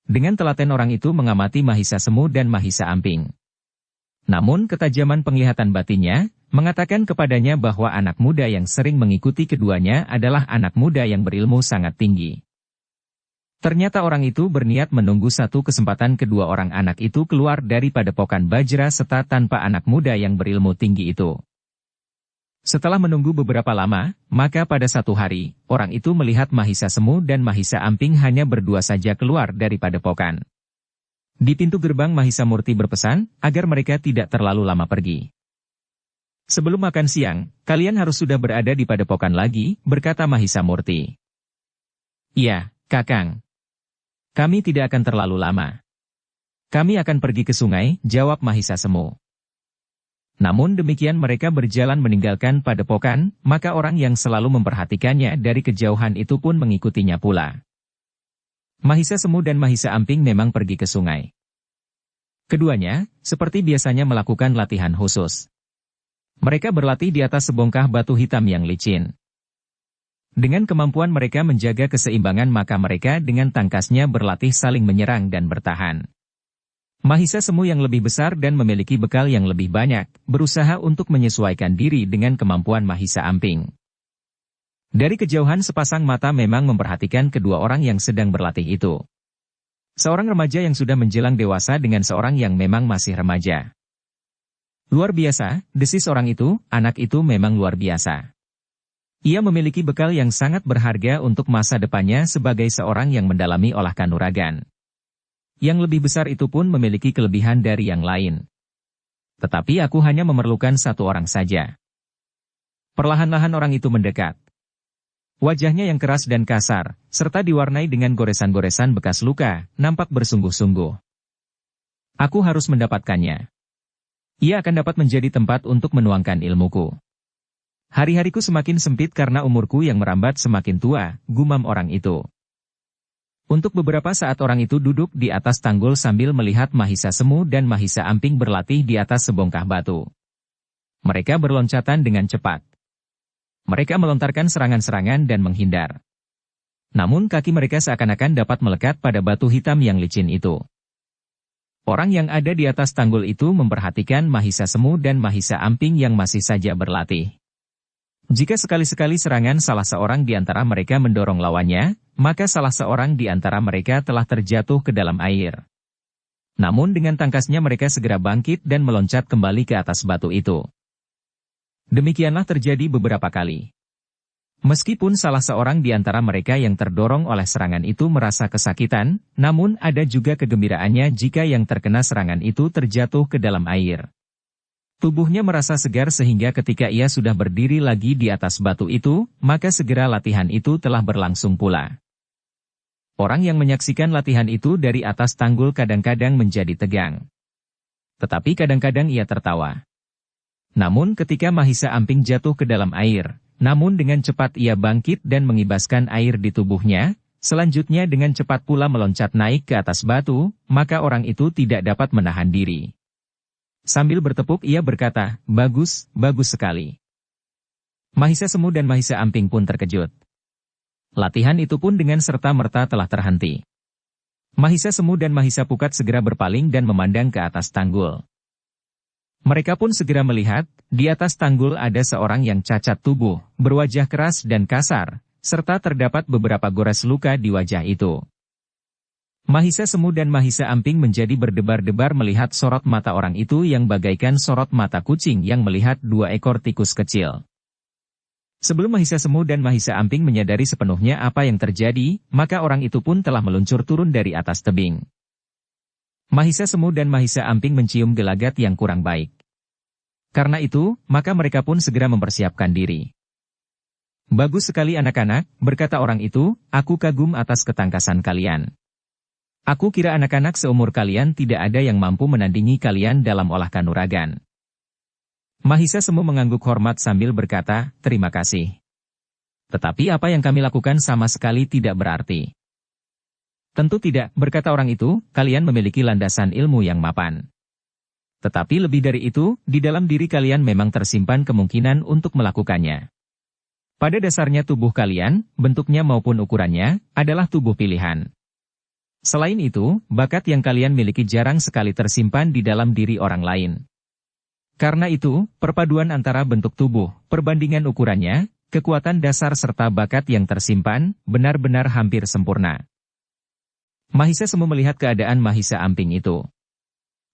Dengan telaten orang itu mengamati Mahisa Semu dan Mahisa Amping. Namun ketajaman penglihatan batinnya, mengatakan kepadanya bahwa anak muda yang sering mengikuti keduanya adalah anak muda yang berilmu sangat tinggi. Ternyata orang itu berniat menunggu satu kesempatan kedua orang anak itu keluar dari Padepokan Bajraseta tanpa anak muda yang berilmu tinggi itu. Setelah menunggu beberapa lama, maka pada satu hari, orang itu melihat Mahisa Semu dan Mahisa Amping hanya berdua saja keluar dari Padepokan. Di pintu gerbang Mahisa Murti berpesan, agar mereka tidak terlalu lama pergi. Sebelum makan siang, kalian harus sudah berada di Padepokan lagi, berkata Mahisa Murti. Iya, Kakang. Kami tidak akan terlalu lama. Kami akan pergi ke sungai, jawab Mahisa Semu. Namun demikian mereka berjalan meninggalkan Padepokan, maka orang yang selalu memperhatikannya dari kejauhan itu pun mengikutinya pula. Mahisa Semu dan Mahisa Amping memang pergi ke sungai. Keduanya, seperti biasanya melakukan latihan khusus. Mereka berlatih di atas sebongkah batu hitam yang licin. Dengan kemampuan mereka menjaga keseimbangan maka mereka dengan tangkasnya berlatih saling menyerang dan bertahan. Mahisa Semu yang lebih besar dan memiliki bekal yang lebih banyak, berusaha untuk menyesuaikan diri dengan kemampuan Mahisa Amping. Dari kejauhan sepasang mata memang memperhatikan kedua orang yang sedang berlatih itu. Seorang remaja yang sudah menjelang dewasa dengan seorang yang memang masih remaja. Luar biasa, desis orang itu, anak itu memang luar biasa. Ia memiliki bekal yang sangat berharga untuk masa depannya sebagai seorang yang mendalami olah kanuragan. Yang lebih besar itu pun memiliki kelebihan dari yang lain. Tetapi aku hanya memerlukan satu orang saja. Perlahan-lahan orang itu mendekat. Wajahnya yang keras dan kasar, serta diwarnai dengan goresan-goresan bekas luka, nampak bersungguh-sungguh. Aku harus mendapatkannya. Ia akan dapat menjadi tempat untuk menuangkan ilmuku. Hari-hariku semakin sempit karena umurku yang merambat semakin tua, gumam orang itu. Untuk beberapa saat orang itu duduk di atas tanggul sambil melihat Mahisa Semu dan Mahisa Amping berlatih di atas sebongkah batu. Mereka berloncatan dengan cepat. Mereka melontarkan serangan-serangan dan menghindar. Namun kaki mereka seakan-akan dapat melekat pada batu hitam yang licin itu. Orang yang ada di atas tanggul itu memperhatikan Mahisa Semu dan Mahisa Amping yang masih saja berlatih. Jika sekali-sekali serangan salah seorang di antara mereka mendorong lawannya, maka salah seorang di antara mereka telah terjatuh ke dalam air. Namun dengan tangkasnya mereka segera bangkit dan meloncat kembali ke atas batu itu. Demikianlah terjadi beberapa kali. Meskipun salah seorang di antara mereka yang terdorong oleh serangan itu merasa kesakitan, namun ada juga kegembiraannya jika yang terkena serangan itu terjatuh ke dalam air. Tubuhnya merasa segar sehingga ketika ia sudah berdiri lagi di atas batu itu, maka segera latihan itu telah berlangsung pula. Orang yang menyaksikan latihan itu dari atas tanggul kadang-kadang menjadi tegang. Tetapi kadang-kadang ia tertawa. Namun ketika Mahisa Amping jatuh ke dalam air, namun dengan cepat ia bangkit dan mengibaskan air di tubuhnya, selanjutnya dengan cepat pula meloncat naik ke atas batu, maka orang itu tidak dapat menahan diri. Sambil bertepuk ia berkata, "Bagus, bagus sekali." Mahisa Semu dan Mahisa Amping pun terkejut. Latihan itu pun dengan serta-merta telah terhenti. Mahisa Semu dan Mahisa Pukat segera berpaling dan memandang ke atas tanggul. Mereka pun segera melihat, di atas tanggul ada seorang yang cacat tubuh, berwajah keras dan kasar, serta terdapat beberapa gores luka di wajah itu. Mahisa Semu dan Mahisa Amping menjadi berdebar-debar melihat sorot mata orang itu yang bagaikan sorot mata kucing yang melihat dua ekor tikus kecil. Sebelum Mahisa Semu dan Mahisa Amping menyadari sepenuhnya apa yang terjadi, maka orang itu pun telah meluncur turun dari atas tebing. Mahisa Semu dan Mahisa Amping mencium gelagat yang kurang baik. Karena itu, maka mereka pun segera mempersiapkan diri. "Bagus sekali anak-anak," berkata orang itu, "aku kagum atas ketangkasan kalian. Aku kira anak-anak seumur kalian tidak ada yang mampu menandingi kalian dalam olah kanuragan." Mahisa Semu mengangguk hormat sambil berkata, "Terima kasih. Tetapi apa yang kami lakukan sama sekali tidak berarti." "Tentu tidak," berkata orang itu, "kalian memiliki landasan ilmu yang mapan. Tetapi lebih dari itu, di dalam diri kalian memang tersimpan kemungkinan untuk melakukannya. Pada dasarnya tubuh kalian, bentuknya maupun ukurannya, adalah tubuh pilihan. Selain itu, bakat yang kalian miliki jarang sekali tersimpan di dalam diri orang lain. Karena itu, perpaduan antara bentuk tubuh, perbandingan ukurannya, kekuatan dasar serta bakat yang tersimpan, benar-benar hampir sempurna." Mahisa Semu melihat keadaan Mahisa Amping itu.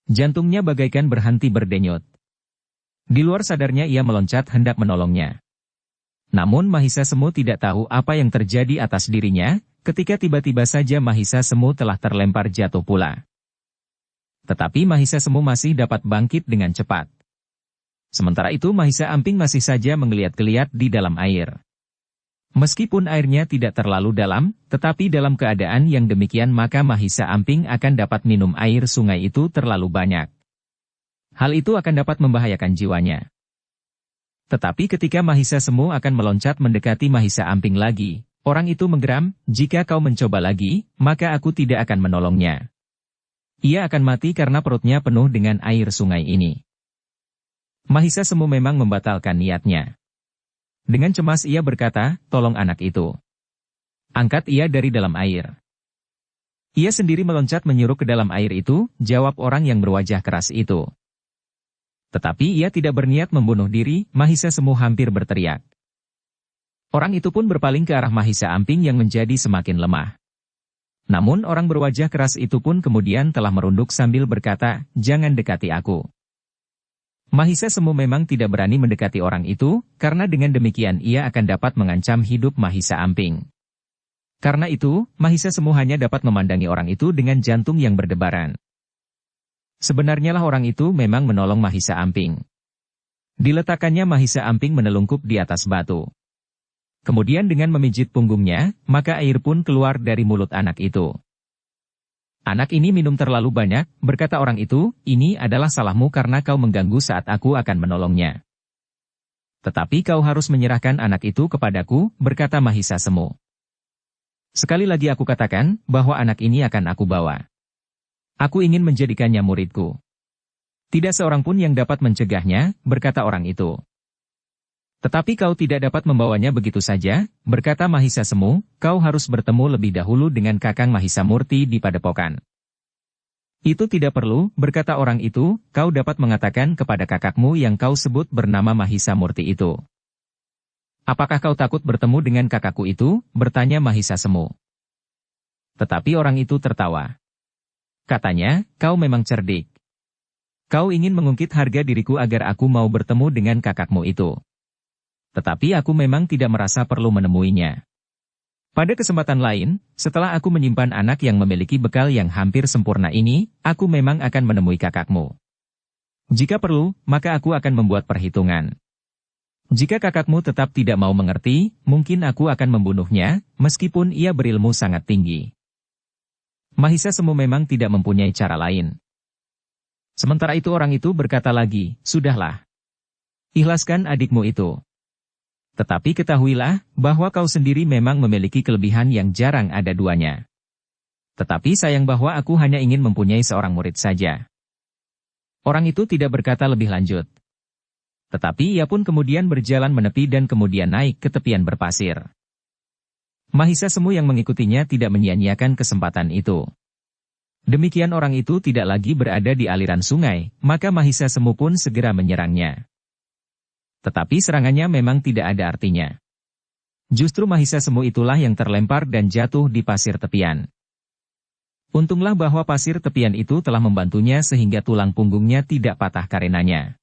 Jantungnya bagaikan berhenti berdenyut. Di luar sadarnya ia meloncat hendak menolongnya. Namun Mahisa Semu tidak tahu apa yang terjadi atas dirinya, ketika tiba-tiba saja Mahisa Semu telah terlempar jatuh pula. Tetapi Mahisa Semu masih dapat bangkit dengan cepat. Sementara itu Mahisa Amping masih saja menggeliat-geliat di dalam air. Meskipun airnya tidak terlalu dalam, tetapi dalam keadaan yang demikian maka Mahisa Amping akan dapat minum air sungai itu terlalu banyak. Hal itu akan dapat membahayakan jiwanya. Tetapi ketika Mahisa Semu akan meloncat mendekati Mahisa Amping lagi, orang itu menggeram, "Jika kau mencoba lagi, maka aku tidak akan menolongnya. Ia akan mati karena perutnya penuh dengan air sungai ini." Mahisa Semu memang membatalkan niatnya. Dengan cemas ia berkata, "Tolong anak itu. Angkat ia dari dalam air." "Ia sendiri meloncat menyuruh ke dalam air itu," jawab orang yang berwajah keras itu. Tetapi ia tidak berniat membunuh diri, Mahisa Semu hampir berteriak. Orang itu pun berpaling ke arah Mahisa Amping yang menjadi semakin lemah. Namun orang berwajah keras itu pun kemudian telah merunduk sambil berkata, "Jangan dekati aku." Mahisa Semu memang tidak berani mendekati orang itu, karena dengan demikian ia akan dapat mengancam hidup Mahisa Amping. Karena itu, Mahisa Semu hanya dapat memandangi orang itu dengan jantung yang berdebaran. Sebenarnya lah orang itu memang menolong Mahisa Amping. Diletakkannya Mahisa Amping menelungkup di atas batu. Kemudian dengan memijit punggungnya, maka air pun keluar dari mulut anak itu. "Anak ini minum terlalu banyak," berkata orang itu, "ini adalah salahmu karena kau mengganggu saat aku akan menolongnya. Tetapi kau harus menyerahkan anak itu kepadaku," berkata Mahisa Semu. "Sekali lagi aku katakan, bahwa anak ini akan aku bawa. Aku ingin menjadikannya muridku. Tidak seorang pun yang dapat mencegahnya," berkata orang itu. "Tetapi kau tidak dapat membawanya begitu saja," berkata Mahisa Semu, "kau harus bertemu lebih dahulu dengan Kakang Mahisa Murti di Padepokan." "Itu tidak perlu," berkata orang itu, "kau dapat mengatakan kepada kakakmu yang kau sebut bernama Mahisa Murti itu." "Apakah kau takut bertemu dengan kakakku itu?" bertanya Mahisa Semu. Tetapi orang itu tertawa. Katanya, "Kau memang cerdik. Kau ingin mengungkit harga diriku agar aku mau bertemu dengan kakakmu itu. Tetapi aku memang tidak merasa perlu menemuinya. Pada kesempatan lain, setelah aku menyimpan anak yang memiliki bekal yang hampir sempurna ini, aku memang akan menemui kakakmu. Jika perlu, maka aku akan membuat perhitungan. Jika kakakmu tetap tidak mau mengerti, mungkin aku akan membunuhnya, meskipun ia berilmu sangat tinggi." Mahisa Semu memang tidak mempunyai cara lain. Sementara itu orang itu berkata lagi, "Sudahlah. Ikhlaskan adikmu itu. Tetapi ketahuilah, bahwa kau sendiri memang memiliki kelebihan yang jarang ada duanya. Tetapi sayang bahwa aku hanya ingin mempunyai seorang murid saja." Orang itu tidak berkata lebih lanjut. Tetapi ia pun kemudian berjalan menepi dan kemudian naik ke tepian berpasir. Mahisa Semu yang mengikutinya tidak menyia-nyiakan kesempatan itu. Demikian orang itu tidak lagi berada di aliran sungai, maka Mahisa Semu pun segera menyerangnya. Tetapi serangannya memang tidak ada artinya. Justru Mahisa Semu itulah yang terlempar dan jatuh di pasir tepian. Untunglah bahwa pasir tepian itu telah membantunya sehingga tulang punggungnya tidak patah karenanya.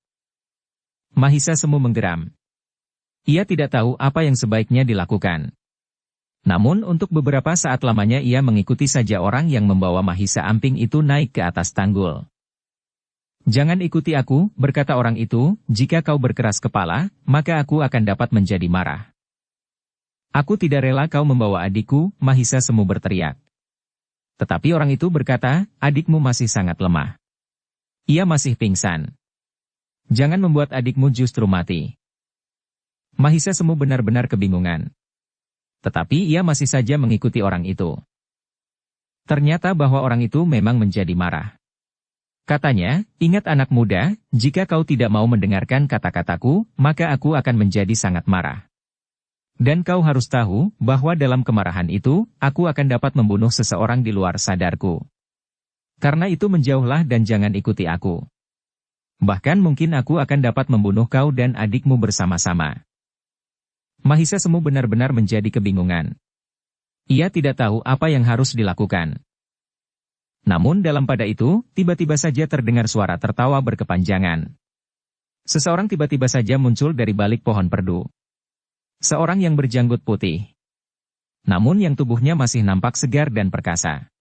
Mahisa Semu menggeram. Ia tidak tahu apa yang sebaiknya dilakukan. Namun untuk beberapa saat lamanya ia mengikuti saja orang yang membawa Mahisa Amping itu naik ke atas tanggul. "Jangan ikuti aku," berkata orang itu, "jika kau berkeras kepala, maka aku akan dapat menjadi marah." "Aku tidak rela kau membawa adikku," Mahisa Semu berteriak. Tetapi orang itu berkata, "Adikmu masih sangat lemah. Ia masih pingsan. Jangan membuat adikmu justru mati." Mahisa Semu benar-benar kebingungan. Tetapi ia masih saja mengikuti orang itu. Ternyata bahwa orang itu memang menjadi marah. Katanya, "Ingat anak muda, jika kau tidak mau mendengarkan kata-kataku, maka aku akan menjadi sangat marah. Dan kau harus tahu, bahwa dalam kemarahan itu, aku akan dapat membunuh seseorang di luar sadarku. Karena itu menjauhlah dan jangan ikuti aku. Bahkan mungkin aku akan dapat membunuh kau dan adikmu bersama-sama." Mahisa Semu benar-benar menjadi kebingungan. Ia tidak tahu apa yang harus dilakukan. Namun dalam pada itu, tiba-tiba saja terdengar suara tertawa berkepanjangan. Seseorang tiba-tiba saja muncul dari balik pohon perdu. Seorang yang berjanggut putih. Namun yang tubuhnya masih nampak segar dan perkasa.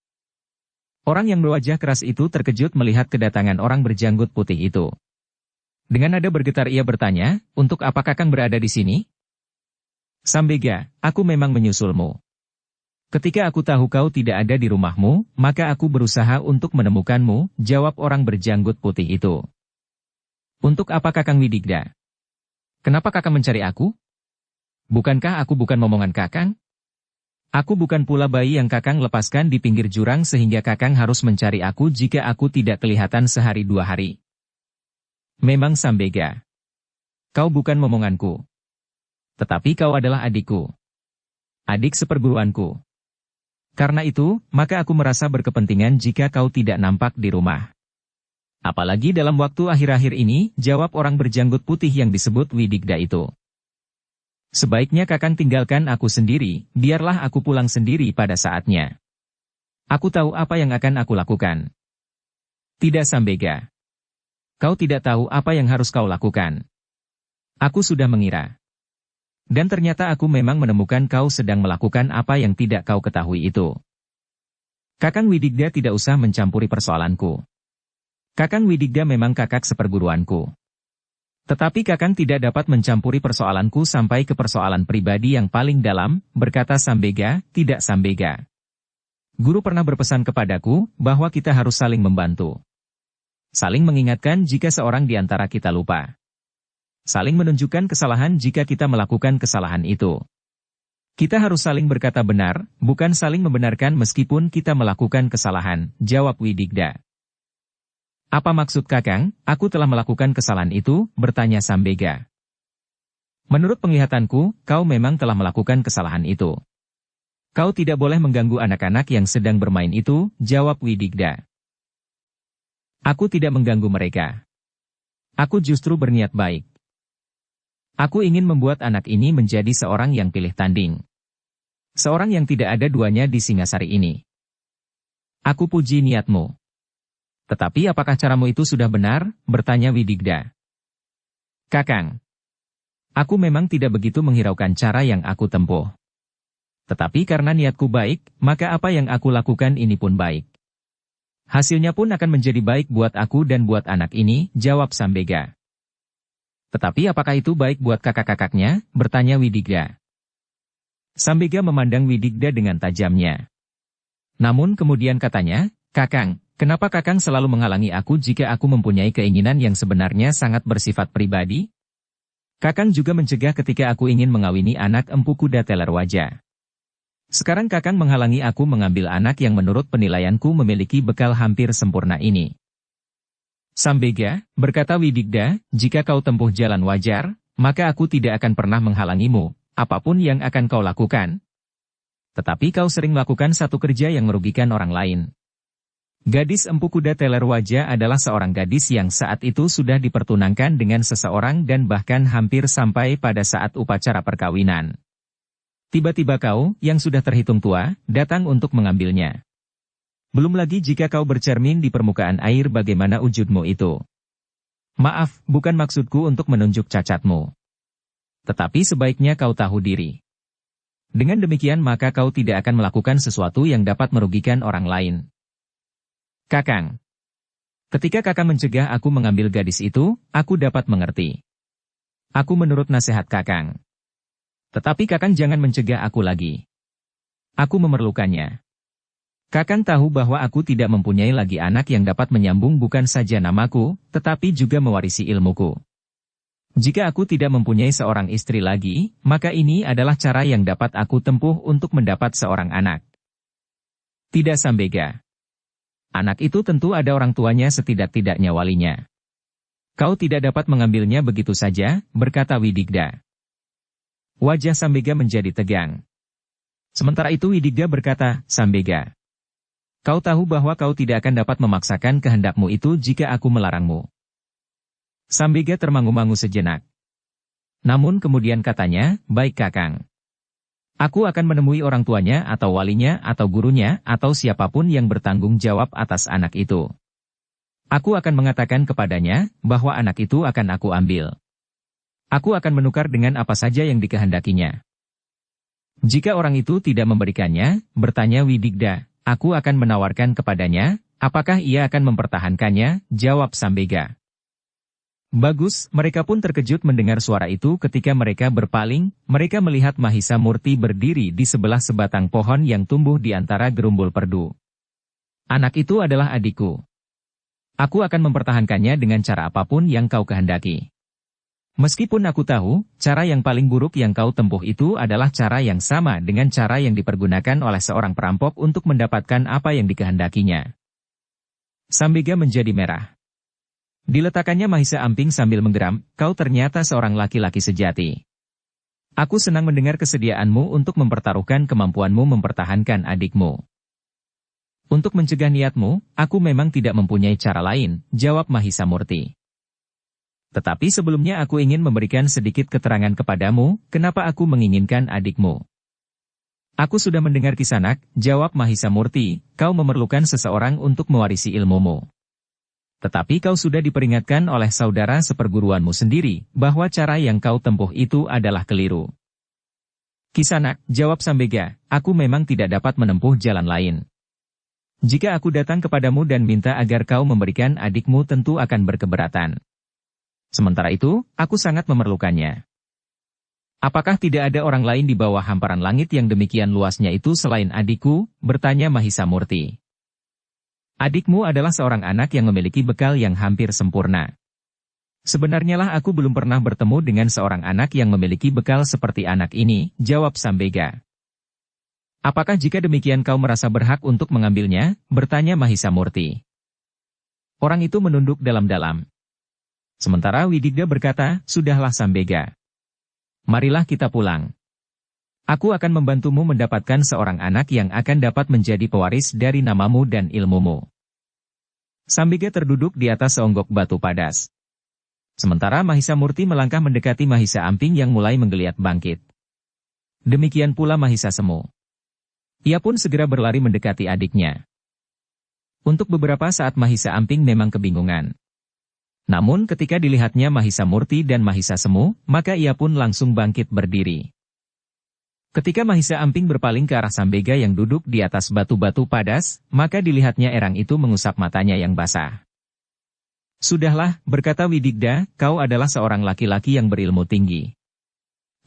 Orang yang berwajah keras itu terkejut melihat kedatangan orang berjanggut putih itu. Dengan nada bergetar ia bertanya, "Untuk apa Kakang berada di sini?" "Sambega, aku memang menyusulmu. Ketika aku tahu kau tidak ada di rumahmu, maka aku berusaha untuk menemukanmu," jawab orang berjanggut putih itu. "Untuk apa Kakang Widigda? Kenapa Kakang mencari aku? Bukankah aku bukan momongan Kakang? Aku bukan pula bayi yang Kakang lepaskan di pinggir jurang sehingga Kakang harus mencari aku jika aku tidak kelihatan sehari dua hari. Memang Sambega. Kau bukan momonganku. Tetapi kau adalah adikku. Adik seperguruanku. Karena itu, maka aku merasa berkepentingan jika kau tidak nampak di rumah. Apalagi dalam waktu akhir-akhir ini," jawab orang berjanggut putih yang disebut Widigda itu. Sebaiknya Kakang tinggalkan aku sendiri, biarlah aku pulang sendiri pada saatnya. Aku tahu apa yang akan aku lakukan. Tidak Sambega. Kau tidak tahu apa yang harus kau lakukan. Aku sudah mengira. Dan ternyata aku memang menemukan kau sedang melakukan apa yang tidak kau ketahui itu. Kakang Widigda tidak usah mencampuri persoalanku. Kakang Widigda memang kakak seperguruanku. Tetapi Kakang tidak dapat mencampuri persoalanku sampai ke persoalan pribadi yang paling dalam, berkata Sambega, tidak Sambega. Guru pernah berpesan kepadaku bahwa kita harus saling membantu. Saling mengingatkan jika seorang di antara kita lupa. Saling menunjukkan kesalahan jika kita melakukan kesalahan itu. Kita harus saling berkata benar, bukan saling membenarkan meskipun kita melakukan kesalahan, jawab Widigda. Apa maksud Kakang, aku telah melakukan kesalahan itu, bertanya Sambega. Menurut penglihatanku, kau memang telah melakukan kesalahan itu. Kau tidak boleh mengganggu anak-anak yang sedang bermain itu, jawab Widigda. Aku tidak mengganggu mereka. Aku justru berniat baik. Aku ingin membuat anak ini menjadi seorang yang pilih tanding. Seorang yang tidak ada duanya di Singasari ini. Aku puji niatmu. Tetapi apakah caramu itu sudah benar? Bertanya Widigda. Kakang. Aku memang tidak begitu menghiraukan cara yang aku tempuh. Tetapi karena niatku baik, maka apa yang aku lakukan ini pun baik. Hasilnya pun akan menjadi baik buat aku dan buat anak ini, jawab Sambega. Tetapi apakah itu baik buat kakak-kakaknya? Bertanya Widigda. Sambega memandang Widigda dengan tajamnya. Namun kemudian katanya, Kakang, kenapa Kakang selalu menghalangi aku jika aku mempunyai keinginan yang sebenarnya sangat bersifat pribadi? Kakang juga mencegah ketika aku ingin mengawini anak Empu Kuda Teler Wajah. Sekarang Kakang menghalangi aku mengambil anak yang menurut penilaianku memiliki bekal hampir sempurna ini. Sambega, berkata Widigda, jika kau tempuh jalan wajar, maka aku tidak akan pernah menghalangimu, apapun yang akan kau lakukan. Tetapi kau sering melakukan satu kerja yang merugikan orang lain. Gadis Empu Kuda Teler Wajah adalah seorang gadis yang saat itu sudah dipertunangkan dengan seseorang dan bahkan hampir sampai pada saat upacara perkawinan. Tiba-tiba kau, yang sudah terhitung tua, datang untuk mengambilnya. Belum lagi jika kau bercermin di permukaan air bagaimana wujudmu itu. Maaf, bukan maksudku untuk menunjuk cacatmu. Tetapi sebaiknya kau tahu diri. Dengan demikian maka kau tidak akan melakukan sesuatu yang dapat merugikan orang lain. Kakang. Ketika Kakang mencegah aku mengambil gadis itu, aku dapat mengerti. Aku menurut nasihat Kakang. Tetapi Kakang jangan mencegah aku lagi. Aku memerlukannya. Kakang tahu bahwa aku tidak mempunyai lagi anak yang dapat menyambung bukan saja namaku, tetapi juga mewarisi ilmuku. Jika aku tidak mempunyai seorang istri lagi, maka ini adalah cara yang dapat aku tempuh untuk mendapat seorang anak. Tidak Sambega. Anak itu tentu ada orang tuanya setidak-tidaknya walinya. Kau tidak dapat mengambilnya begitu saja, berkata Widigda. Wajah Sambega menjadi tegang. Sementara itu Widigda berkata, Sambega. Kau tahu bahwa kau tidak akan dapat memaksakan kehendakmu itu jika aku melarangmu. Sambega termangu-mangu sejenak. Namun kemudian katanya, baik Kakang. Aku akan menemui orang tuanya atau walinya atau gurunya atau siapapun yang bertanggung jawab atas anak itu. Aku akan mengatakan kepadanya bahwa anak itu akan aku ambil. Aku akan menukar dengan apa saja yang dikehendakinya. Jika orang itu tidak memberikannya, bertanya Widigda, aku akan menawarkan kepadanya, apakah ia akan mempertahankannya, jawab Sambega. Bagus, mereka pun terkejut mendengar suara itu ketika mereka berpaling, mereka melihat Mahisa Murti berdiri di sebelah sebatang pohon yang tumbuh di antara gerumbul perdu. Anak itu adalah adikku. Aku akan mempertahankannya dengan cara apapun yang kau kehendaki. Meskipun aku tahu, cara yang paling buruk yang kau tempuh itu adalah cara yang sama dengan cara yang dipergunakan oleh seorang perampok untuk mendapatkan apa yang dikehendakinya. Sambega menjadi merah. Diletakannya Mahisa Amping sambil menggeram, kau ternyata seorang laki-laki sejati. Aku senang mendengar kesediaanmu untuk mempertaruhkan kemampuanmu mempertahankan adikmu. Untuk mencegah niatmu, aku memang tidak mempunyai cara lain, jawab Mahisa Murti. Tetapi sebelumnya aku ingin memberikan sedikit keterangan kepadamu, kenapa aku menginginkan adikmu. Aku sudah mendengar Kisanak, jawab Mahisa Murti, kau memerlukan seseorang untuk mewarisi ilmumu. Tetapi kau sudah diperingatkan oleh saudara seperguruanmu sendiri, bahwa cara yang kau tempuh itu adalah keliru. Kisanak, jawab Sambega, aku memang tidak dapat menempuh jalan lain. Jika aku datang kepadamu dan minta agar kau memberikan adikmu tentu akan berkeberatan. Sementara itu, aku sangat memerlukannya. Apakah tidak ada orang lain di bawah hamparan langit yang demikian luasnya itu selain adikku? Bertanya Mahisa Murti. Adikmu adalah seorang anak yang memiliki bekal yang hampir sempurna. Sebenarnya lah aku belum pernah bertemu dengan seorang anak yang memiliki bekal seperti anak ini, jawab Sambega. Apakah jika demikian kau merasa berhak untuk mengambilnya? Bertanya Mahisa Murti. Orang itu menunduk dalam-dalam. Sementara Widigda berkata, sudahlah Sambega. Marilah kita pulang. Aku akan membantumu mendapatkan seorang anak yang akan dapat menjadi pewaris dari namamu dan ilmumu. Sambega terduduk di atas seonggok batu padas. Sementara Mahisa Murti melangkah mendekati Mahisa Amping yang mulai menggeliat bangkit. Demikian pula Mahisa Semu. Ia pun segera berlari mendekati adiknya. Untuk beberapa saat Mahisa Amping memang kebingungan. Namun ketika dilihatnya Mahisa Murti dan Mahisa Semu, maka ia pun langsung bangkit berdiri. Ketika Mahisa Amping berpaling ke arah Sambega yang duduk di atas batu-batu padas, maka dilihatnya erang itu mengusap matanya yang basah. Sudahlah, berkata Widigda, kau adalah seorang laki-laki yang berilmu tinggi.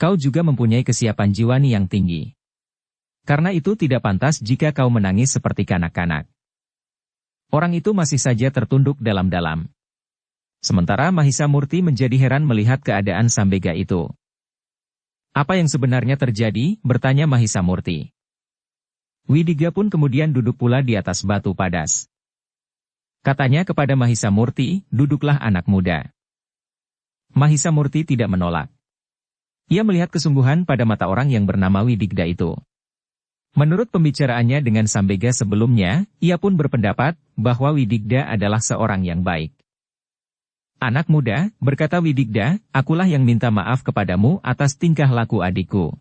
Kau juga mempunyai kesiapan jiwani yang tinggi. Karena itu tidak pantas jika kau menangis seperti kanak-kanak. Orang itu masih saja tertunduk dalam-dalam. Sementara Mahisa Murti menjadi heran melihat keadaan Sambega itu. Apa yang sebenarnya terjadi? Bertanya Mahisa Murti. Widigda pun kemudian duduk pula di atas batu padas. Katanya kepada Mahisa Murti, duduklah anak muda. Mahisa Murti tidak menolak. Ia melihat kesungguhan pada mata orang yang bernama Widigda itu. Menurut pembicaraannya dengan Sambega sebelumnya, ia pun berpendapat bahwa Widigda adalah seorang yang baik. Anak muda, berkata Widigda, akulah yang minta maaf kepadamu atas tingkah laku adikku.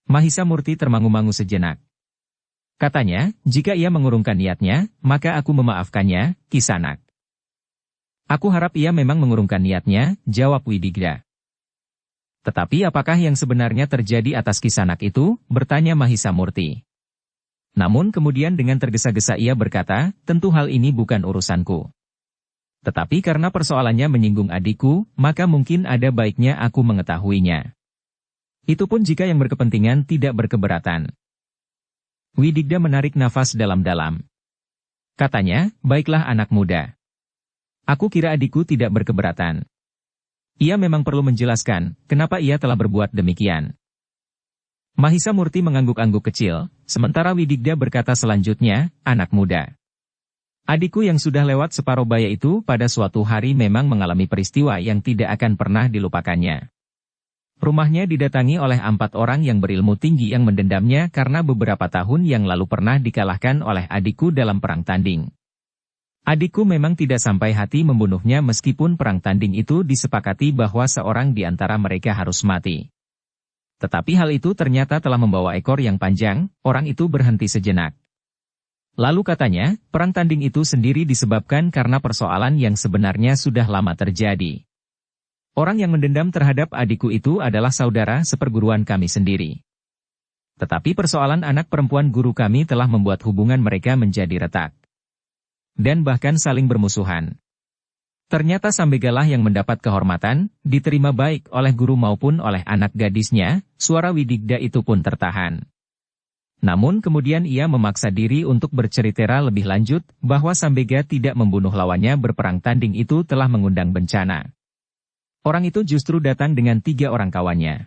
Mahisa Murti termangu-mangu sejenak. Katanya, jika ia mengurungkan niatnya, maka aku memaafkannya, Kisanak. Aku harap ia memang mengurungkan niatnya, jawab Widigda. Tetapi apakah yang sebenarnya terjadi atas Kisanak itu? Bertanya Mahisa Murti. Namun kemudian dengan tergesa-gesa ia berkata, tentu hal ini bukan urusanku. Tetapi karena persoalannya menyinggung adikku, maka mungkin ada baiknya aku mengetahuinya. Itu pun jika yang berkepentingan tidak berkeberatan. Widigda menarik nafas dalam-dalam. Katanya, baiklah anak muda. Aku kira adikku tidak berkeberatan. Ia memang perlu menjelaskan, kenapa ia telah berbuat demikian. Mahisa Murti mengangguk-angguk kecil, sementara Widigda berkata selanjutnya, anak muda. Adikku yang sudah lewat separuh baya itu pada suatu hari memang mengalami peristiwa yang tidak akan pernah dilupakannya. Rumahnya didatangi oleh 4 orang yang berilmu tinggi yang mendendamnya karena beberapa tahun yang lalu pernah dikalahkan oleh adikku dalam perang tanding. Adikku memang tidak sampai hati membunuhnya meskipun perang tanding itu disepakati bahwa seorang di antara mereka harus mati. Tetapi hal itu ternyata telah membawa ekor yang panjang, orang itu berhenti sejenak. Lalu katanya, perang tanding itu sendiri disebabkan karena persoalan yang sebenarnya sudah lama terjadi. Orang yang mendendam terhadap adikku itu adalah saudara seperguruan kami sendiri. Tetapi persoalan anak perempuan guru kami telah membuat hubungan mereka menjadi retak. Dan bahkan saling bermusuhan. Ternyata Sambegalah yang mendapat kehormatan, diterima baik oleh guru maupun oleh anak gadisnya, suara Widigda itu pun tertahan. Namun kemudian ia memaksa diri untuk bercerita lebih lanjut, bahwa Sambega tidak membunuh lawannya berperang tanding itu telah mengundang bencana. Orang itu justru datang dengan 3 orang kawannya.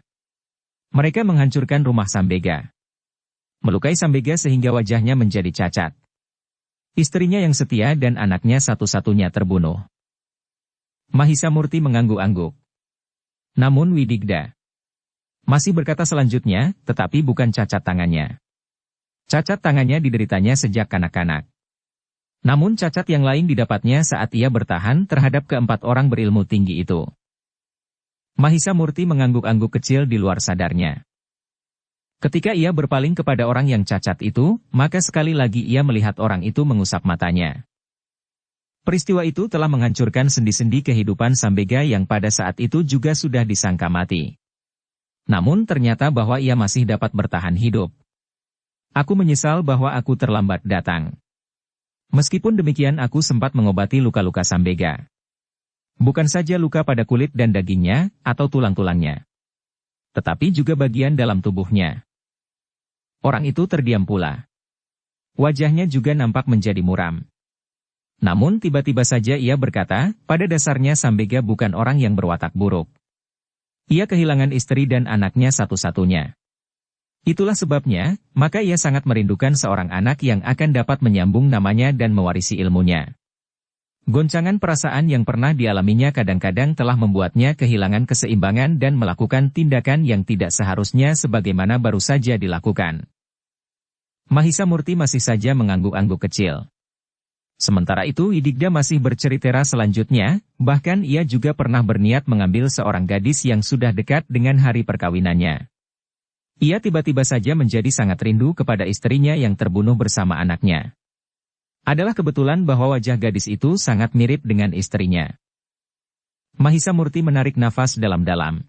Mereka menghancurkan rumah Sambega. Melukai Sambega sehingga wajahnya menjadi cacat. Istrinya yang setia dan anaknya satu-satunya terbunuh. Mahisa Murti mengangguk-angguk. Namun Widigda masih berkata selanjutnya, tetapi bukan cacat tangannya. Cacat tangannya dideritanya sejak kanak-kanak. Namun cacat yang lain didapatnya saat ia bertahan terhadap keempat orang berilmu tinggi itu. Mahisa Murti mengangguk-angguk kecil di luar sadarnya. Ketika ia berpaling kepada orang yang cacat itu, maka sekali lagi ia melihat orang itu mengusap matanya. Peristiwa itu telah menghancurkan sendi-sendi kehidupan Sambega yang pada saat itu juga sudah disangka mati. Namun ternyata bahwa ia masih dapat bertahan hidup. Aku menyesal bahwa aku terlambat datang. Meskipun demikian aku sempat mengobati luka-luka Sambega. Bukan saja luka pada kulit dan dagingnya, atau tulang-tulangnya. Tetapi juga bagian dalam tubuhnya. Orang itu terdiam pula. Wajahnya juga nampak menjadi muram. Namun tiba-tiba saja ia berkata, pada dasarnya Sambega bukan orang yang berwatak buruk. Ia kehilangan istri dan anaknya satu-satunya. Itulah sebabnya, maka ia sangat merindukan seorang anak yang akan dapat menyambung namanya dan mewarisi ilmunya. Goncangan perasaan yang pernah dialaminya kadang-kadang telah membuatnya kehilangan keseimbangan dan melakukan tindakan yang tidak seharusnya sebagaimana baru saja dilakukan. Mahisa Murti masih saja mengangguk-angguk kecil. Sementara itu Widigda masih bercerita selanjutnya, bahkan ia juga pernah berniat mengambil seorang gadis yang sudah dekat dengan hari perkawinannya. Ia tiba-tiba saja menjadi sangat rindu kepada istrinya yang terbunuh bersama anaknya. Adalah kebetulan bahwa wajah gadis itu sangat mirip dengan istrinya. Mahisa Murti menarik nafas dalam-dalam.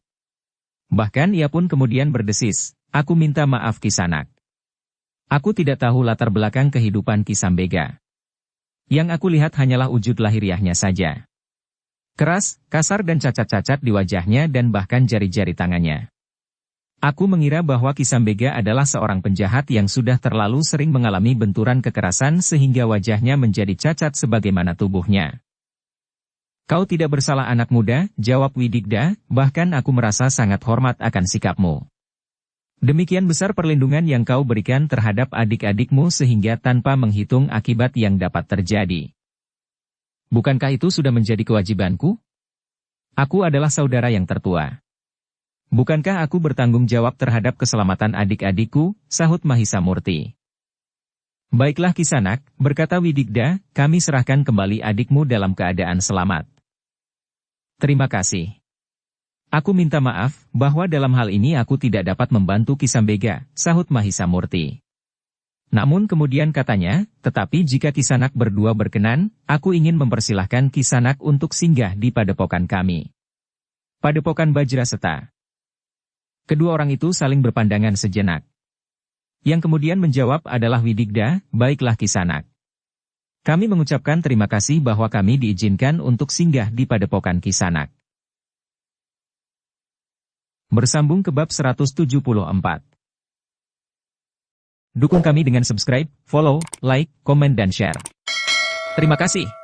Bahkan ia pun kemudian berdesis, "Aku minta maaf Kisanak. Aku tidak tahu latar belakang kehidupan Ki Sambega. Yang aku lihat hanyalah wujud lahiriahnya saja. Keras, kasar dan cacat-cacat di wajahnya dan bahkan jari-jari tangannya. Aku mengira bahwa Ki Sambega adalah seorang penjahat yang sudah terlalu sering mengalami benturan kekerasan sehingga wajahnya menjadi cacat sebagaimana tubuhnya." "Kau tidak bersalah anak muda," jawab Widigda, "bahkan aku merasa sangat hormat akan sikapmu. Demikian besar perlindungan yang kau berikan terhadap adik-adikmu sehingga tanpa menghitung akibat yang dapat terjadi. Bukankah itu sudah menjadi kewajibanku? Aku adalah saudara yang tertua. Bukankah aku bertanggung jawab terhadap keselamatan adik-adikku?" sahut Mahisa Murti. "Baiklah Kisanak," berkata Widigda, "kami serahkan kembali adikmu dalam keadaan selamat." "Terima kasih. Aku minta maaf, bahwa dalam hal ini aku tidak dapat membantu Ki Sambega," sahut Mahisa Murti. Namun kemudian katanya, "Tetapi jika Kisanak berdua berkenan, aku ingin mempersilahkan Kisanak untuk singgah di padepokan kami. Padepokan Bajraseta." Kedua orang itu saling berpandangan sejenak. Yang kemudian menjawab adalah Widigda, "Baiklah Kisanak. Kami mengucapkan terima kasih bahwa kami diizinkan untuk singgah di padepokan Kisanak." Bersambung ke bab 174. Dukung kami dengan subscribe, follow, like, komen dan share. Terima kasih.